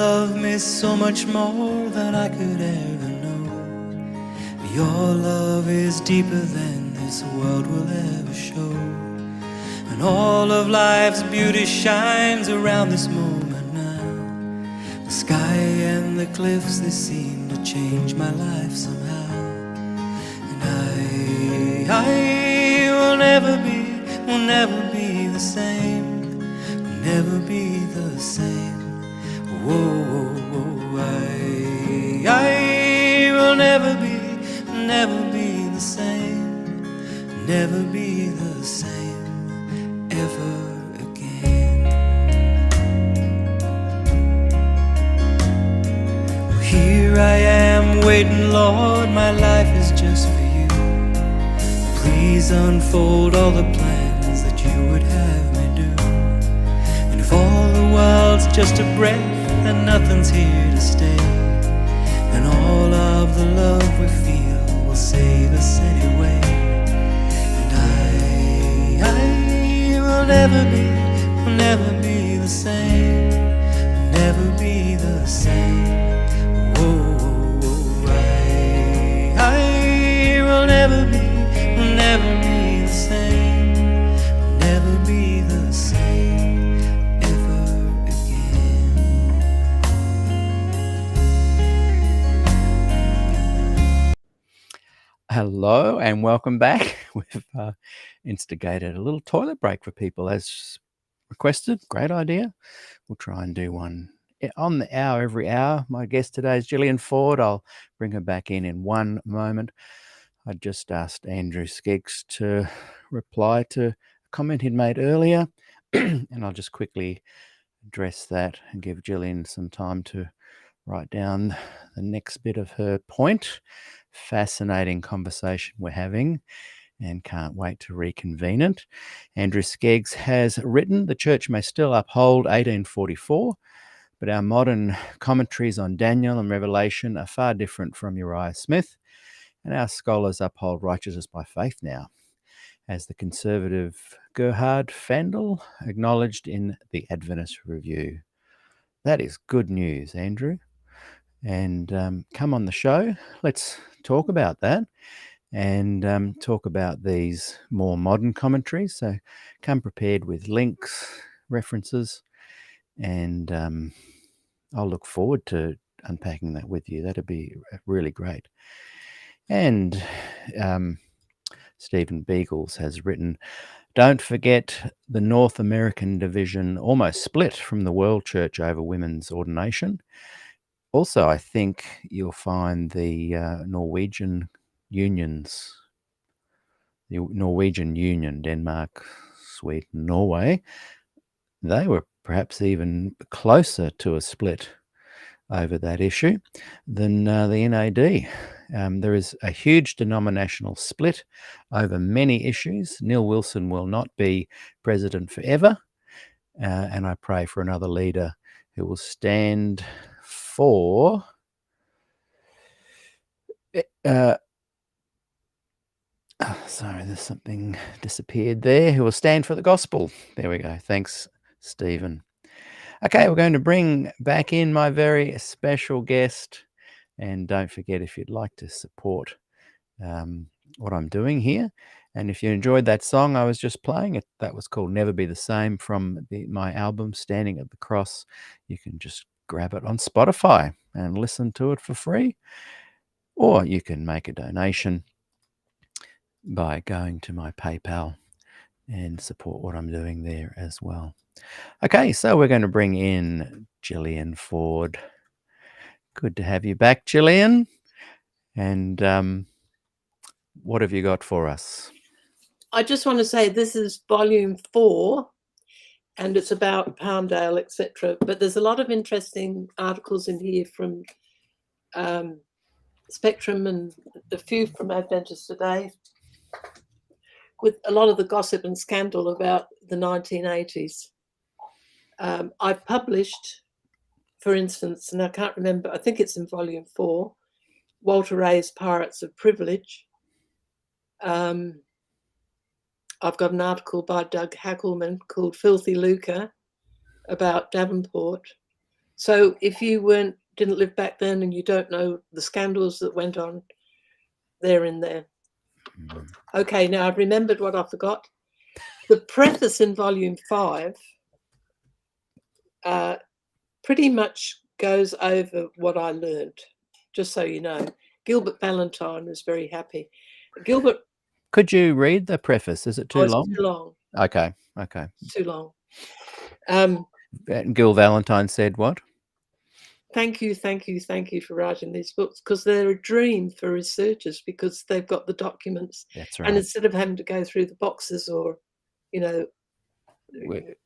love me so much more than I could ever know. Your love is deeper than this world will ever show. And all of life's beauty shines around this moment now. The sky and the cliffs, they seem to change my life somehow. And I will never be the same, will never be the same. Whoa, whoa, whoa, I will never be the same, never be the same ever again. Well, here I am waiting, Lord, my life is just for you. Please unfold all the plans that you would have me do. And if all the world's just a breath and nothing's here to stay, and all of the love we feel will save us anyway. And I will never be the same, will never be the same. Whoa, whoa, whoa, I will never be the same, will never be the same ever again. Hello and welcome back. We've instigated a little toilet break for people as requested. Great idea. We'll try and do one on the hour every hour. My guest today is Gillian Ford. I'll bring her back in one moment. I just asked Andrew Skeggs to reply to a comment he'd made earlier, and I'll just quickly address that and give Gillian some time to write down the next bit of her point. Fascinating conversation we're having and can't wait to reconvene it. Andrew Skeggs has written, "The Church may still uphold 1844, but our modern commentaries on Daniel and Revelation are far different from Uriah Smith, and our scholars uphold righteousness by faith now, as the conservative Gerhard Fandel acknowledged in the Adventist Review." That is good news, Andrew. And come on the show. Let's talk about that and talk about these more modern commentaries. So come prepared with links, references, and I'll look forward to unpacking that with you. That'd be really great. And Stephen Beagles has written, "Don't forget the North American division almost split from the World Church over women's ordination. Also, I think you'll find the Norwegian unions, the Norwegian Union, Denmark, Sweden, Norway, they were perhaps even closer to a split over that issue than the NAD. There is a huge denominational split over many issues. Neil Wilson will not be president forever, and I pray for another leader who will stand for sorry, there's something disappeared there. Who will stand for the gospel. There we go. Thanks, Stephen. Okay, we're going to bring back in my very special guest. And don't forget, if you'd like to support what I'm doing here, and if you enjoyed that song I was just playing, that was called Never Be the Same from my album, Standing at the Cross. You can just grab it on Spotify and listen to it for free. Or you can make a donation by going to my PayPal and support what I'm doing there as well. Okay, so we're going to bring in Gillian Ford. Good to have you back, Gillian. And what have you got for us? I just want to say this is volume 4, and it's about Poundale, etc. But there's a lot of interesting articles in here from Spectrum and a few from Adventist Today, with a lot of the gossip and scandal about the 1980s. I've published, for instance, and I can't remember, I think it's in volume 4, Walter Ray's Pirates of Privilege. I've got an article by Doug Hackelman called Filthy Lucre about Davenport. So if you didn't live back then and you don't know the scandals that went on, they're in there. Okay, now I've remembered what I forgot. The preface in volume 5 pretty much goes over what I learned, just so you know. Gilbert Ballantyne was very happy. Gilbert... Could you read the preface? Is it too long? It's too long. Okay. It's too long. Gil Valentine said what? Thank you for writing these books, because they're a dream for researchers, because they've got the documents. That's right. And instead of having to go through the boxes or, they're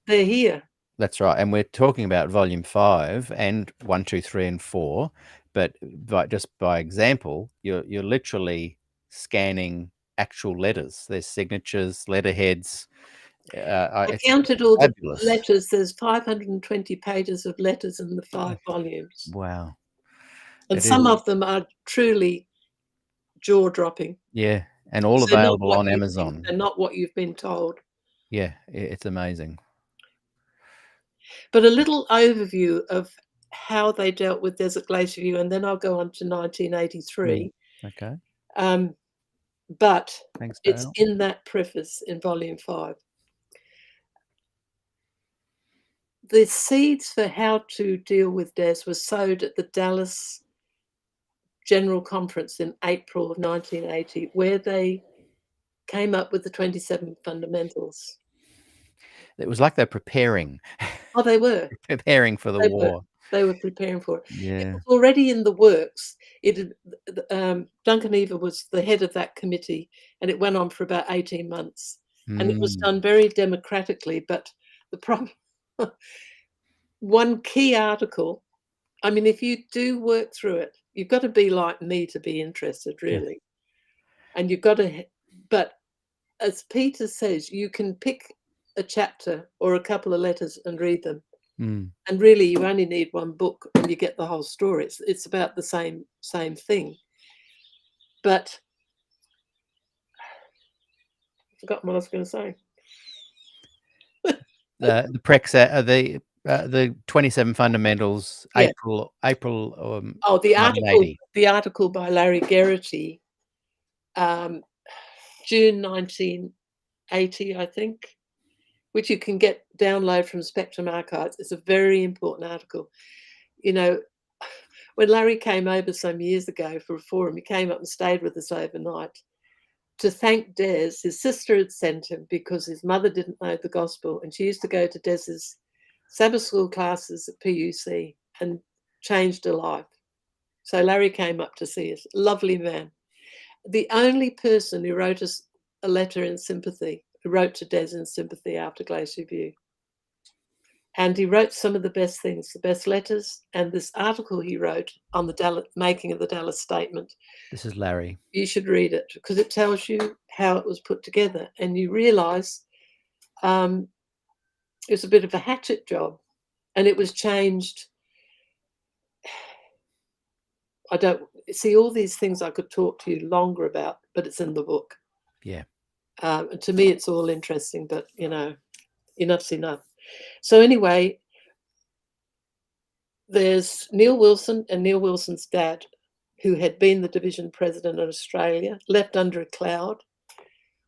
here. That's right. And we're talking about volume 5 and 1, 2, 3, and 4. But by example, you're literally scanning actual letters. There's signatures, letterheads. I counted all the letters. There's 520 pages of letters in the 5 volumes. Wow. And some of them are truly jaw-dropping. Yeah, and all available on Amazon. They're not what you've been told. Yeah, it's amazing. But a little overview of how they dealt with Desert Glacier View, and then I'll go on to 1983. Okay. But thanks, it's in that preface in volume 5. The seeds for how to deal with Des were sowed at the Dallas General Conference in April of 1980, where they came up with the 27 fundamentals. It was like they're preparing. Oh, they were. Preparing for the war. They were preparing for it. Yeah. It was already in the works. Duncan Eva was the head of that committee, and it went on for about 18 months. And it was done very democratically, but the problem... One key article, I mean, if you do work through it, you've got to be like me to be interested, really. Yeah. And you've got to... But as Peter says, you can pick a chapter or a couple of letters and read them. And really, you only need one book and you get the whole story. It's about the same thing. But I've forgotten what I was going to say. The 27 fundamentals. Yeah. April. The article by Larry Geraghty, June 1980, I think, which you can download from Spectrum Archives. It's a very important article. When Larry came over some years ago for a forum, he came up and stayed with us overnight to thank Des. His sister had sent him because his mother didn't know the gospel, and she used to go to Des's Sabbath school classes at PUC and changed her life. So Larry came up to see us. Lovely man. The only person who wrote us a letter in sympathy, who wrote to Des in sympathy after Glacier View. And he wrote some of the best things, the best letters, and this article he wrote on the making of the Dallas Statement. This is Larry. You should read it because it tells you how it was put together, and you realise it was a bit of a hatchet job, and it was changed. I don't see all these things I could talk to you longer about, but it's in the book. Yeah. And to me, it's all interesting, but enough's enough. So anyway, there's Neil Wilson and Neil Wilson's dad, who had been the division president in Australia, left under a cloud,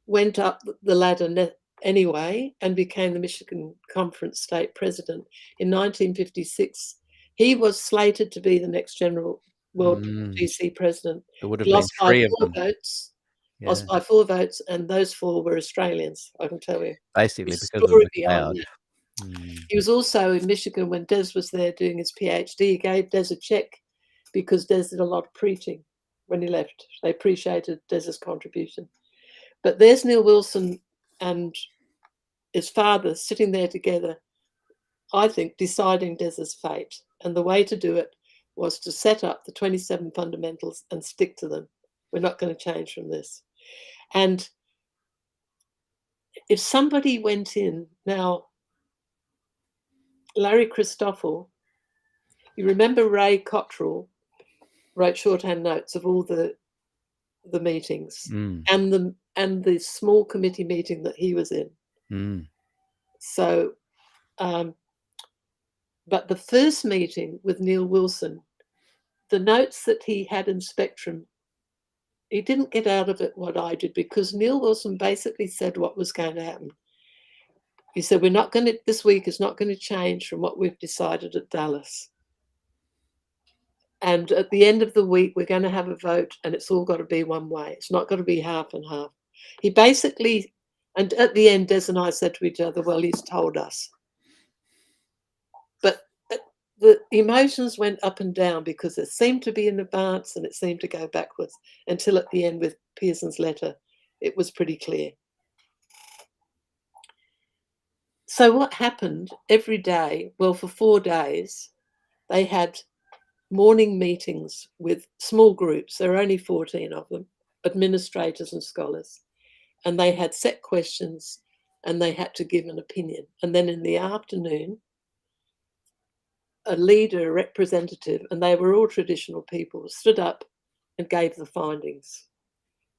went up the ladder anyway, and became the Michigan Conference state president. In 1956, he was slated to be the next General World GC president. There would have been 3 of them. Votes. Yeah. Lost by 4 votes, and those 4 were Australians, I can tell you. Basically, because of the cloud. He was also in Michigan when Des was there doing his PhD. He gave Des a check because Des did a lot of preaching when he left. They appreciated Des's contribution. But there's Neil Wilson and his father sitting there together, I think, deciding Des's fate. And the way to do it was to set up the 27 fundamentals and stick to them. We're not going to change from this. And if somebody went in now, Larry Christoffel, you remember Ray Cottrell wrote shorthand notes of all the meetings and the small committee meeting that he was in. So But the first meeting with Neil Wilson, the notes that he had in Spectrum, he didn't get out of it what I did, because Neil Wilson basically said what was going to happen. He said, this week is not going to change from what we've decided at Dallas. And at the end of the week, we're going to have a vote, and it's all got to be one way. It's not got to be half and half. He basically, and at the end, Des and I said to each other, well, he's told us. But the emotions went up and down, because it seemed to be in advance and it seemed to go backwards, until at the end with Pearson's letter, it was pretty clear. So what happened every day? Well, for 4 days, they had morning meetings with small groups. There were only 14 of them, administrators and scholars. And they had set questions and they had to give an opinion. And then in the afternoon, a leader, a representative, and they were all traditional people, stood up and gave the findings.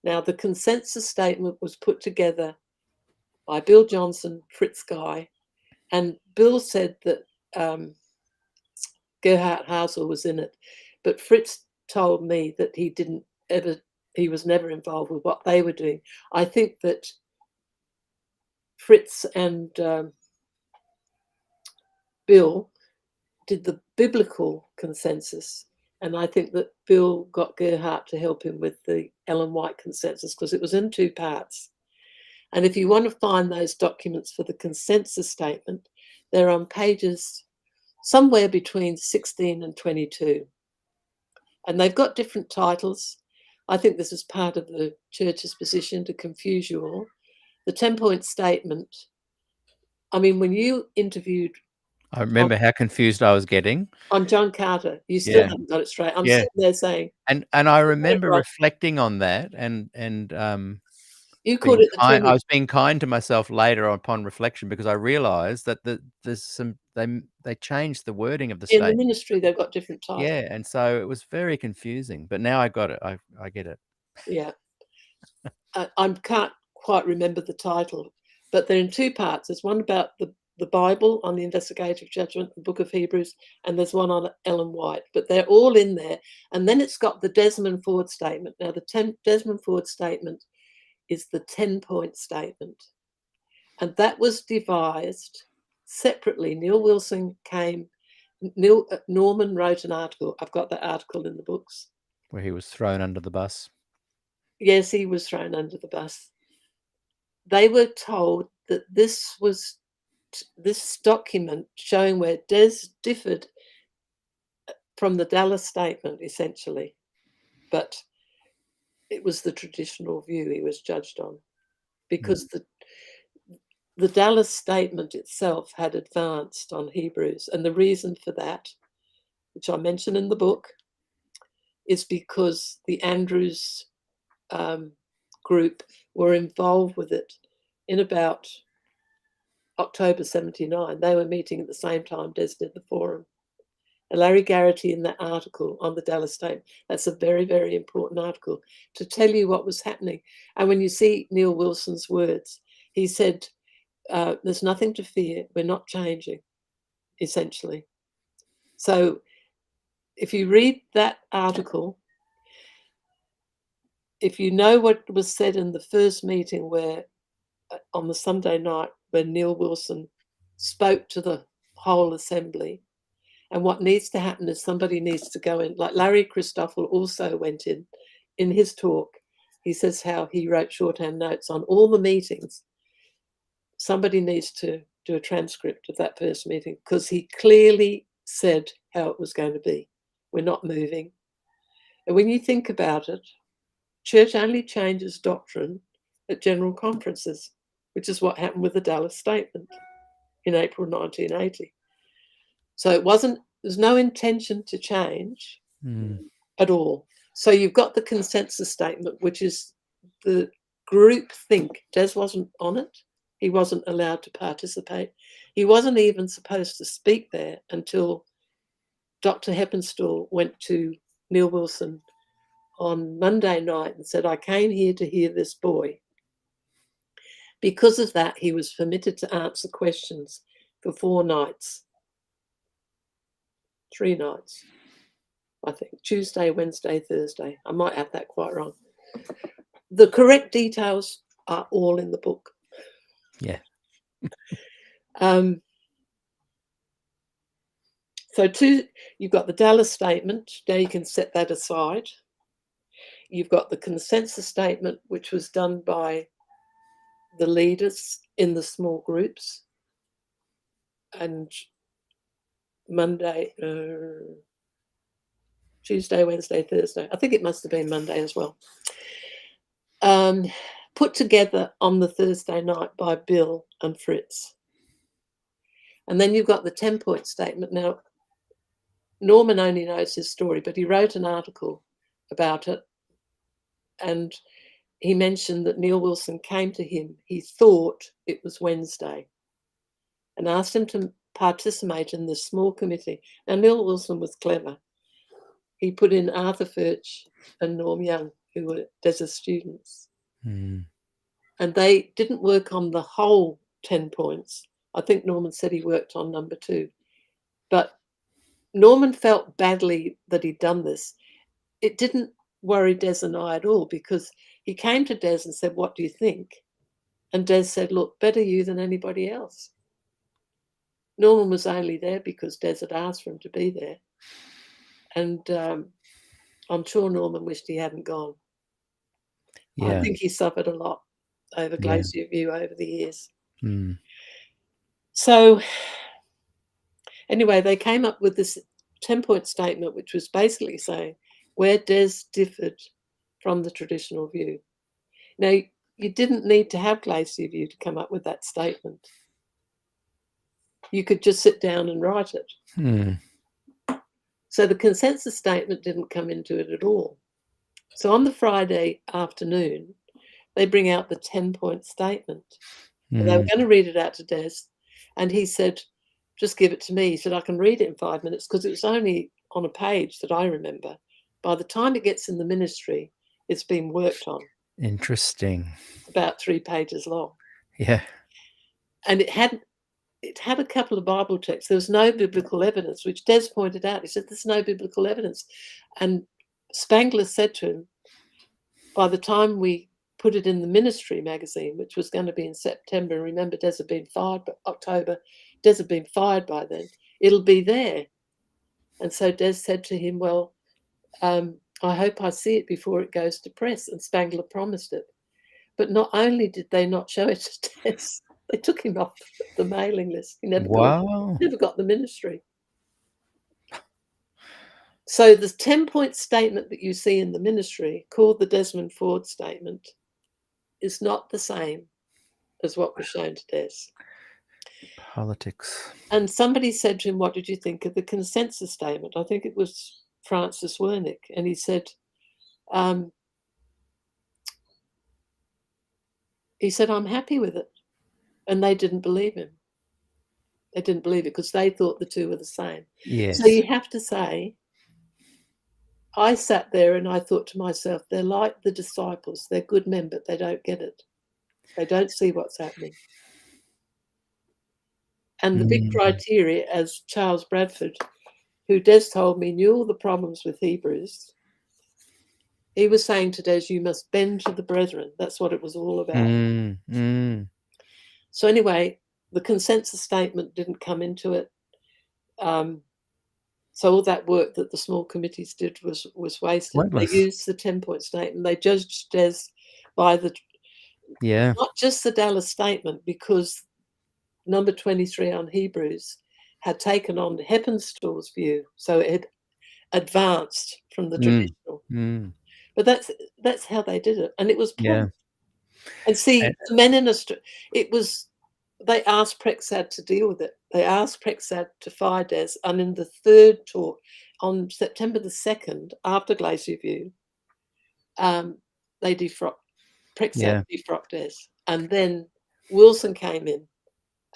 Now, the consensus statement was put together by Bill Johnson, Fritz Guy, and Bill said that Gerhard Hausel was in it, but Fritz told me that he was never involved with what they were doing. I think that Fritz and Bill did the biblical consensus, and I think that Bill got Gerhard to help him with the Ellen White consensus, because it was in 2 parts. And if you want to find those documents for the consensus statement, they're on pages somewhere between 16 and 22. And they've got different titles. I think this is part of the church's position to confuse you all. The 10-point statement. I mean, when you interviewed, I remember how confused I was getting. On John Carter, you still haven't got it straight. I'm sitting there saying. And I remember reflecting on that, and you called it the I was being kind to myself later upon reflection, because I realised that there's some they changed the wording of the statement. In the ministry, they've got different titles. Yeah, and so it was very confusing. But now I got it. I get it. Yeah, I can't quite remember the title, but they're in 2 parts. There's one about the Bible on the investigative judgment, the Book of Hebrews, and there's one on Ellen White. But they're all in there. And then it's got the Desmond Ford statement. Now, the Desmond Ford statement is the 10-point statement. And that was devised separately. Neil Wilson came, Norman wrote an article. I've got that article in the books. Where he was thrown under the bus. Yes, he was thrown under the bus. They were told that this document showing where Des differed from the Dallas statement, essentially. But it was the traditional view he was judged on, because the Dallas statement itself had advanced on Hebrews. And the reason for that, which I mention in the book, is because the Andrews group were involved with it in about October 79. They were meeting at the same time Des did the forum. And Larry Garrity, in that article on the Dallas Statement, that's a very, very important article to tell you what was happening. And when you see Neil Wilson's words, he said, there's nothing to fear. We're not changing, essentially. So if you read that article, if you know what was said in the first meeting, where on the Sunday night, when Neil Wilson spoke to the whole assembly, and what needs to happen is somebody needs to go in, like Larry Christoffel also went in his talk. He says how he wrote shorthand notes on all the meetings. Somebody needs to do a transcript of that first meeting, because he clearly said how it was going to be. We're not moving. And when you think about it, church only changes doctrine at general conferences, which is what happened with the Dallas Statement in April 1980. So there's no intention to change at all. So you've got the consensus statement, which is the group think. Des wasn't on it. He wasn't allowed to participate. He wasn't even supposed to speak there until Dr. Heppenstall went to Neil Wilson on Monday night and said, I came here to hear this boy. Because of that, he was permitted to answer questions for 4 nights. 3 nights, I think. Tuesday, Wednesday, Thursday. I might have that quite wrong. The correct details are all in the book. Yeah. So you've got the Dallas statement. Now you can set that aside. You've got the consensus statement, which was done by the leaders in the small groups. And Monday, Tuesday, Wednesday, Thursday. I think it must have been Monday as well. Put together on the Thursday night by Bill and Fritz. And then you've got the 10-point statement. Now, Norman only knows his story, but he wrote an article about it. And he mentioned that Neil Wilson came to him. He thought it was Wednesday and asked him to participate in this small committee. Now, Neil Wilson was clever. He put in Arthur Furch and Norm Young, who were DESA students. Mm. And they didn't work on the whole 10 points. I think Norman said he worked on number 2. But Norman felt badly that he'd done this. It didn't worry Des and I at all, because he came to Des and said, "What do you think?" And Des said, "Look, better you than anybody else." Norman was only there because Des had asked for him to be there. And I'm sure Norman wished he hadn't gone. Yeah. I think he suffered a lot over Glacier View over the years. Mm. So anyway, they came up with this 10-point statement, which was basically saying where Des differed from the traditional view. Now, you didn't need to have Glacier View to come up with that statement. You could just sit down and write it. Mm. So the consensus statement didn't come into it at all. So on the Friday afternoon, they bring out the 10-point statement. And they were going to read it out to Des. And he said, "Just give it to me." He said, "I can read it in 5 minutes," because it was only on a page that I remember. By the time it gets in the ministry, it's been worked on. Interesting. About 3 pages long. Yeah. And it had a couple of Bible texts. There was no biblical evidence, which Des pointed out. He said, "There's no biblical evidence." And Spangler said to him, by the time we put it in the ministry magazine, which was going to be in September, remember Des had been fired by October, Des had been fired by then, it'll be there. And so Des said to him, "Well, I hope I see it before it goes to press." And Spangler promised it. But not only did they not show it to Des, they took him off the mailing list. He never got the ministry. So the 10-point statement that you see in the ministry, called the Desmond Ford statement, is not the same as what was shown to Des. Politics. And somebody said to him, "What did you think of the consensus statement?" I think it was Francis Wernick. And he said, "I'm happy with it." And they didn't believe him. They didn't believe it because they thought the two were the same. Yes. So you have to say, I sat there and I thought to myself, they're like the disciples. They're good men, but they don't get it. They don't see what's happening. And the big criteria, as Charles Bradford, who Des told me knew all the problems with Hebrews, he was saying to Des, "You must bend to the brethren." That's what it was all about. So anyway, the consensus statement didn't come into it. So all that work that the small committees did was wasted. Pointless. They used the 10-point statement. They judged Des by not just the Dallas statement, because number 23 on Hebrews had taken on Heppenstall's view, so it had advanced from the traditional. But that's how they did it, and it was pointless. And see, the men in Australia, they asked Prexad to deal with it. They asked Prexad to fire Des, and in the third talk on September the 2nd, after Glacier View, Prexad defrocked Des. And then Wilson came in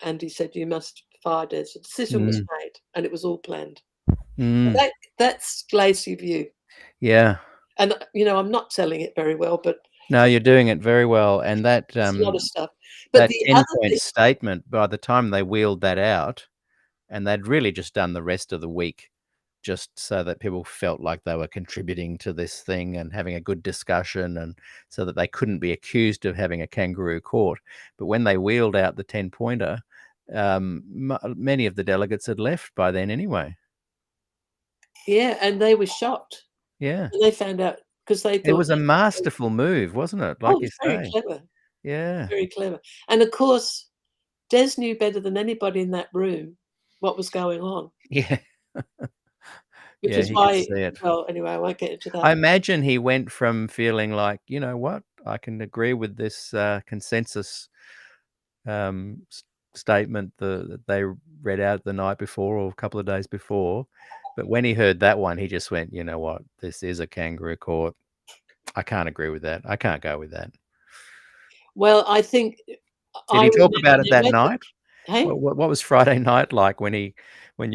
and he said, "You must fire Des." The decision was made and it was all planned. That's Glacier View. Yeah. And, I'm not telling it very well, but... No, you're doing it very well. And that a lot of stuff. But that the 10-point statement, by the time they wheeled that out, and they'd really just done the rest of the week just so that people felt like they were contributing to this thing and having a good discussion, and so that they couldn't be accused of having a kangaroo court. But when they wheeled out the 10-pointer, many of the delegates had left by then anyway. Yeah, and they were shocked. Yeah. And they found out because they thought It was a masterful move, wasn't it? Like you it's very say. clever, Yeah. very clever. And of course, Des knew better than anybody in that room what was going on, Yeah. which Yeah, is he could why. see it. Well, anyway, I won't get into I that. imagine he went from feeling like, you know what, I can agree with this consensus statement that they read out the night before or a couple of days before. But when he heard that one, he just went, you know what, this is a kangaroo court. I can't agree with that. I can't go with that. Well, I think Did he talk about it that remember. night? Hey, What was Friday night like when you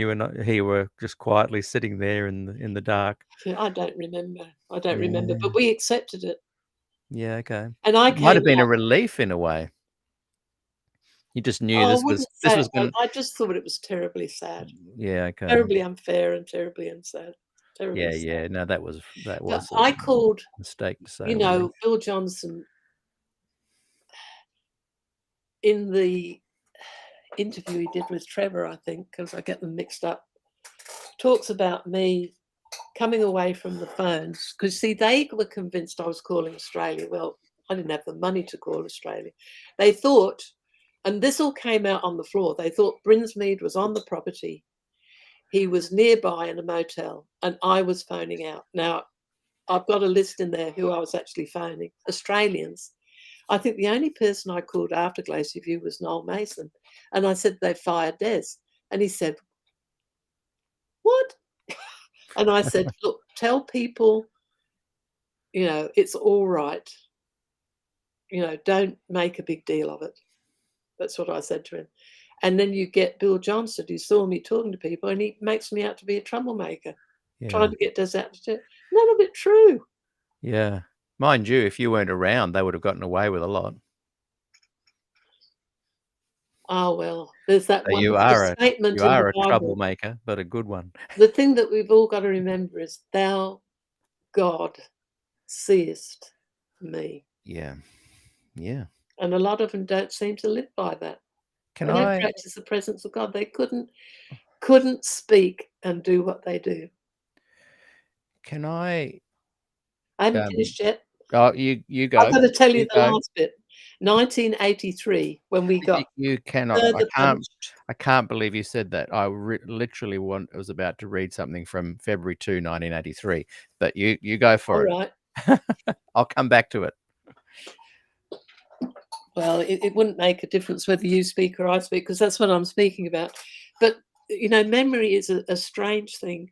and he were just quietly sitting there in the dark? I don't remember. I don't remember, Yeah. but we accepted it, Yeah, okay. and I Might came have been a out. relief in a way. You just knew I this wouldn't was say. gonna. I just thought it was terribly sad, Yeah, okay. terribly unfair, and terribly unsaid. Terribly Yeah, sad. yeah. No, that was But a I called, mistake to say relief. Bill Johnson in the interview he did with Trevor, I think, because I get them mixed up, talks about me coming away from the phones because, see, they were convinced I was calling Australia. Well, I didn't have the money to call Australia. They thought, and this all came out on the floor, they thought Brinsmead was on the property. He was nearby in a motel, and I was phoning out. Now, I've got a list in there who I was actually phoning, Australians. I think the only person I called after Glacier View was Noel Mason. And I said, they fired Des. And he said, what? And I said, look, tell people, it's all right. Don't make a big deal of it. That's what I said to him. And then you get Bill Johnson, who saw me talking to people, and he makes me out to be a troublemaker, trying to get Des out to do. None of it true. Yeah. Mind you, if you weren't around, they would have gotten away with a lot. Oh, well, there's that So one you are statement in the Bible. troublemaker, but a good one. The thing that we've all got to remember is, thou, God, seest me. Yeah. Yeah. And a lot of them don't seem to live by that. They don't practice the presence of God. They couldn't speak and do what they do. Can I haven't finished yet. Oh, you go. I've got to tell you the go. last bit. 1983, when we got You cannot. I can't believe you said that. I literally was about to read something from February 2, 1983. But you go for it. All right. I'll come back to it. Well, it wouldn't make a difference whether you speak or I speak, because that's what I'm speaking about. But, memory is a strange thing.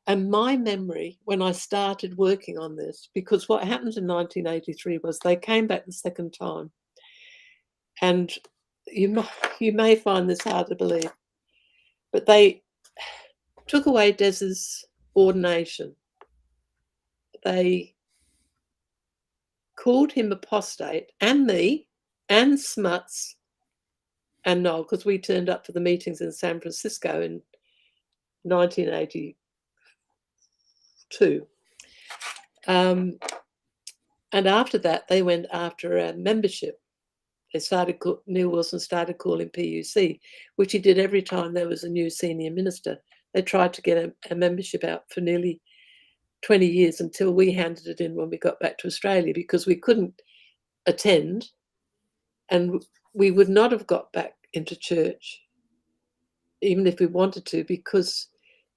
And my memory, when I started working on this, because what happened in 1983 was they came back the second time. And you may find this hard to believe, but they took away Des's ordination. They called him apostate, and me, and Smuts, and Noel, because we turned up for the meetings in San Francisco in 1982. And after that, they went after a membership. Neil Wilson started calling PUC, which he did every time there was a new senior minister. They tried to get a membership out for nearly 20 years until we handed it in when we got back to Australia, because we couldn't attend and we would not have got back into church, even if we wanted to, because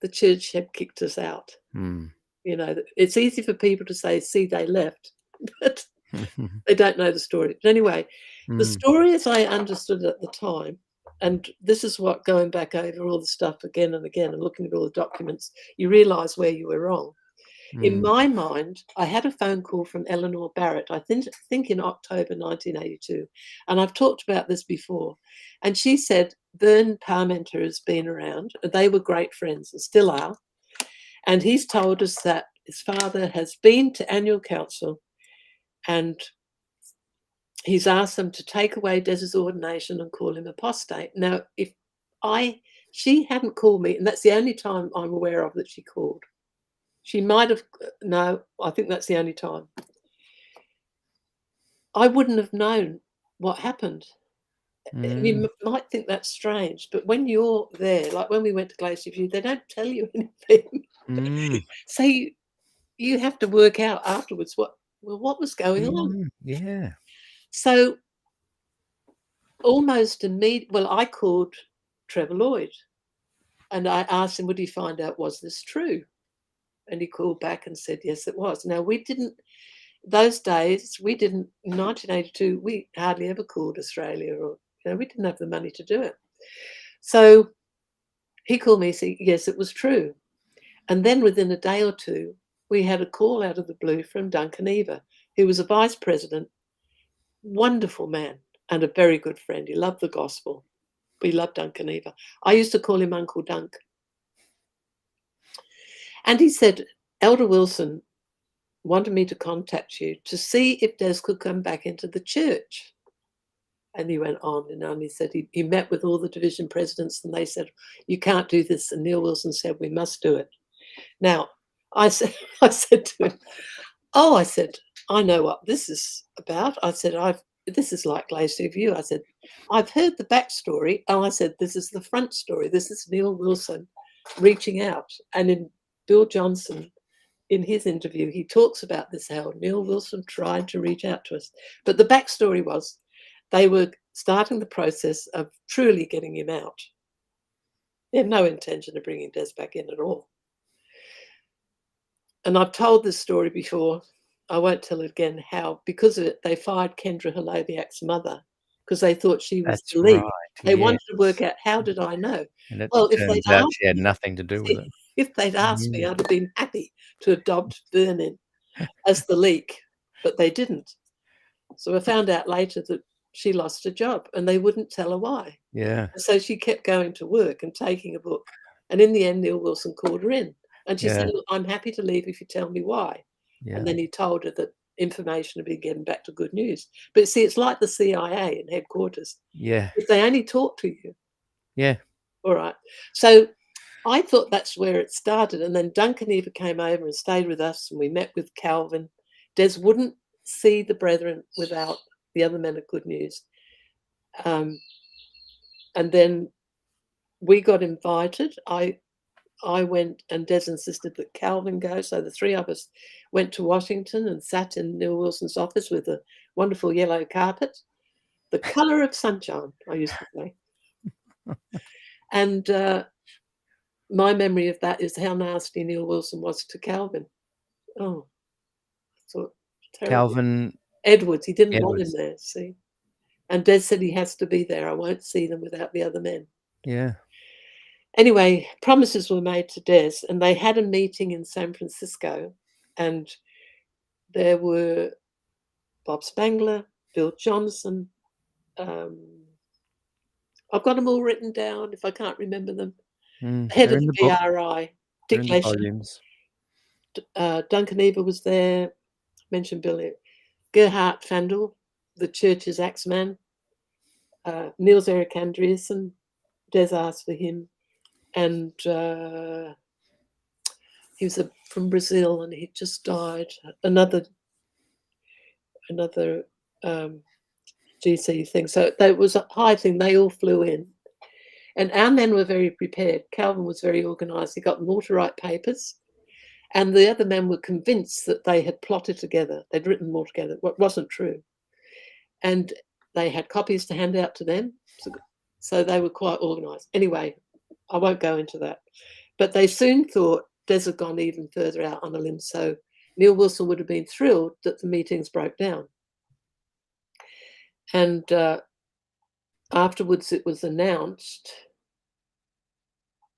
the church had kicked us out. It's easy for people to say, see, they left, but they don't know the story. But anyway, the story as I understood it at the time, and this is what, going back over all the stuff again and again and looking at all the documents, you realise where you were wrong. In my mind, I had a phone call from Eleanor Barrett, I think in October 1982, and I've talked about this before, and she said Vern Parmenter has been around. They were great friends and still are, and he's told us that his father has been to annual council and he's asked them to take away Des's ordination and call him apostate. Now, if she hadn't called me, and that's the only time I'm aware of that she called. She might have, no, I think that's the only time. I wouldn't have known what happened. You might think that's strange, but when you're there, like when we went to Glacier View, they don't tell you anything. So you have to work out afterwards what was going on. Yeah. So almost immediately, well, I called Trevor Lloyd and I asked him, would he find out, was this true? And he called back and said, yes, it was. Now, those days, in 1982, we hardly ever called Australia, or, we didn't have the money to do it. So he called me and said, yes, it was true. And then within a day or two, we had a call out of the blue from Duncan Eva, who was a vice president, wonderful man and a very good friend. He loved the gospel. We loved Duncan Eva. I used to call him Uncle Dunk. And he said, Elder Wilson wanted me to contact you to see if Des could come back into the church. And he went on and on. He said he met with all the division presidents and they said, you can't do this. And Neil Wilson said, we must do it. Now, I said to him, I said, I know what this is about. I said, this is like Glacier View. I said, I've heard the backstory. And I said, this is the front story. This is Neil Wilson reaching out. And in Bill Johnson, in his interview, he talks about this, how Neil Wilson tried to reach out to us. But the backstory was they were starting the process of truly getting him out. They had no intention of bringing Des back in at all. And I've told this story before. I won't tell it again, how, because of it, they fired Kendra Holobiak's mother because they thought she was the lead. Right, they wanted to work out, how did I know? And it well, if turns they'd out asked she had me, nothing to do with it. if they'd asked me, I'd have been happy to adopt Vernon as the leak, but they didn't. So I found out later that she lost her job and they wouldn't tell her why. Yeah. And so she kept going to work and taking a book. And in the end, Neil Wilson called her in. And she said, look, I'm happy to leave if you tell me why. Yeah. And then he told her that information had been given back to Good News. But see, it's like the CIA in headquarters. Yeah. If they only talk to you. Yeah. All right. So I thought that's where it started. And then Duncan Eva came over and stayed with us. And we met with Calvin. Des wouldn't see the brethren without the other men of Good News. And then we got invited. I went, and Des insisted that Calvin go. So the three of us went to Washington and sat in Neil Wilson's office with a wonderful yellow carpet, the colour of sunshine, I used to say. And my memory of that is how nasty Neil Wilson was to Calvin. Oh, I thought, terrible. Calvin Edwards, he didn't Edwards. want him there, see. And Des said he has to be there. I won't see them without the other men. Yeah. Anyway, promises were made to Des, and they had a meeting in San Francisco, and there were Bob Spangler, Bill Johnson. I've got them all written down if I can't remember them. Head of the BRI, Dick Glacier. Duncan Eva was there. Mentioned Billy. Gerhard Fandel, the church's axeman. Niels Erik Andreasen. Des asked for him. And he was from Brazil, and he just died. Another GC thing. So that was a high thing. They all flew in, and our men were very prepared. Calvin was very organised. He got them all to write papers, and the other men were convinced that they had plotted together. They'd written them all together. What wasn't true, and they had copies to hand out to them. So they were quite organised. Anyway, I won't go into that. But they soon thought Des had gone even further out on a limb. So Neil Wilson would have been thrilled that the meetings broke down. And afterwards it was announced.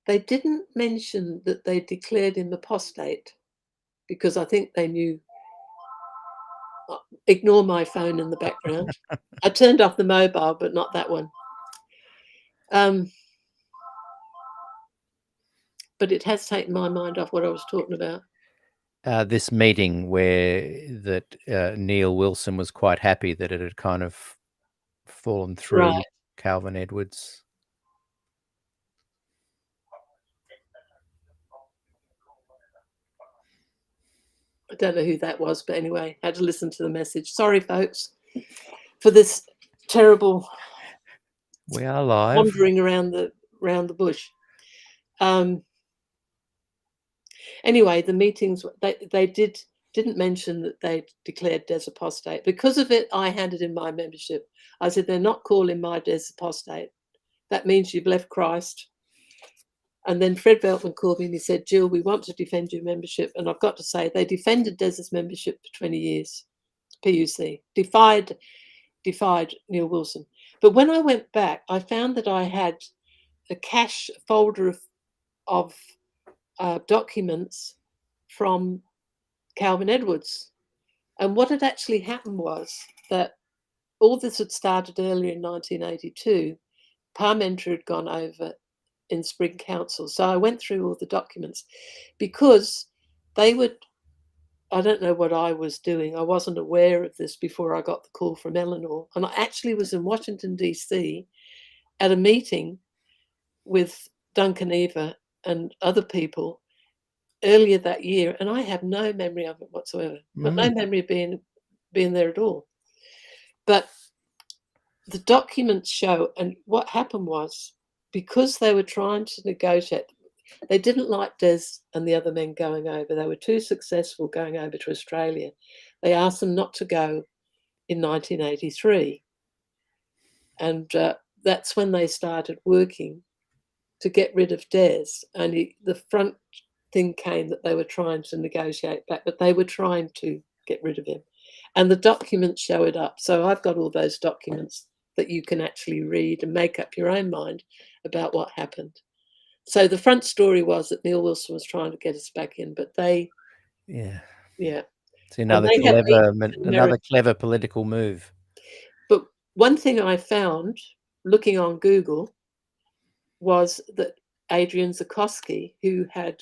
They didn't mention that they declared him apostate because I think they knew. Ignore my phone in the background. I turned off the mobile, but not that one. But it has taken my mind off what I was talking about. This meeting where Neil Wilson was quite happy that it had kind of fallen through. Right. Calvin Edwards. don't know who that was, but anyway, had to listen to the message. Sorry, folks, for this terrible We are live. wandering around the bush. Anyway, the meetings, they didn't mention that they declared Des apostate. Because of it, I handed in my membership. I said, they're not calling my Des apostate. That means you've left Christ. And then Fred Veltman called me and he said, Jill, we want to defend your membership. And I've got to say, they defended Des's membership for 20 years, PUC, defied Neil Wilson. But when I went back, I found that I had a cache folder of documents from Calvin Edwards. And what had actually happened was that all this had started earlier in 1982. Parmenter had gone over in Spring Council. So I went through all the documents because they would, I don't know what I was doing. I wasn't aware of this before I got the call from Eleanor. And I actually was in Washington, D.C. at a meeting with Duncan Eva and other people earlier that year. And I have no memory of it whatsoever. But no memory of being there at all. But the documents show, and what happened was, because they were trying to negotiate, they didn't like Des and the other men going over. They were too successful going over to Australia. They asked them not to go in 1983. And that's when they started working to get rid of Des. And the front thing came that they were trying to negotiate back, but they were trying to get rid of him. And the documents show it up. So I've got all those documents that you can actually read and make up your own mind about what happened. So the front story was that Neil Wilson was trying to get us back in, but they, yeah. It's another clever political move. But one thing I found looking on Google was that Adrian Zukoski, who had,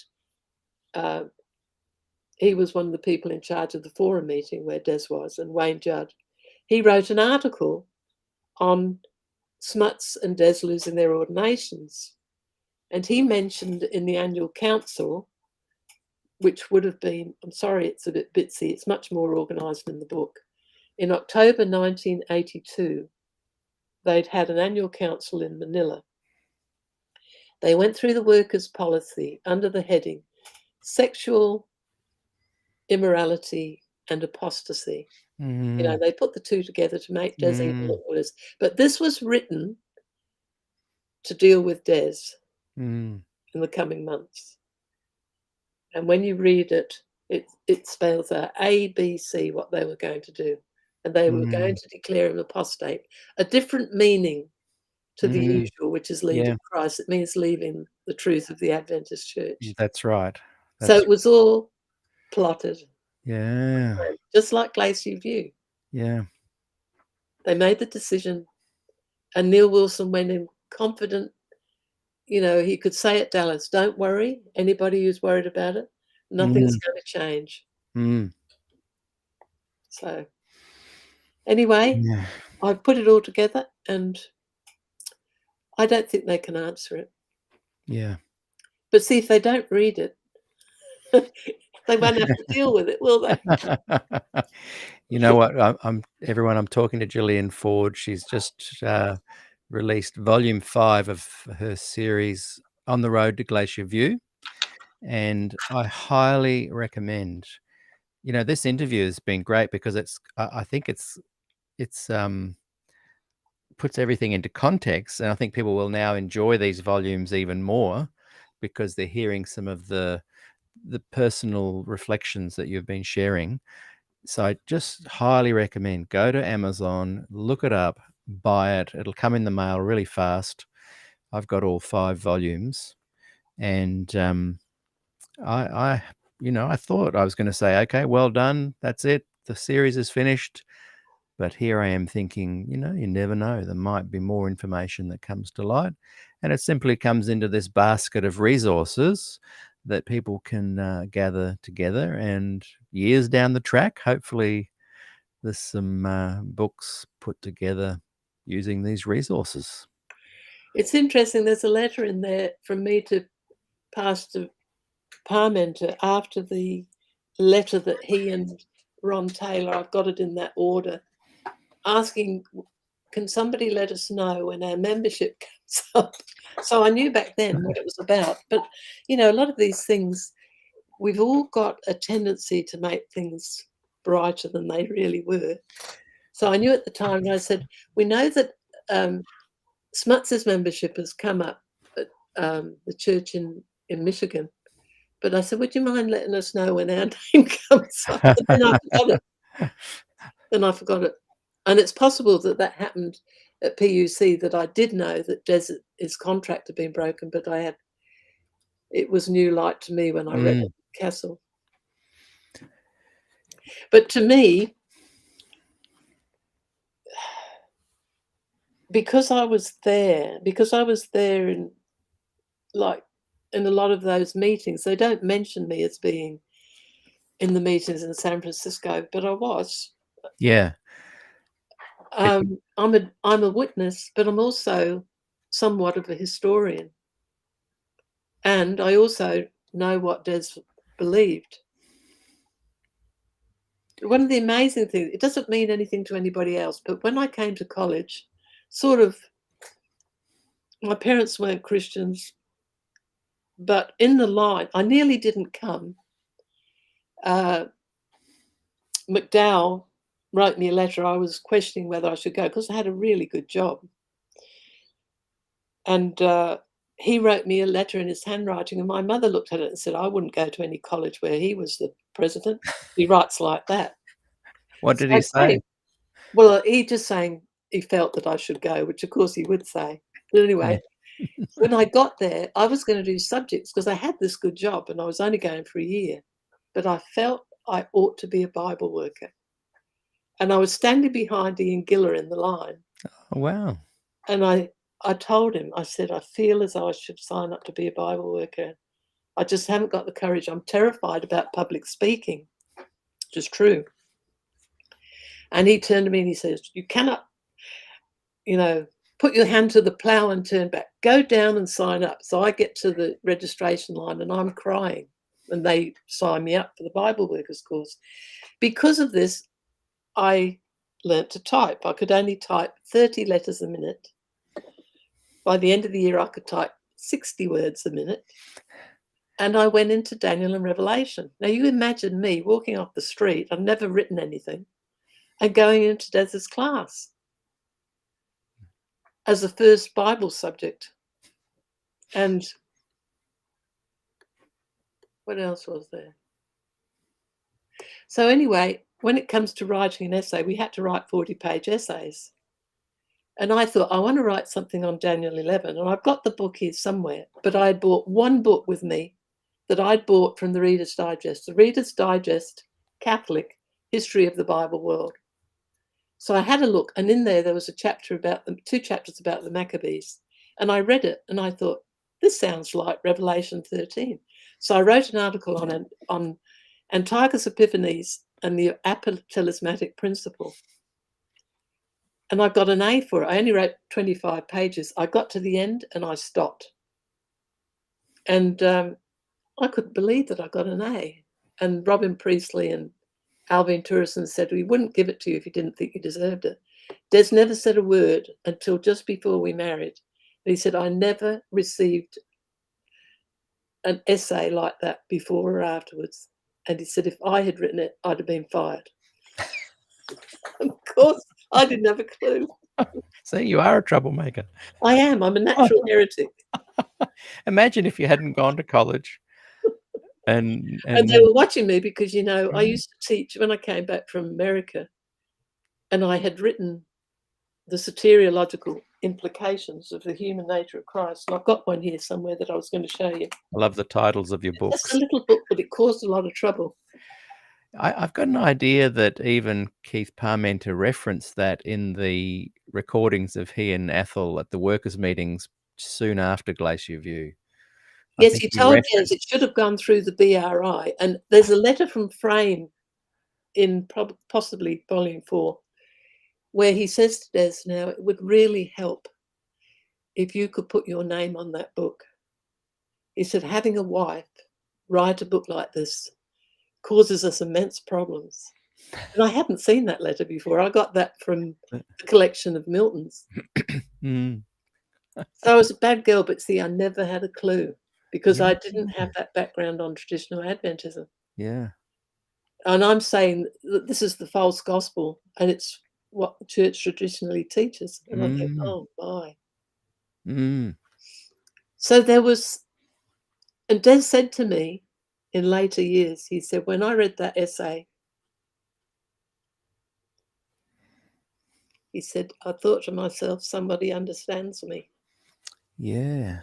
he was one of the people in charge of the forum meeting where Des was, and Wayne Judd, he wrote an article on Smuts and Des losing their ordinations. And he mentioned in the annual council, which would have been, I'm sorry, it's a bit bitsy, it's much more organised in the book. In October 1982, they'd had an annual council in Manila. They went through the workers' policy under the heading Sexual Immorality and Apostasy. You know, they put the two together to make Des even look worse. But this was written to deal with Des in the coming months. And when you read it, it spells out A, B, C, what they were going to do. And they were going to declare him apostate. A different meaning to the usual, which is leaving Christ. It means leaving the truth of the Adventist Church. That's right. So it was all plotted. Yeah. Just like Glacier View. Yeah. They made the decision, and Neil Wilson went in confident. You know, he could say at Dallas, don't worry, anybody who's worried about it, nothing's going to change. So anyway, I've put it all together, and I don't think they can answer it. Yeah. But see, if they don't read it, they won't have to deal with it, will they? You know what? I'm talking to Gillian Ford. She's just released volume 5 of her series On the Road to Glacier View. And I highly recommend, you know, this interview has been great because I think it's puts everything into context. And I think people will now enjoy these volumes even more because they're hearing some of the personal reflections that you've been sharing. So I just highly recommend go to Amazon, look it up, buy it. It'll come in the mail really fast. I've got all 5 volumes, and I thought I was going to say, okay, well done, that's it, the series is finished. But here I am thinking, you know, you never know. There might be more information that comes to light, and it simply comes into this basket of resources that people can gather together, and years down the track, hopefully there's some books put together using these resources. It's interesting. There's a letter in there from me to Pastor Parmenter after the letter that he and Ron Taylor, I've got it in that order, asking, can somebody let us know when our membership comes up? So I knew back then what it was about. But, you know, a lot of these things, we've all got a tendency to make things brighter than they really were. So I knew at the time, and I said, we know that Smuts' membership has come up at the church in Michigan. But I said, would you mind letting us know when our name comes up? And then I forgot it. And it's possible that that happened at PUC, that I did know that his contract had been broken, but it was new light to me when I read it at Castle. But to me, because I was there in a lot of those meetings, they don't mention me as being in the meetings in San Francisco, but I was. Yeah. I'm a witness, but I'm also somewhat of a historian. And I also know what Des believed. One of the amazing things, it doesn't mean anything to anybody else, but when I came to college, my parents weren't Christians, but in the line, I nearly didn't come. McDowell wrote me a letter. I was questioning whether I should go because I had a really good job. And he wrote me a letter in his handwriting, and my mother looked at it and said, I wouldn't go to any college where he was the president. He writes like that. What did he say? Well, he just saying he felt that I should go, which of course he would say. But anyway, when I got there, I was going to do subjects because I had this good job and I was only going for a year. But I felt I ought to be a Bible worker. And I was standing behind Ian Gillian in the line. Oh, wow. And I told him, I said, I feel as though I should sign up to be a Bible worker. I just haven't got the courage. I'm terrified about public speaking, which is true. And he turned to me and he says, you cannot, put your hand to the plow and turn back. Go down and sign up. So I get to the registration line and I'm crying. And they sign me up for the Bible workers course. Because of this, I learnt to type. I could only type 30 letters a minute. By the end of the year, I could type 60 words a minute. And I went into Daniel and Revelation. Now, you imagine me walking off the street, I've never written anything, and going into Des's class as the first Bible subject. And what else was there? So anyway, when it comes to writing an essay, we had to write 40-page essays. And I thought, I want to write something on Daniel 11. And I've got the book here somewhere, but I had bought one book with me that I'd bought from the Reader's Digest, the Reader's Digest Catholic History of the Bible World. So I had a look, and in there was a chapter about them, 2 chapters about the Maccabees. And I read it and I thought, this sounds like Revelation 13. So I wrote an article on Antiochus Epiphanes and the apostolic principle. And I got an A for it. I only wrote 25 pages. I got to the end and I stopped. And I couldn't believe that I got an A. And Robin Priestley and Alvin Turison said, we wouldn't give it to you if you didn't think you deserved it. Des never said a word until just before we married. And he said, I never received an essay like that before or afterwards. And he said, if I had written it, I'd have been fired. Of course, I didn't have a clue. So you are a troublemaker. I am. I'm a natural heretic. Imagine if you hadn't gone to college. And they were watching me because, I used to teach when I came back from America, and I had written the soteriological implications of the human nature of Christ. And I've got one here somewhere that I was going to show you. I love the titles of your books. It's a little book, but it caused a lot of trouble. I've got an idea that even Keith Parmenter referenced that in the recordings of he and Ethel at the workers' meetings soon after Glacier View. Yes, he told us it should have gone through the BRI. And there's a letter from Frame in possibly Volume 4 where he says to Des, now, it would really help if you could put your name on that book. He said, having a wife write a book like this causes us immense problems. And I hadn't seen that letter before. I got that from the collection of Milton's. Mm. So I was a bad girl, but see, I never had a clue because I didn't Yeah. have that background on traditional Adventism. Yeah. And I'm saying that this is the false gospel and it's what the church traditionally teaches. And I think, oh my. Mm. So there was, and Des said to me in later years, he said, when I read that essay, he said, I thought to myself, somebody understands me. Yeah.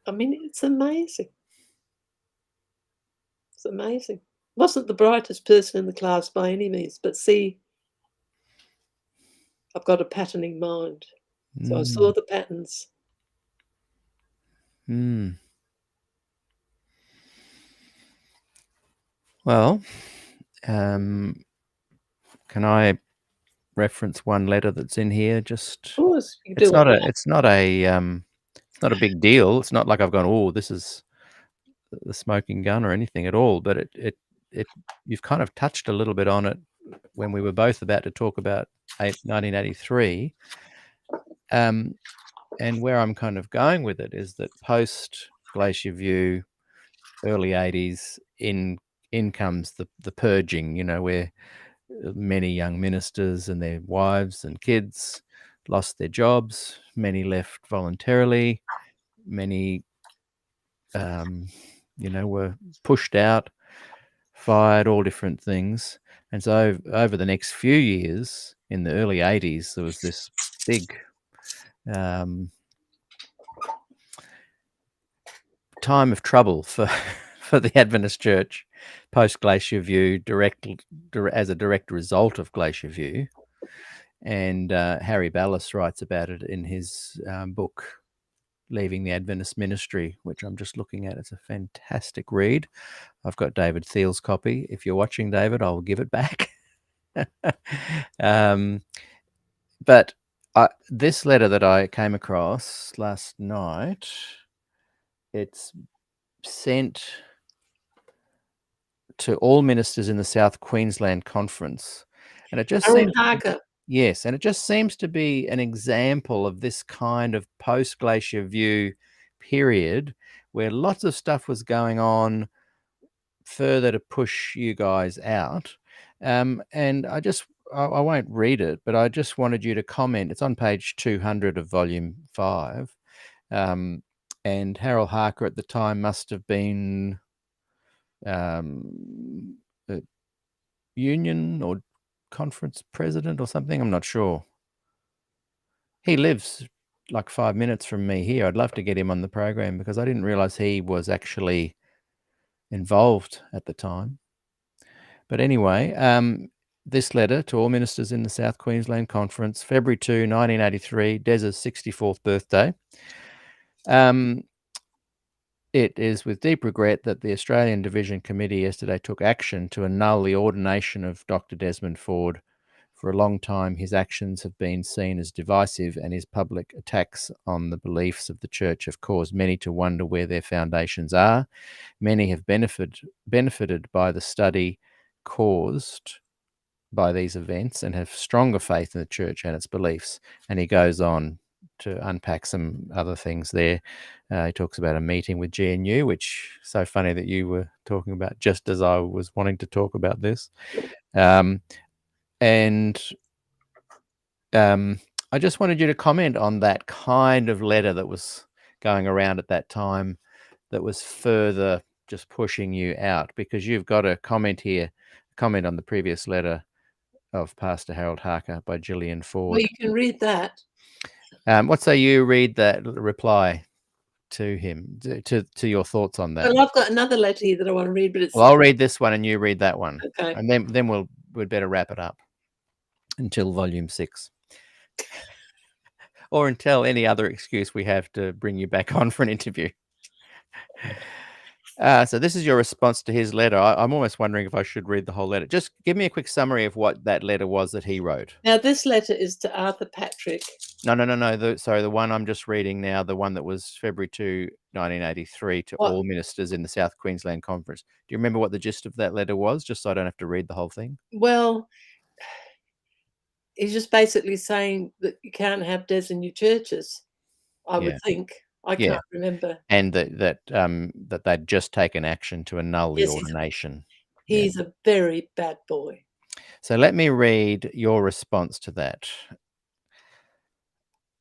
I mean, it's amazing. It's amazing. Wasn't the brightest person in the class by any means, but see, I've got a patterning mind. So I saw the patterns. Mm. Well, can I reference one letter that's in here? Just Of course, you it's do not it. it's not a big deal. It's not like I've gone, oh, this is the smoking gun or anything at all. But it you've kind of touched a little bit on it when we were both about to talk about 1983. And where I'm kind of going with it is that post Glacier View, early 80s, in comes the purging, where many young ministers and their wives and kids lost their jobs. Many left voluntarily. Many, were pushed out, fired, all different things. And so over the next few years, in the early 80s, there was this big time of trouble for for the Adventist Church post Glacier View, as a direct result of Glacier View. And Harry Ballas writes about it in his book, Leaving the Adventist Ministry, which I'm just looking at. It's a fantastic read. I've got David Thiel's copy. If you're watching, David, I'll give it back. But this letter that I came across last night, it's sent to all ministers in the South Queensland Conference. And it just Harold seems, Harker. yes, and it just seems to be an example of this kind of post-Glacier View period where lots of stuff was going on further to push you guys out. And I won't read it, but I just wanted you to comment. It's on page 200 of volume 5. And Harold Harker at the time must have been a union or conference president or something. I'm not sure. He lives like 5 minutes from me here. I'd love to get him on the program because I didn't realize he was actually involved at the time. But anyway, this letter to all ministers in the South Queensland Conference, February 2, 1983, Des's 64th birthday. It is with deep regret that the Australian Division Committee yesterday took action to annul the ordination of Dr. Desmond Ford. For a long time, his actions have been seen as divisive, and his public attacks on the beliefs of the Church have caused many to wonder where their foundations are. Many have benefited by the study caused by these events and have stronger faith in the Church and its beliefs. And he goes on to unpack some other things there. He talks about a meeting with GNU, which is so funny that you were talking about just as I was wanting to talk about this. I just wanted you to comment on that kind of letter that was going around at that time that was further just pushing you out, because you've got a comment here, comment on the previous letter of Pastor Harold Harker by Gillian Ford. Well, you can read that. What say you read that reply to him, to your thoughts on that? Well, I've got another letter here that I want to read, but it's... Well, I'll read this one and you read that one. Okay. And then we'd better wrap it up until volume 6. Or until any other excuse we have to bring you back on for an interview. So this is your response to his letter. I'm almost wondering if I should read the whole letter. Just give me a quick summary of what that letter was that he wrote. Now, this letter is to Arthur Patrick. No. The one I'm just reading now, the one that was February 2, 1983, to What? all ministers in the South Queensland Conference. Do you remember what the gist of that letter was? Just so I don't have to read the whole thing. Well, he's just basically saying that you can't have Des in your churches, I would think. I Yeah. can't remember. And that they'd just taken action to annul the Yes, ordination. he's a very bad boy. So let me read your response to that.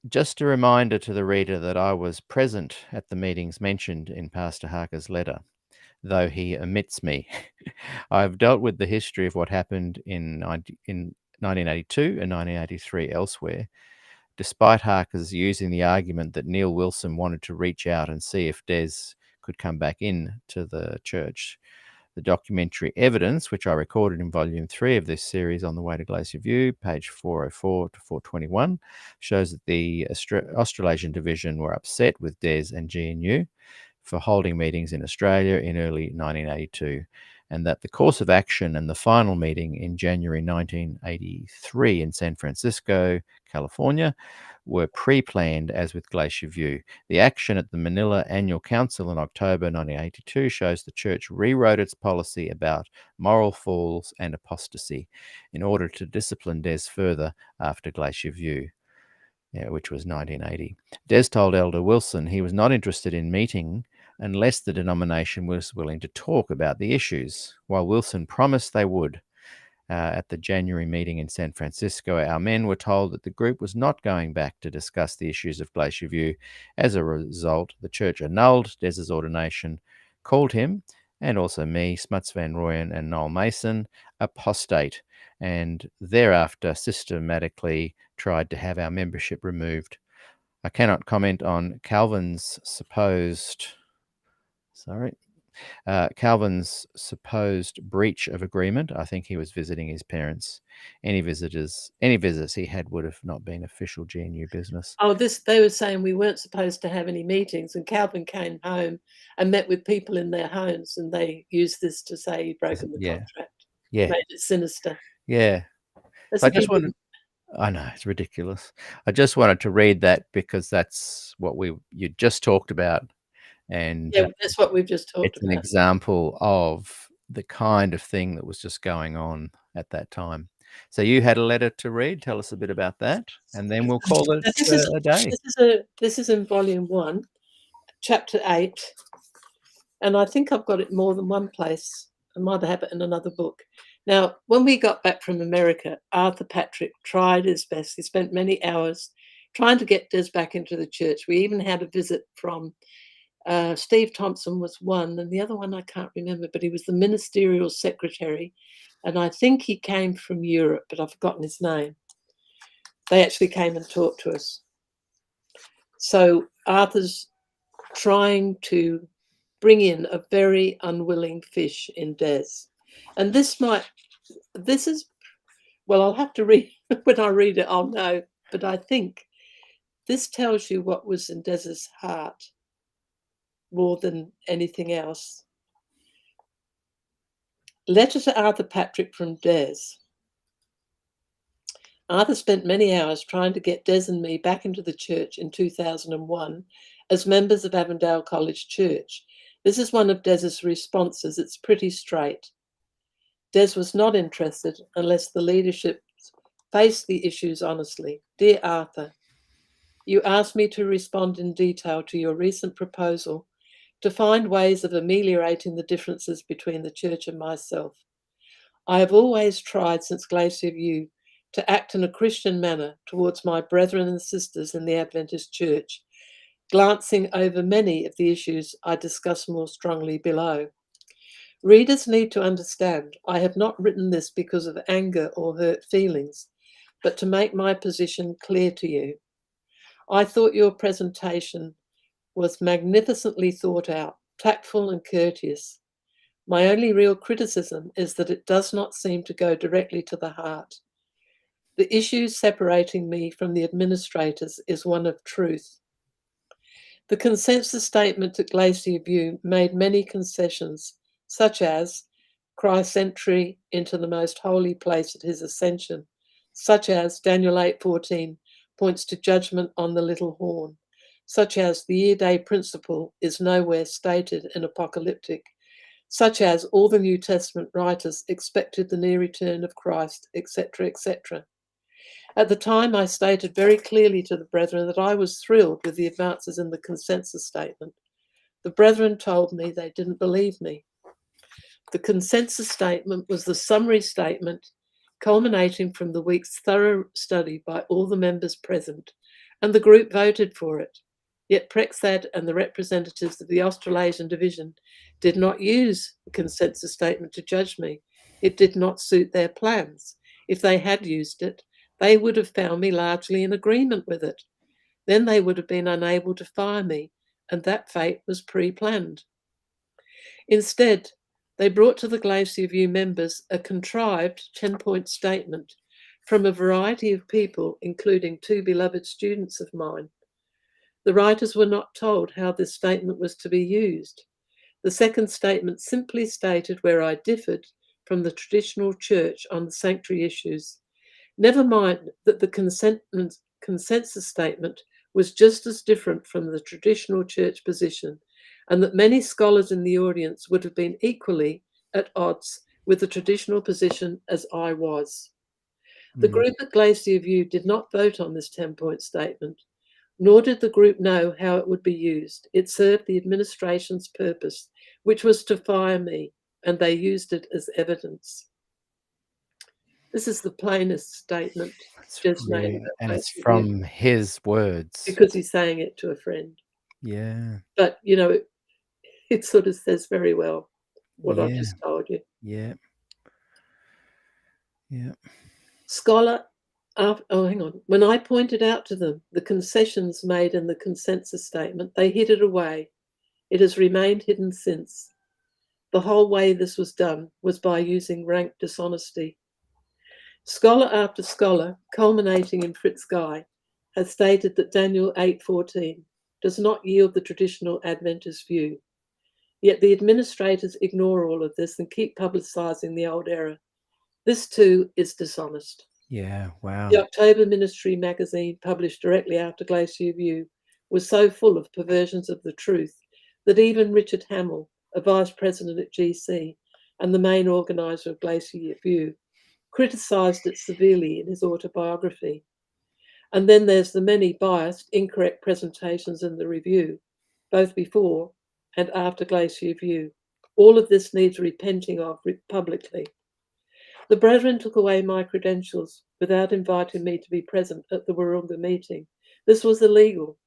Just a reminder to the reader that I was present at the meetings mentioned in Pastor Harker's letter, though he omits me. I've dealt with the history of what happened in 1982 and 1983 elsewhere, despite Harker's using the argument that Neil Wilson wanted to reach out and see if Des could come back in to the church. The documentary evidence, which I recorded in volume 3 of this series on the way to Glacier View, page 404 to 421, shows that the Australasian Division were upset with Des and GNU for holding meetings in Australia in early 1982, and that the course of action and the final meeting in January 1983 in San Francisco, California, were pre-planned as with Glacier View. The action at the Manila Annual Council in October 1982 shows the church rewrote its policy about moral falls and apostasy in order to discipline Des further after Glacier View, which was 1980. Des told Elder Wilson he was not interested in meeting unless the denomination was willing to talk about the issues, while Wilson promised they would. At the January meeting in San Francisco, our men were told that the group was not going back to discuss the issues of Glacier View. As a result, the church annulled Des's ordination, called him, and also me, Smuts Van Rooyen and Noel Mason, apostate, and thereafter systematically tried to have our membership removed. I cannot comment on Calvin's supposed breach of agreement. I think he was visiting his parents. Any visits he had would have not been official GNU business. Oh, they were saying we weren't supposed to have any meetings, and Calvin came home and met with people in their homes, and they used this to say he'd broken the contract. Yeah. Made it sinister. Yeah. I know, it's ridiculous. I just wanted to read that because that's what you just talked about. And that's what we've just talked about. It's an example of the kind of thing that was just going on at that time. So you had a letter to read. Tell us a bit about that, and then we'll call it a day. This is in volume 1, chapter 8, and I think I've got it more than one place. I might have it in another book. Now, when we got back from America, Arthur Patrick tried his best. He spent many hours trying to get Des back into the church. We even had a visit from Steve Thompson was one, and the other one I can't remember, but he was the ministerial secretary, and I think he came from Europe, but I've forgotten his name. They actually came and talked to us. So Arthur's trying to bring in a very unwilling fish in Des. And I'll have to read, when I read it, I'll know, but I think this tells you what was in Des's heart more than anything else. Letter to Arthur Patrick from Des. Arthur spent many hours trying to get Des and me back into the church in 2001 as members of Avondale College Church. This is one of Des's responses. It's pretty straight. Des was not interested unless the leadership faced the issues honestly. Dear Arthur, you asked me to respond in detail to your recent proposal to find ways of ameliorating the differences between the church and myself. I have always tried since Glacier View to act in a Christian manner towards my brethren and sisters in the Adventist Church, glancing over many of the issues I discuss more strongly below. Readers need to understand I have not written this because of anger or hurt feelings, but to make my position clear to you. I thought your presentation was magnificently thought out, tactful and courteous. My only real criticism is that it does not seem to go directly to the heart. The issue separating me from the administrators is one of truth. The consensus statement at Glacier View made many concessions, such as Christ's entry into the most holy place at his ascension, such as Daniel 8:14 points to judgment on the little horn, such as the year-day principle is nowhere stated in Apocalyptic, such as all the New Testament writers expected the near return of Christ, etc., etc. At the time, I stated very clearly to the brethren that I was thrilled with the advances in the consensus statement. The brethren told me they didn't believe me. The consensus statement was the summary statement culminating from the week's thorough study by all the members present, and the group voted for it. Yet Prexad and the representatives of the Australasian Division did not use the consensus statement to judge me. It did not suit their plans. If they had used it, they would have found me largely in agreement with it. Then they would have been unable to fire me, and that fate was pre-planned. Instead, they brought to the Glacier View members a contrived 10-point statement from a variety of people, including 2 beloved students of mine. The writers were not told how this statement was to be used. The second statement simply stated where I differed from the traditional church on the sanctuary issues. Never mind that the consensus statement was just as different from the traditional church position, and that many scholars in the audience would have been equally at odds with the traditional position as I was. The group at Glacier View did not vote on this 10-point statement, nor did the group know how it would be used. It served the administration's purpose, which was to fire me, and they used it as evidence. This is the plainest statement just made. And it's from his words. Because he's saying it to a friend. Yeah. But, you know, it sort of says very well what I've just told you. Yeah. Yeah. Scholar, hang on. When I pointed out to them the concessions made in the consensus statement, they hid it away. It has remained hidden since. The whole way this was done was by using rank dishonesty. Scholar after scholar, culminating in Fritz Guy, has stated that Daniel 8:14 does not yield the traditional Adventist view. Yet the administrators ignore all of this and keep publicising the old error. This too is dishonest. Yeah, wow. The October Ministry magazine, published directly after Glacier View, was so full of perversions of the truth that even Richard Hamill, a vice president at GC and the main organiser of Glacier View, criticised it severely in his autobiography. And then there's the many biased, incorrect presentations in the review, both before and after Glacier View. All of this needs repenting of publicly. The brethren took away my credentials without inviting me to be present at the Warunga meeting. This was illegal,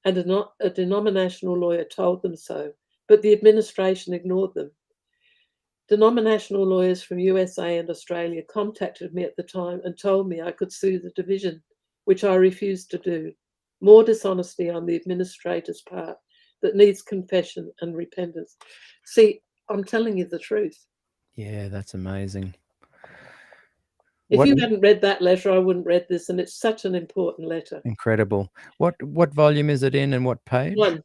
and a denominational lawyer told them so, but the administration ignored them. Denominational lawyers from USA and Australia contacted me at the time and told me I could sue the division, which I refused to do. More dishonesty on the administrator's part that needs confession and repentance. See, I'm telling you the truth. Yeah, that's amazing. If you hadn't read that letter, I wouldn't read this, and it's such an important letter. Incredible. What volume is it in and what page? 1.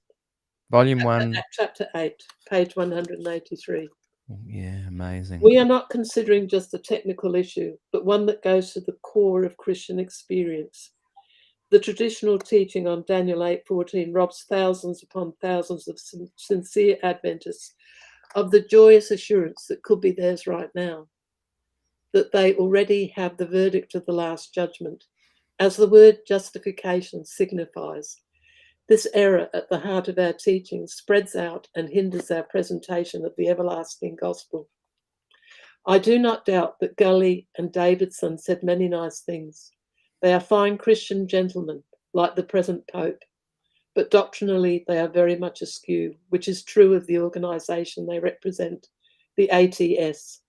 Volume 1. Chapter 8, page 183. Yeah, amazing. We are not considering just a technical issue, but one that goes to the core of Christian experience. The traditional teaching on Daniel 8:14 robs thousands upon thousands of sincere Adventists of the joyous assurance that could be theirs right now, that they already have the verdict of the last judgment, as the word justification signifies. This error at the heart of our teaching spreads out and hinders our presentation of the everlasting gospel. I do not doubt that Gully and Davidson said many nice things. They are fine Christian gentlemen, like the present Pope, but doctrinally they are very much askew, which is true of the organisation they represent, the ATS.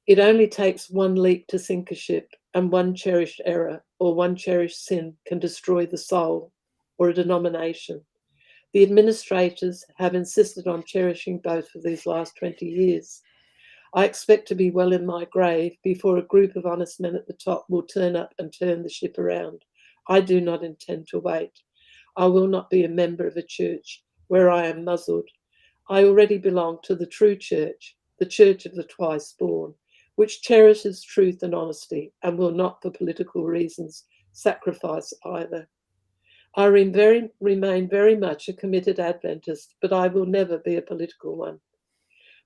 It only takes one leak to sink a ship, and one cherished error or one cherished sin can destroy the soul or a denomination. The administrators have insisted on cherishing both for these last 20 years. I expect to be well in my grave before a group of honest men at the top will turn up and turn the ship around. I do not intend to wait. I will not be a member of a church where I am muzzled. I already belong to the true church, the church of the twice born, which cherishes truth and honesty and will not, for political reasons, sacrifice either. I remain very much a committed Adventist, but I will never be a political one.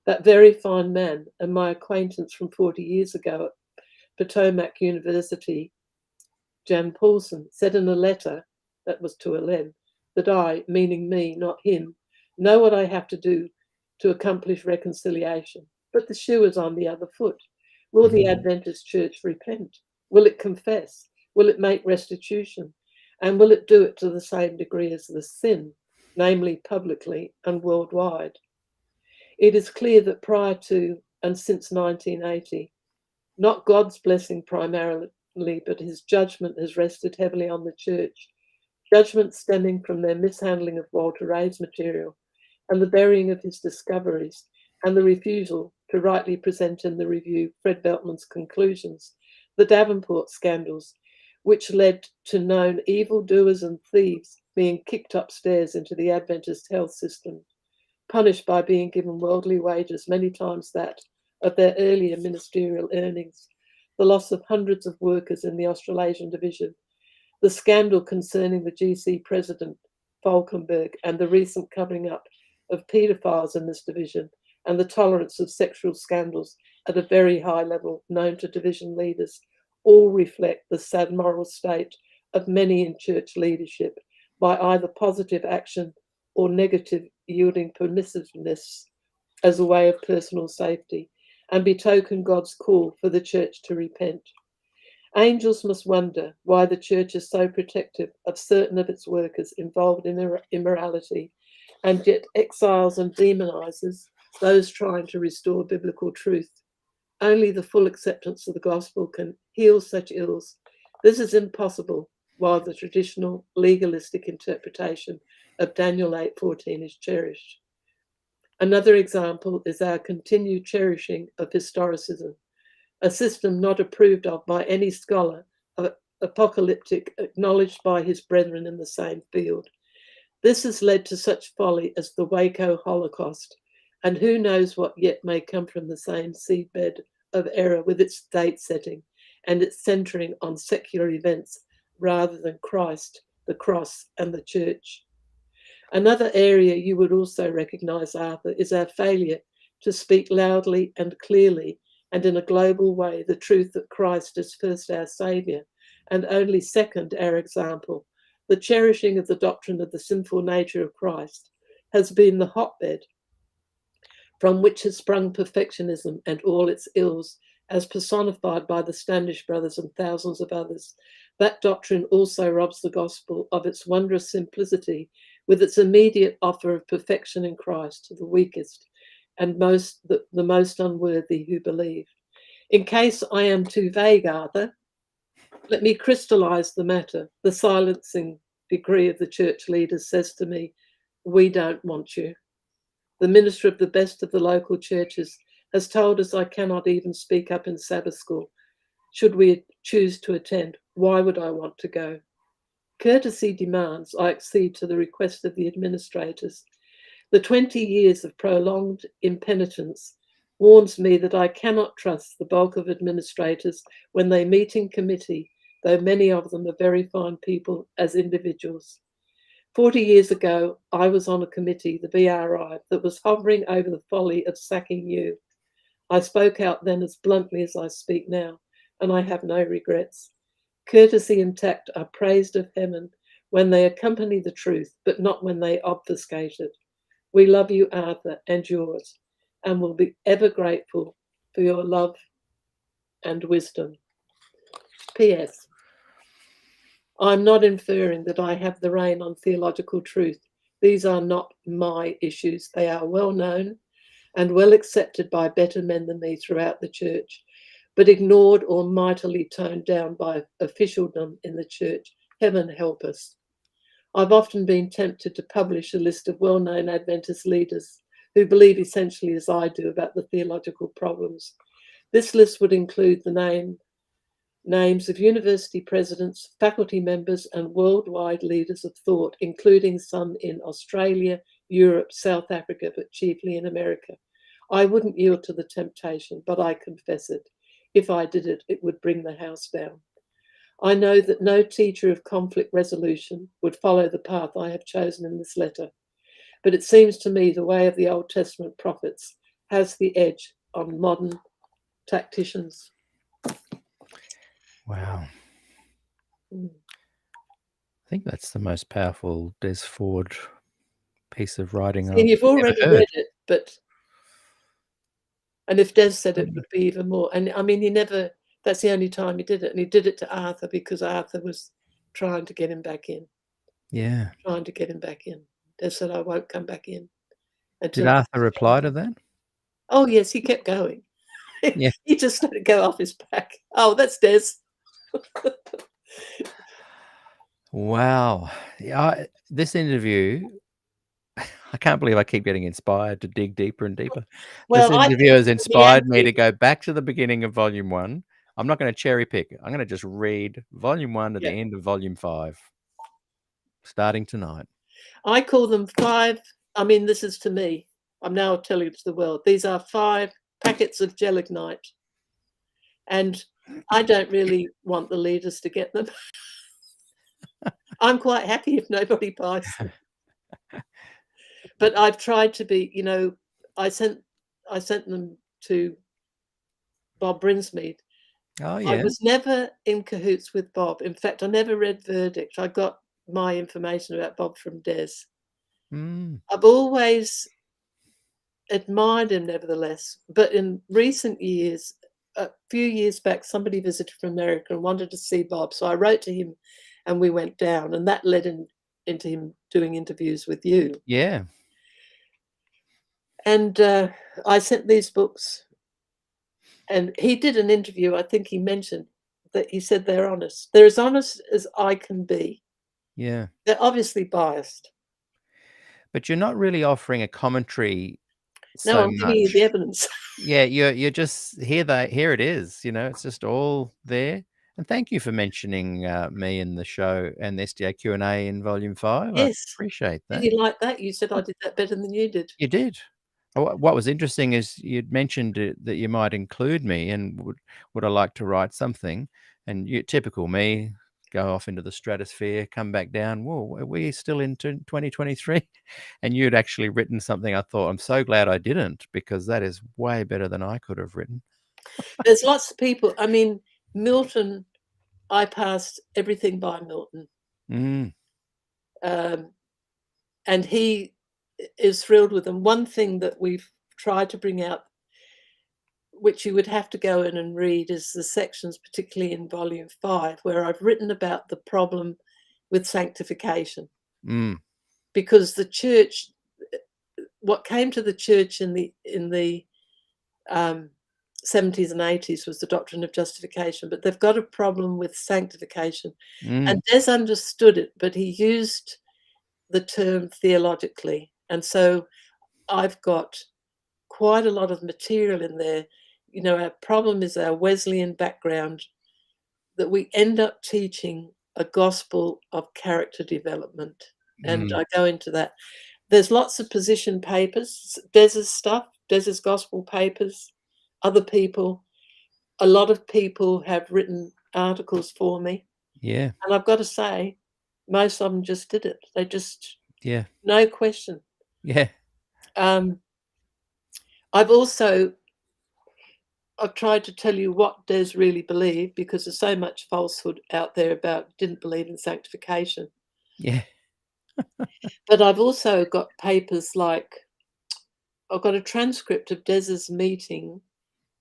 That very fine man and my acquaintance from 40 years ago at Potomac University, Jan Paulson, said in a letter that was to Ellen that I, meaning me, not him, know what I have to do to accomplish reconciliation. But the shoe is on the other foot. Will the Adventist Church repent? Will it confess? Will it make restitution? And will it do it to the same degree as the sin, namely publicly and worldwide? It is clear that prior to and since 1980, not God's blessing primarily, but his judgment has rested heavily on the church. Judgment stemming from their mishandling of Walter Ray's material and the burying of his discoveries and the refusal to rightly present in the review Fred Beltman's conclusions, the Davenport scandals, which led to known evildoers and thieves being kicked upstairs into the Adventist health system, punished by being given worldly wages, many times that of their earlier ministerial earnings, the loss of hundreds of workers in the Australasian division, the scandal concerning the GC president, Falkenberg, and the recent covering up of paedophiles in this division, and the tolerance of sexual scandals at a very high level known to division leaders, all reflect the sad moral state of many in church leadership by either positive action or negative yielding permissiveness as a way of personal safety, and betoken God's call for the church to repent. Angels must wonder why the church is so protective of certain of its workers involved in immorality, and yet exiles and demonizes those trying to restore biblical truth. Only the full acceptance of the gospel can heal such ills. This is impossible while the traditional legalistic interpretation of Daniel 8:14 is cherished. Another example is our continued cherishing of historicism, a system not approved of by any scholar, apocalyptic, acknowledged by his brethren in the same field. This has led to such folly as the Waco Holocaust, and who knows what yet may come from the same seedbed of error with its date setting and its centering on secular events rather than Christ, the cross, and the church. Another area you would also recognize, Arthur, is our failure to speak loudly and clearly and in a global way the truth that Christ is first our Saviour and only second our example. The cherishing of the doctrine of the sinful nature of Christ has been the hotbed from which has sprung perfectionism and all its ills, as personified by the Standish brothers and thousands of others. That doctrine also robs the gospel of its wondrous simplicity with its immediate offer of perfection in Christ to the weakest and the most unworthy who believe. In case I am too vague, Arthur, let me crystallize the matter. The silencing decree of the church leaders says to me, we don't want you. The minister of the best of the local churches has told us I cannot even speak up in Sabbath school. Should we choose to attend, why would I want to go? Courtesy demands I accede to the request of the administrators. The 20 years of prolonged impenitence warns me that I cannot trust the bulk of administrators when they meet in committee, though many of them are very fine people as individuals. 40 years ago, I was on a committee, the BRI, that was hovering over the folly of sacking you. I spoke out then as bluntly as I speak now, and I have no regrets. Courtesy and tact are praised of heaven when they accompany the truth, but not when they obfuscate it. We love you, Arthur, and yours, and will be ever grateful for your love and wisdom. P.S. I'm not inferring that I have the rein on theological truth. These are not my issues. They are well known and well accepted by better men than me throughout the church, but ignored or mightily toned down by officialdom in the church. Heaven help us. I've often been tempted to publish a list of well-known Adventist leaders who believe essentially as I do about the theological problems. This list would include the name names of university presidents, faculty members, and worldwide leaders of thought, including some in Australia, Europe, South Africa, but chiefly in America. I wouldn't yield to the temptation, but I confess it. If I did it, it would bring the house down. I know that no teacher of conflict resolution would follow the path I have chosen in this letter, but it seems to me the way of the Old Testament prophets has the edge on modern tacticians. Wow. Mm. I think that's the most powerful Des Ford piece of writing And I've you've ever already heard. read it, but and if Des said it would be even more. And I mean, that's the only time he did it. And he did it to Arthur because Arthur was trying to get him back in. Yeah. Trying to get him back in. Des said, I won't come back in. Did Arthur reply to that? Oh, yes, he kept going. Yeah. He just let it go off his back. Oh, that's Des. Wow. Yeah, this interview, I can't believe I keep getting inspired to dig deeper and deeper. Well, This I interview think has inspired me to go back to the beginning of volume 1. I'm not going to cherry pick. I'm going to just read volume 1 to the end of volume 5, starting tonight. I call them 5. I mean, this is to me. I'm now telling it to the world. These are 5 packets of gelignite. And I don't really want the leaders to get them. I'm quite happy if nobody buys them. But I've tried to be, I sent them to Bob Brinsmead. Oh, yeah. I was never in cahoots with Bob. In fact, I never read Verdict. I got my information about Bob from Des. I've always admired him, nevertheless. But in recent years, a few years back, somebody visited from America and wanted to see Bob. So I wrote to him and we went down, and that led into him doing interviews with you. Yeah. And I sent these books, and he did an interview. I think he mentioned that he said they're honest. They're as honest as I can be. Yeah. They're obviously biased. But you're not really offering a commentary No, I'm giving you the evidence. Yeah, you're just here it is, it's just all there. And thank you for mentioning me in the show and SDAQ&A in volume 5. Yes. I appreciate that. Did you like that? You said I did that better than you did. You did. What was interesting is you'd mentioned that you might include me, and would I like to write something? And typical me, go off into the stratosphere, come back down. Whoa, are we still into 2023? And you'd actually written something. I thought, I'm so glad I didn't, because that is way better than I could have written. There's lots of people. I mean, Milton, I passed everything by Milton. And he is thrilled with them. One thing that we've tried to bring out, which you would have to go in and read, is the sections, particularly in volume 5, where I've written about the problem with sanctification. Because the church, what came to the church in the 70s and 80s was the doctrine of justification, but they've got a problem with sanctification. And Des understood it, but he used the term theologically. And so I've got quite a lot of material in there. Our problem is our Wesleyan background, that we end up teaching a gospel of character development. And I go into that. There's lots of position papers, Des's stuff, Des's gospel papers, other people. A lot of people have written articles for me. Yeah. And I've got to say, most of them just did it. They just, no question. Yeah. I've tried to tell you what Des really believed, because there's so much falsehood out there about didn't believe in sanctification. Yeah. But I've also got papers like, I've got a transcript of Des's meeting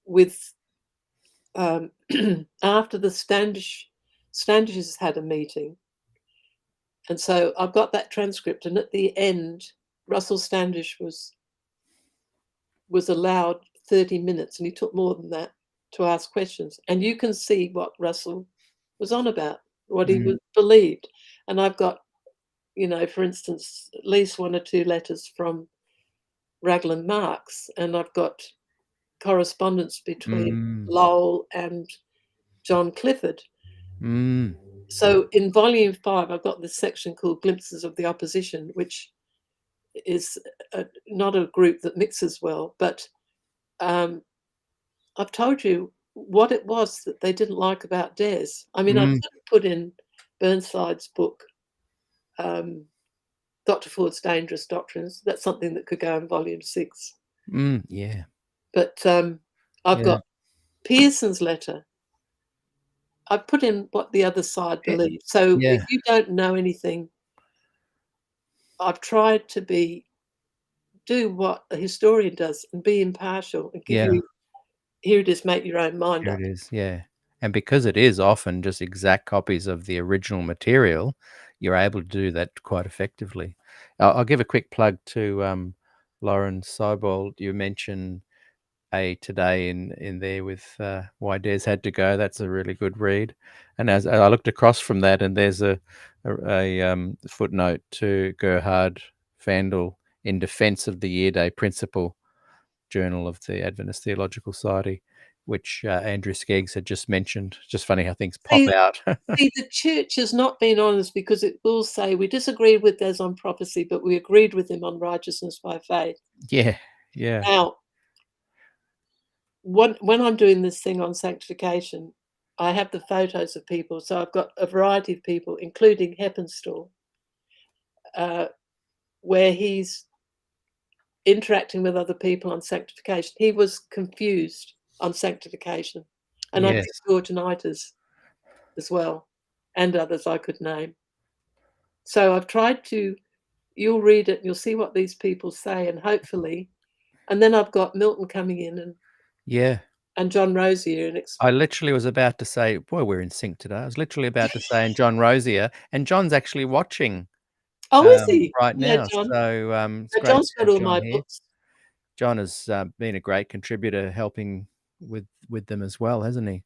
with, after the Standishes had a meeting. And so I've got that transcript, and at the end, Russell Standish was allowed 30 minutes, and he took more than that to ask questions. And you can see what Russell was on about, what he believed. And I've got, for instance, at least 1 or 2 letters from Raglan Marx, and I've got correspondence between Lowell and John Clifford. Mm. So in volume 5, I've got this section called Glimpses of the Opposition, which is not a group that mixes well, but I've told you what it was that they didn't like about Des. I mean, I couldn't put in Burnside's book, Dr. Ford's Dangerous Doctrines. That's something that could go in volume 6. Yeah. But I've got Pearson's letter. I've put in what the other side believes. So if you don't know anything, I've tried to do what a historian does and be impartial and give you, here it is, make your own mind up. Here it is, yeah. And because it is often just exact copies of the original material, you're able to do that quite effectively. I'll give a quick plug to Lauren Seibold. You mentioned today in there with Why Des Had to Go. That's a really good read. And as I looked across from that, and there's a footnote to Gerhard Vandal in Defense of the Year Day Principle, Journal of the Adventist Theological Society, which Andrew Skeggs had just mentioned. Just funny how things pop out. See, the church has not been honest, because it will say we disagreed with Des on prophecy, but we agreed with him on righteousness by faith. Yeah. Now, when I'm doing this thing on sanctification, I have the photos of people. So I've got a variety of people, including Heppenstall, where he's interacting with other people on sanctification. He was confused on sanctification. And I think Georgianitis as well, and others I could name. So I've tried to, you'll read it, and you'll see what these people say, and hopefully, and then I've got Milton coming in and John Rosier. And I literally was about to say, boy, we're in sync today. I was literally about to say, and John Rosier, and John's actually watching. Oh, is he? Right Yeah, now. John. So it's great John's to got have all John my here. books. John has been a great contributor, helping with them as well, hasn't he?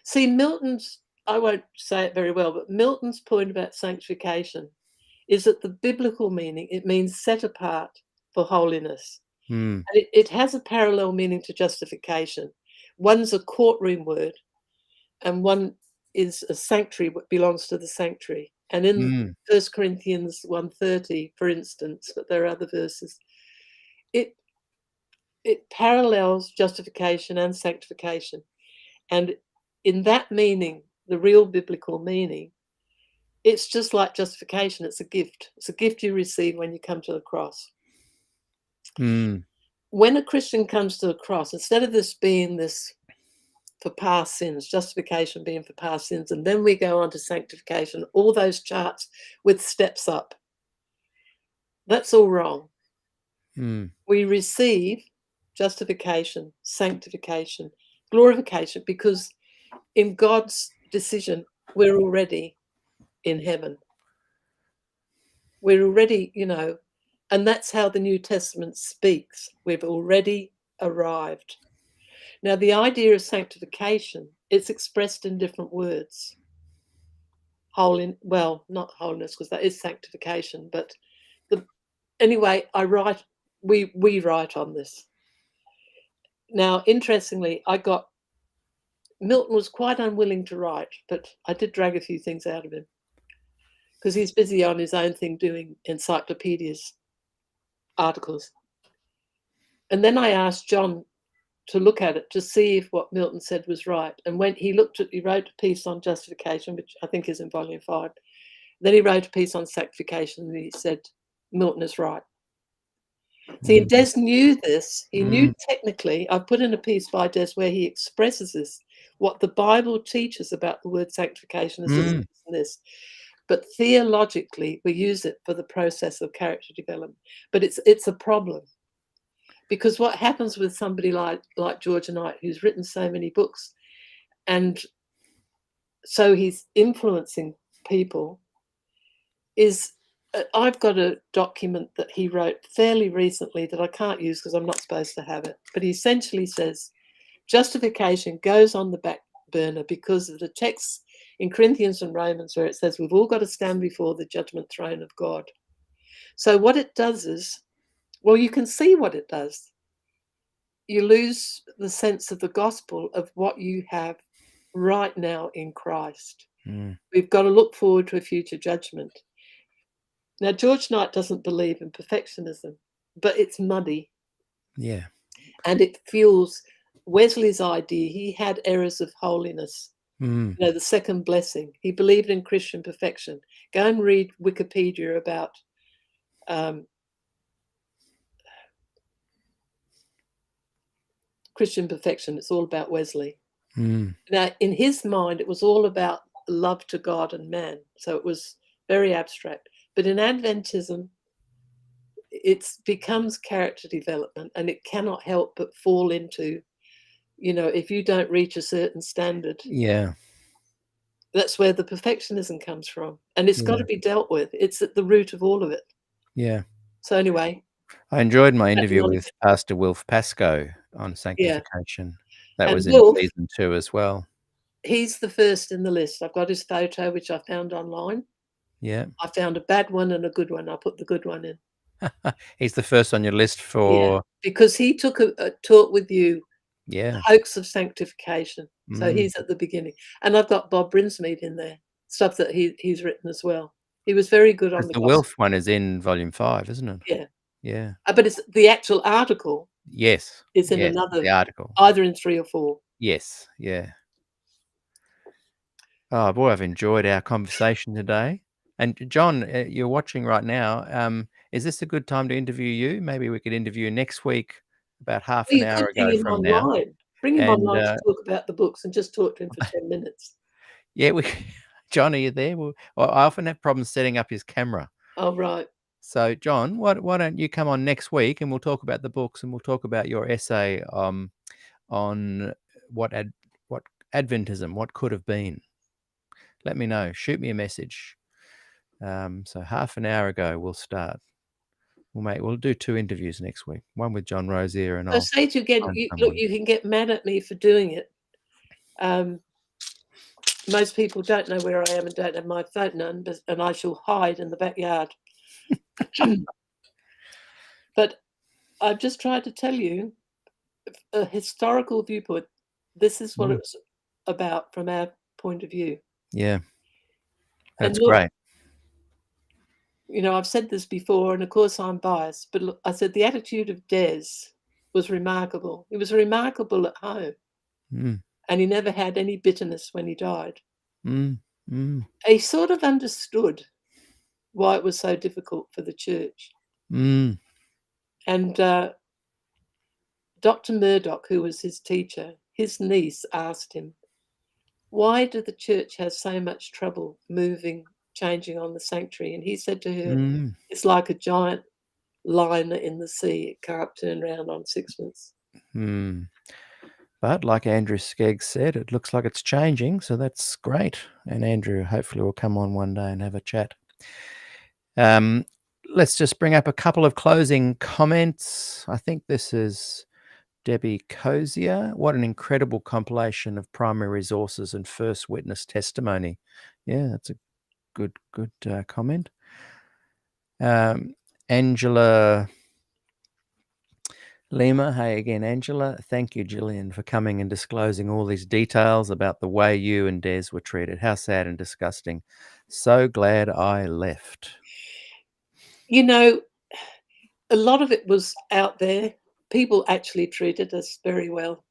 See, Milton's, I won't say it very well, but Milton's point about sanctification is that the biblical meaning, it means set apart for holiness. And it has a parallel meaning to justification. One's a courtroom word, and one is a sanctuary, what belongs to the sanctuary. And in 1 Corinthians 1:30, for instance, but there are other verses, it parallels justification and sanctification. And in that meaning, the real biblical meaning, it's just like justification. It's a gift. It's a gift you receive when you come to the cross. When a Christian comes to the cross, instead of this being this for past sins, justification being for past sins, and then we go on to sanctification, all those charts with steps up, that's all wrong. We receive justification, sanctification, glorification, because in God's decision, we're already in heaven. We're already, and that's how the New Testament speaks. We've already arrived. Now, the idea of sanctification, it's expressed in different words. Not holiness, because that is sanctification, but anyway, we write on this. Now, interestingly, Milton was quite unwilling to write, but I did drag a few things out of him, because he's busy on his own thing doing encyclopedias, articles. And then I asked John to look at it to see if what Milton said was right. And when he wrote a piece on justification, which I think is in volume 5. Then he wrote a piece on sanctification, and he said, Milton is right. See, Des knew this. He knew technically, I've put in a piece by Des where he expresses this, what the Bible teaches about the word sanctification is this and this. But theologically, we use it for the process of character development. But it's a problem. Because what happens with somebody like George Knight, who's written so many books, and so he's influencing people, is I've got a document that he wrote fairly recently that I can't use because I'm not supposed to have it. But he essentially says justification goes on the back burner because of the texts in Corinthians and Romans where it says we've all got to stand before the judgment throne of God. So what it does is, well, you can see what it does. You lose the sense of the gospel, of what you have right now in Christ. Mm. We've got to look forward to a future judgment. Now, George Knight doesn't believe in perfectionism, but it's muddy. Yeah. And it fuels Wesley's idea. He had errors of holiness. Mm. The second blessing. He believed in Christian perfection. Go and read Wikipedia about Christian perfection. It's all about Wesley. Mm. Now, in his mind, it was all about love to God and man. So it was very abstract. But in Adventism, it becomes character development, and it cannot help but fall into, if you don't reach a certain standard, Yeah. that's where the perfectionism comes from. And it's got Yeah. to be dealt with. It's at the root of all of it. Yeah. So anyway, I enjoyed my that's interview another with Pastor Wilf Pascoe on Yeah. sanctification. That And was in Wolf, season 2 as well. he's the first in the list. I've got his photo, which I found online. Yeah. I found a bad one and a good one. I put the good one in. He's the first on your list Yeah, for because he took a talk with you, yeah. Hoax of Sanctification. So Mm. he's at the beginning. And I've got Bob Brinsmead in there, stuff that he's written as well. He was very good on Because the the gospel. Wilf one is in volume 5, isn't it? Yeah. Yeah. But it's the actual article Yes. is in Yes. another, The article. either in 3 or 4. Yes. Yeah. Oh boy, I've enjoyed our conversation today. And John, you're watching right now. Is this a good time to interview you? Maybe we could interview you next week, about half Well, an you hour could bring ago him from now. online. Bring him And online to talk about the books and just talk to him for 10 minutes. yeah, John, are you there? Well, I often have problems setting up his camera. Oh, right. So, John, why don't you come on next week and we'll talk about the books and we'll talk about your essay on what Adventism, what could have been. Let me know. Shoot me a message. So half an hour ago we'll start. We'll do 2 interviews next week. One with John Rosier and So I'll say to you again, find look, someone. you can get mad at me for doing it. Most people don't know where I am and don't have my phone number, and I shall hide in the backyard. But I've just tried to tell you a historical viewpoint. This is what Mm. it's about from our point of view. Yeah. And That's look, great. I've said this before, and of course I'm biased, but look, I said the attitude of Des was remarkable. He was remarkable at home, Mm. and he never had any bitterness when he died. Mm. Mm. He sort of understood why it was so difficult for the church. Mm. And Dr. Murdoch, who was his teacher, his niece asked him, why did the church have so much trouble changing on the sanctuary? And he said to her, Mm. it's like a giant liner in the sea. It can't turn around on sixpence. Mm. But like Andrew Skeggs said, it looks like it's changing, so that's great. And Andrew hopefully will come on one day and have a chat. Let's just bring up a couple of closing comments. I think this is Debbie Cozier. What an incredible compilation of primary resources and first witness testimony. Yeah, that's a good comment. Angela Lima. Hey again, Angela. Thank you, Gillian, for coming and disclosing all these details about the way you and Des were treated. How sad and disgusting. So glad I left. A lot of it was out there. People actually treated us very well.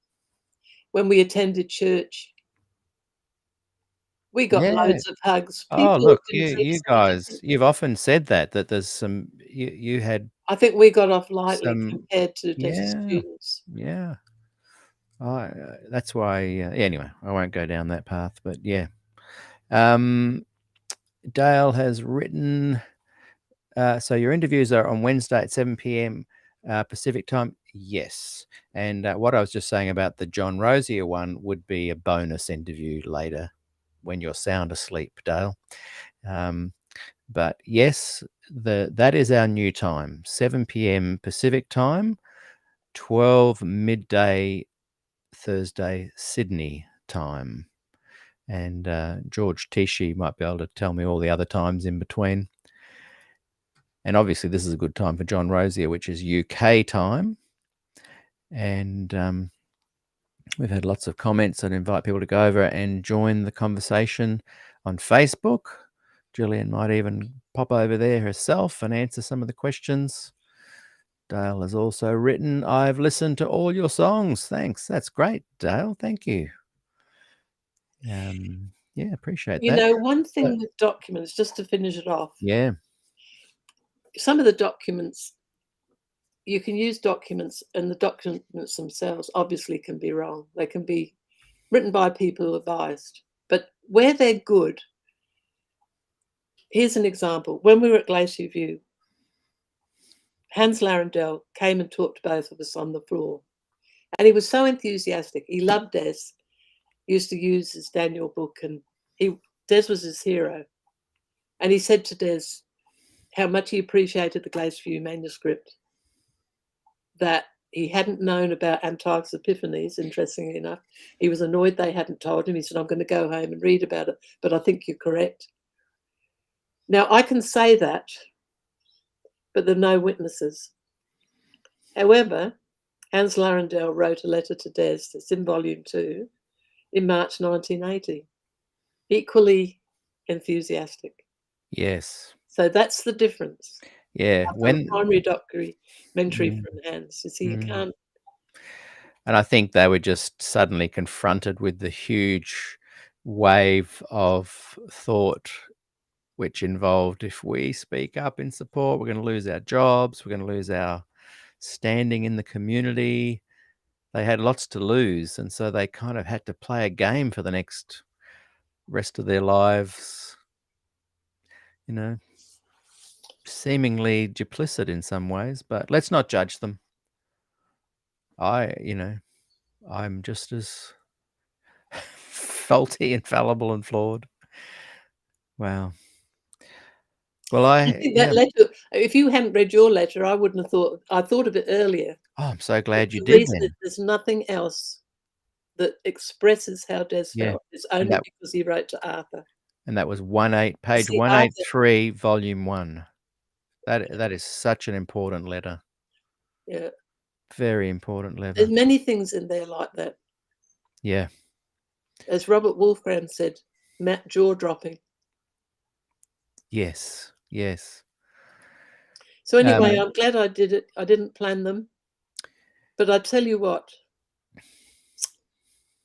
When we attended church, we got Yeah. loads of hugs. Oh, People look, didn't treat you us any guys, different. you've often said that there's some, you had I think we got off lightly some, compared to Des' yeah, students. yeah. That's why, anyway, I won't go down that path, but yeah. Dale has written, so your interviews are on Wednesday at 7 p.m. Pacific time? Yes. And what I was just saying about the John Rosier one would be a bonus interview later when you're sound asleep, Dale. But yes, that is our new time, 7 p.m. Pacific time, 12 midday Thursday Sydney time. And George Tichy might be able to tell me all the other times in between. And obviously this is a good time for John Rosier, which is UK time. And We've had lots of comments. I'd invite people to go over and join the conversation on Facebook. Gillian might even pop over there herself and answer some of the questions. Dale has also written, I've listened to all your songs. Thanks. That's great, Dale. Thank you. Yeah, appreciate You that. know, one thing with documents, just to finish it off, Yeah. some of the documents, you can use documents, and the documents themselves obviously can be wrong. They can be written by people who are biased. But where they're good, here's an example. When we were at Glacier View, Hans Larendel came and talked to both of us on the floor. And he was so enthusiastic. He loved Des. He used to use his Daniel book, and Des was his hero. And he said to Des how much he appreciated the Glacier View manuscript, that he hadn't known about Antiochus Epiphanes, interestingly enough. He was annoyed they hadn't told him. He said, I'm going to go home and read about it, but I think you're correct. Now, I can say that, but there are no witnesses. However, Hans Larendel wrote a letter to Des, it's in volume 2, in March 1980, equally enthusiastic. Yes. So that's the difference. Yeah. When primary documentary from Hans, you see, you can't. And I think they were just suddenly confronted with the huge wave of thought, which involved, if we speak up in support, we're going to lose our jobs, we're going to lose our standing in the community. They had lots to lose, and so they kind of had to play a game for the next rest of their lives, you know, seemingly duplicit in some ways, but let's not judge them. I'm just as faulty and fallible and flawed. Wow. Well, I think that letter, if you hadn't read your letter, I wouldn't have thought. I thought of it earlier. Oh, I'm so glad you The did reason then. is there's nothing else that expresses how Des felt. It's only because he wrote to Arthur. And that was page 183, volume 1. That is such an important letter. Yeah. Very important letter. There's many things in there like that. Yeah. As Robert Wolfram said, Matt jaw-dropping. Yes. Yes. So anyway, I'm glad I did it. I didn't plan them. But I tell you what,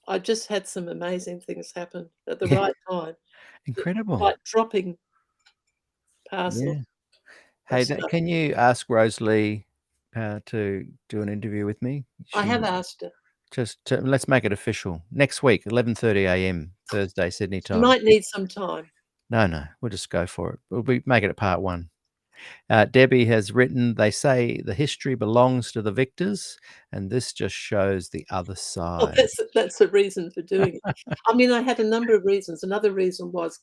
I just had some amazing things happen at the right time. Incredible. Like dropping parcel. Yeah. Hey, can you ask Rosalie to do an interview with me? I have asked her. Let's make it official. Next week, 11:30 a.m. Thursday, Sydney time. You might need some time. No, we'll just go for it. We'll make it a part 1. Debbie has written, they say the history belongs to the victors, and this just shows the other side. Oh, that's a reason for doing it. I mean, I had a number of reasons. Another reason was,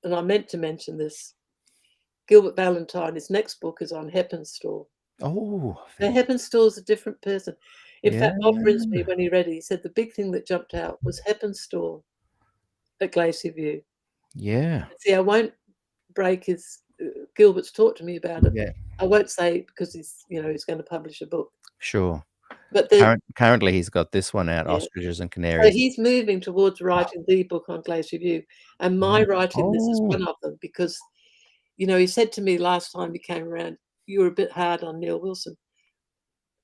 and I meant to mention this, Gilbert Valentine, his next book is on Heppenstall. Oh. Now, Heppenstall's a different person. In fact, Bob Brinsby, when he read it, he said the big thing that jumped out was Heppenstall at Glacier View. Yeah. See, I won't break his... Gilbert's talked to me about it. Yeah. I won't say it because he's going to publish a book. Sure. But currently he's got this one out, Ostriches and Canaries. So he's moving towards writing the book on Glacier View. And my writing this is one of them because, he said to me last time he came around, you were a bit hard on Neil Wilson.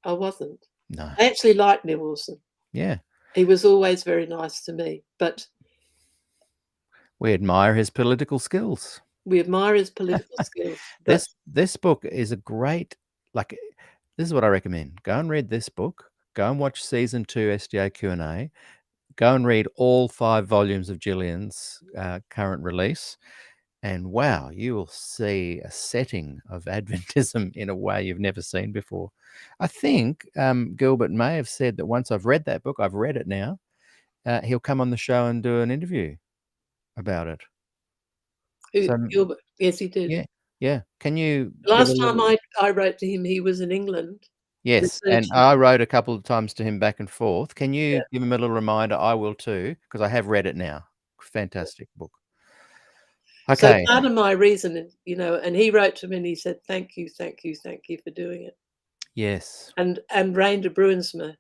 I wasn't. No. I actually liked Neil Wilson. Yeah. He was always very nice to me. But we admire his political skills. We admire his political skills. This book is a great, this is what I recommend. Go and read this book. Go and watch season 2 SDAQ&A. Go and read all 5 volumes of Gillian's current release. And wow, you will see a setting of Adventism in a way you've never seen before. I think Gilbert may have said that once I've read that book, I've read it now, he'll come on the show and do an interview about it. Gilbert, yes, he did. Yeah. Can you... Last time I wrote to him, he was in England. Yes, and I wrote a couple of times to him back and forth. Can you give him a little reminder? I will too, because I have read it now. Fantastic book. Okay. So part of my reason, and he wrote to me and he said, thank you for doing it. Yes. And Rain de Bruinsma,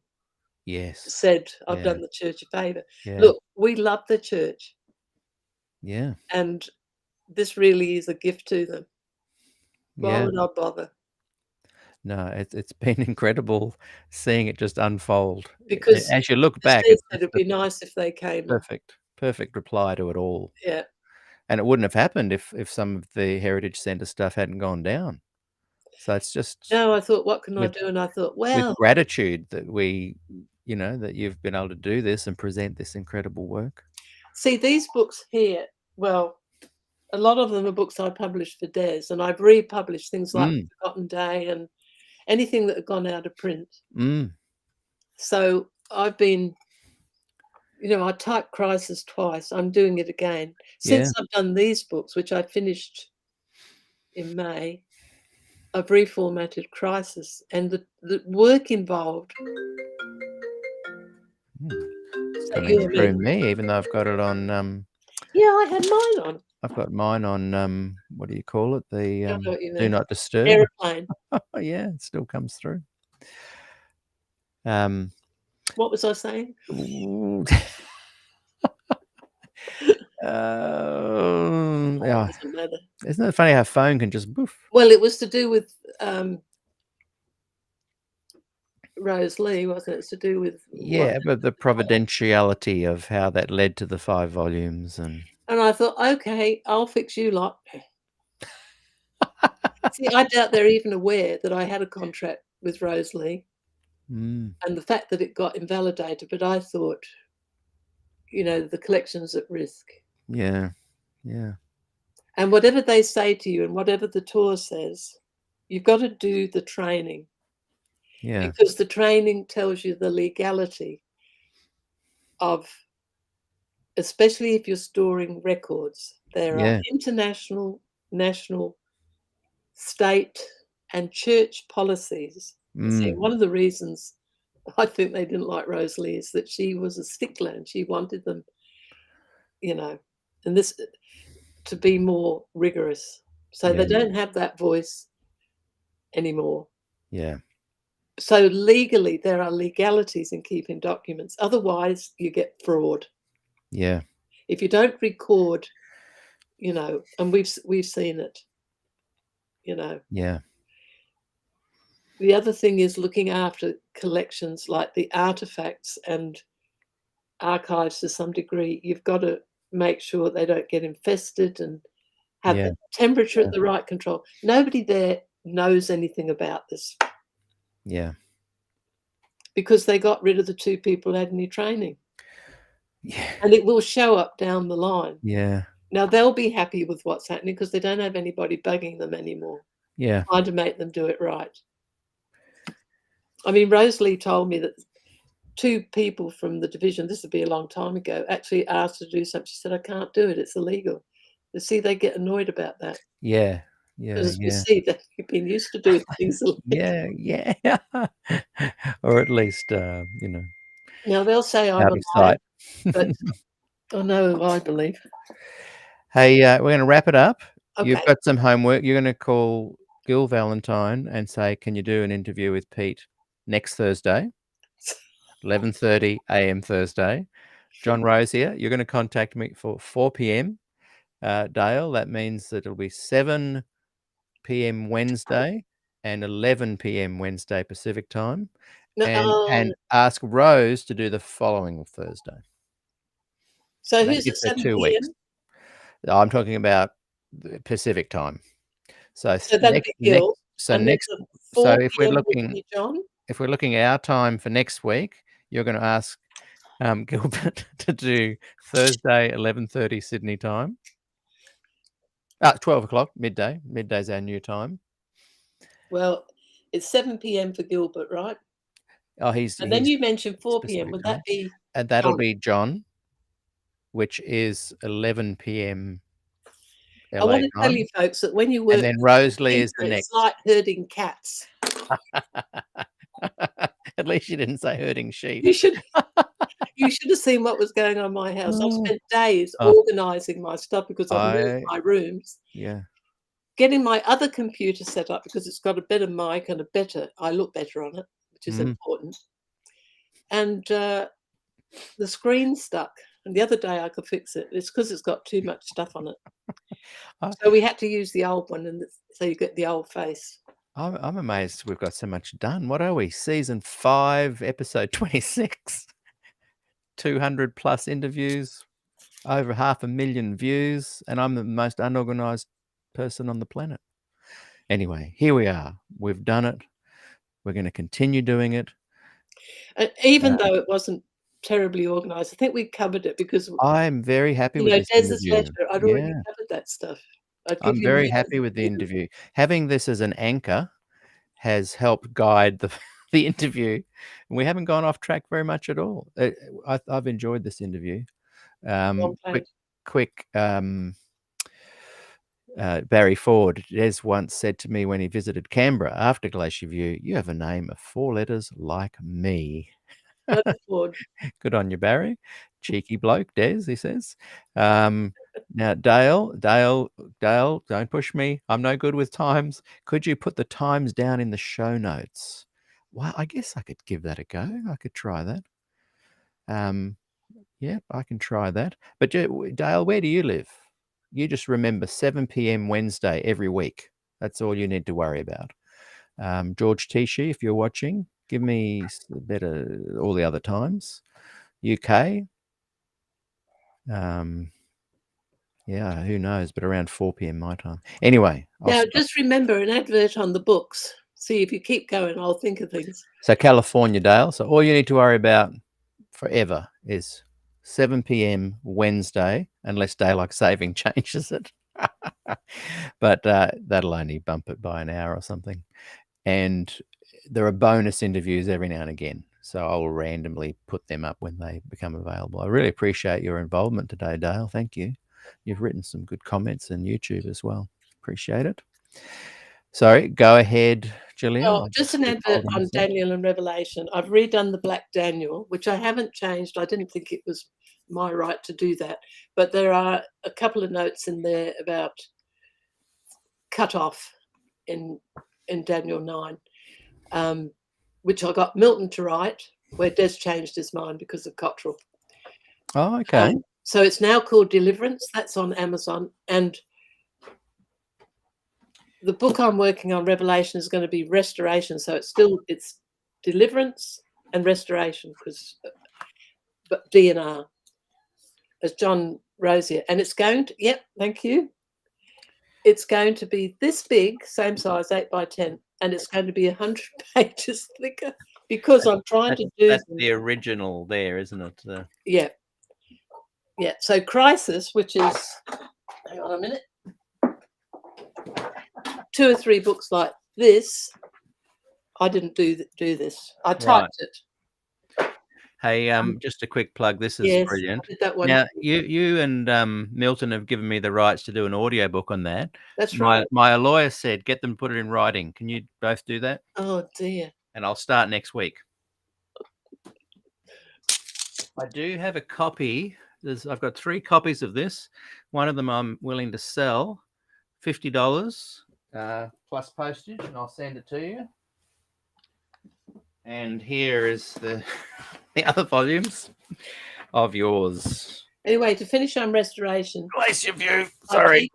Yes. said, I've Yeah. done the church a favour. Yeah. Look, we love the church, Yeah. and this really is a gift to them. Why Yeah. would I bother? No, it's been incredible seeing it just unfold. Because As you look as back, Steve it's said, just it'd the be nice if they came. perfect reply to it all. Yeah. And it wouldn't have happened if some of the Heritage Centre stuff hadn't gone down. So it's just No, I thought, what can I with do? And I thought, with well, gratitude that that you've been able to do this and present this incredible work. see, these books here, well, a lot of them are books I published for Des, and I've republished things like Mm. Forgotten Day and anything that had gone out of print. Mm. So I've been, I typed Crisis twice. I'm doing it again. Yeah. Since I've done these books, which I finished in May, I've reformatted Crisis, and the work involved. It's So coming you and through me. me, even though I've got it on Yeah, I had mine on. I've got mine on what do you call it? The I know what you do mean. not disturb. Aeroplane. Oh yeah, it still comes through. Um What was I saying? Yeah. Doesn't matter. Isn't it funny how a phone can just boof? Well, it was to do with Rose Lee, wasn't it? It's to do with Yeah, but the providentiality of how that led to the 5 volumes and I thought, okay, I'll fix you lot. See, I doubt they're even aware that I had a contract with Rose Lee Mm, and the fact that it got invalidated, but I thought, the collection's at risk. yeah, yeah, And whatever they say to you and whatever the tour says, you've got to do the training. yeah, Because the training tells you the legality of, especially if you're storing records, there are yeah, international, national, state, and church policies. See, mm, one of the reasons I think they didn't like Rosalie is that she was a stickler and she wanted them, and this to be more rigorous. So they yeah, don't have that voice anymore. yeah, So legally, there are legalities in keeping documents. Otherwise, you get fraud. yeah, If you don't record, and we've seen it, yeah, The other thing is looking after collections like the artifacts and archives to some degree. You've got to make sure they don't get infested and have yeah, the temperature yeah, at the right control. Nobody there knows anything about this yeah, because they got rid of the 2 people who had any training. yeah, And it will show up down the line. yeah, Now, they'll be happy with what's happening because they don't have anybody bugging them anymore, yeah, trying to make them do it right. I mean, Rosalie told me that 2 people from the division, this would be a long time ago, actually asked her to do something. She said, I can't do it. It's illegal. You see, they get annoyed about that. yeah, yeah, Because as we yeah, see, they've been used to doing things illegal. yeah, yeah, or at least Now, they'll say I'm out a of liar, sight. but I know who I believe. Hey, we're going to wrap it up. You've Okay. got some homework. You're going to call Gil Valentine and say, "Can you do an interview with Pete next Thursday, 11:30 a.m. Thursday?" John Rosier, you're going to contact me for 4 p.m. Dale. That means that it'll be 7 p.m. Wednesday and 11 p.m. Wednesday Pacific time, No, and ask Rose to do the following Thursday. so That who's at gives her 7 2 weeks. p.m.? I'm talking about the Pacific time. So that'd be Gil. so And then next, the so 4 if we're p.m. would looking be John. if we're looking at our time for next week, you're going to ask Gilbert to do Thursday 11:30 Sydney time. 12 o'clock midday. Midday's our new time. Well, it's 7 p.m. for Gilbert, right? Oh, And then you mentioned 4 p.m. specific Would time. that be? And that'll John? be John, which is 11 p.m. I LA want to tell time. you folks that when you work, And then Rosalie is the it's next. like herding cats. At least you didn't say herding sheep. You should have seen what was going on in my house. I spent days Oh. organizing my stuff because I've moved my rooms. Yeah. Getting my other computer set up because it's got a better mic and I look better on it, which is important. and the screen stuck. And the other day I could fix it. It's because it's got too much stuff on it. So we had to use the old one, and so you get the old face. I'm amazed we've got so much done. What are we? Season 5, episode 26. 200 plus interviews, over 500,000 views, and I'm the most unorganized person on the planet. Anyway, here we are. We've done it. We're going to continue doing it. Even though it wasn't terribly organized, I think we covered it because I'm very happy with this Des's interview. letter, I'd already covered that stuff. I'm very happy with the interview. Having this as an anchor has helped guide the interview, and we haven't gone off track very much at all. I've enjoyed this interview. Quick Barry Ford, Des once said to me when he visited Canberra after Glacier View, "You have a name of 4 letters like me." Good on you, Barry. Cheeky bloke, Des, he says. Now, Dale, don't push me. I'm no good with times. Could you put the times down in the show notes? Well, I guess I could give that a go. I could try that. Yeah, I can try that. But Dale, where do you live? You just remember 7 p.m. Wednesday every week. That's all you need to worry about. George Tishy, if you're watching, give me better all the other times. UK. Yeah, who knows? But around 4 p.m. my time. Anyway. Now, just remember an advert on the books. See, if you keep going, I'll think of things. So California, Dale. So all you need to worry about forever is 7 p.m. Wednesday, unless daylight saving changes it. But that'll only bump it by an hour or something. And there are bonus interviews every now and again. So I'll randomly put them up when they become available. I really appreciate your involvement today, Dale. Thank you. You've written some good comments on YouTube as well. Appreciate it. Sorry, go ahead, Gillian. Oh, just an advert on Daniel and Revelation. I've redone the Black Daniel, which I haven't changed. I didn't think it was my right to do that. But there are a couple of notes in there about cut off in Daniel 9, which I got Milton to write, where Des changed his mind because of Cottrell. Oh, okay. So it's now called Deliverance. That's on Amazon. And the book I'm working on, Revelation, is going to be Restoration. So it's Deliverance and Restoration, but D&R, as John Rosier. And it's going to, yep, thank you. It's going to be this big, same size, 8 by 10, and it's going to be 100 pages thicker because I'm trying to do. That's the original there, isn't it? Yeah. Yeah. So Crisis, which is, hang on a minute, 2 or 3 books like this. I didn't do this. I typed it. Hey, just a quick plug. This is brilliant. That one. Now, you and Milton have given me the rights to do an audiobook on that. That's right. My lawyer said, get them to put it in writing. Can you both do that? Oh, dear. And I'll start next week. I do have a copy. I've got 3 copies of this. One of them I'm willing to sell, $50 plus postage, and I'll send it to you. And here is the other volumes of yours. Anyway, to finish on Restoration. Glacier View. Sorry.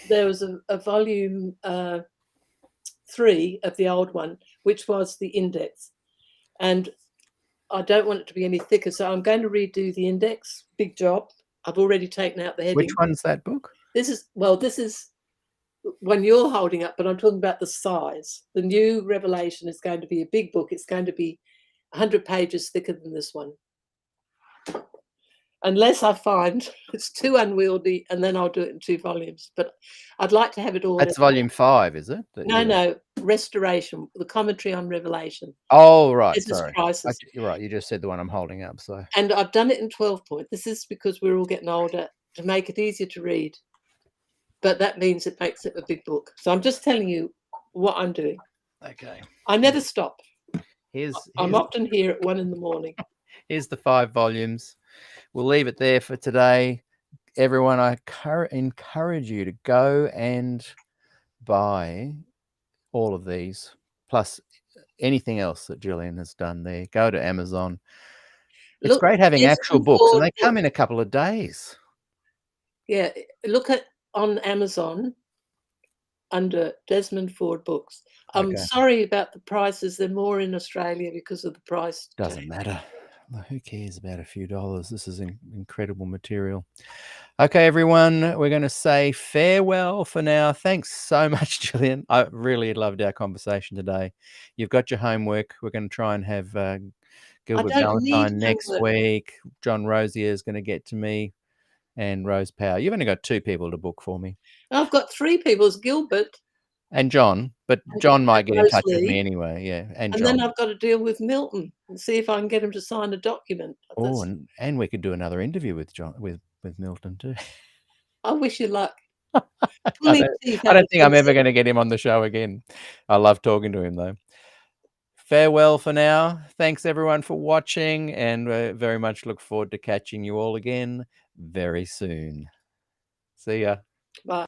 There was a volume 3 of the old one, which was the index. And I don't want it to be any thicker, so I'm going to redo the index. Big job. I've already taken out the heading. Which one's that book? This is one you're holding up, but I'm talking about the size. The new Revelation is going to be a big book. It's going to be 100 pages thicker than this one. Unless I find it's too unwieldy, and then I'll do it in 2 volumes. But I'd like to have it all. That's volume 5, is it? No, Restoration, the commentary on Revelation. Oh, right. Sorry. You're right. You just said the one I'm holding up. So. And I've done it in 12 point. This is because we're all getting older, to make it easier to read. But that means it makes it a big book. So I'm just telling you what I'm doing. Okay. I never stop. I'm here's often here at 1 a.m. Here's the 5 volumes. We'll leave it there for today. Everyone, I encourage you to go and buy all of these, plus anything else that Gillian has done there, go to Amazon. It's Look, great having actual Desmond books, and Ford they come books. in a couple of days. Yeah, look at on Amazon under Desmond Ford books. I'm Okay. sorry about the prices. They're more in Australia because of the price Doesn't tag. matter. Well, who cares about a few dollars? This is incredible material. Okay, everyone, we're going to say farewell for now. Thanks so much, Gillian. I really loved our conversation today. You've got your homework. We're going to try and have Gilbert I don't need Valentine next homework. week. John Rosier is going to get to me, and Rose Power. You've only got 2 people to book for me. I've got 3 people, it's Gilbert And John, but and John might get in touch with me Rosalie, anyway. Yeah, and and then John. I've got to deal with Milton and see if I can get him to sign a document. Oh, and we could do another interview with John with Milton too. I wish you luck. I Pulling teeth don't out of think I'm ever Vincent. going to get him on the show again. I love talking to him though. Farewell for now. Thanks everyone for watching, and very much look forward to catching you all again very soon. See ya. Bye.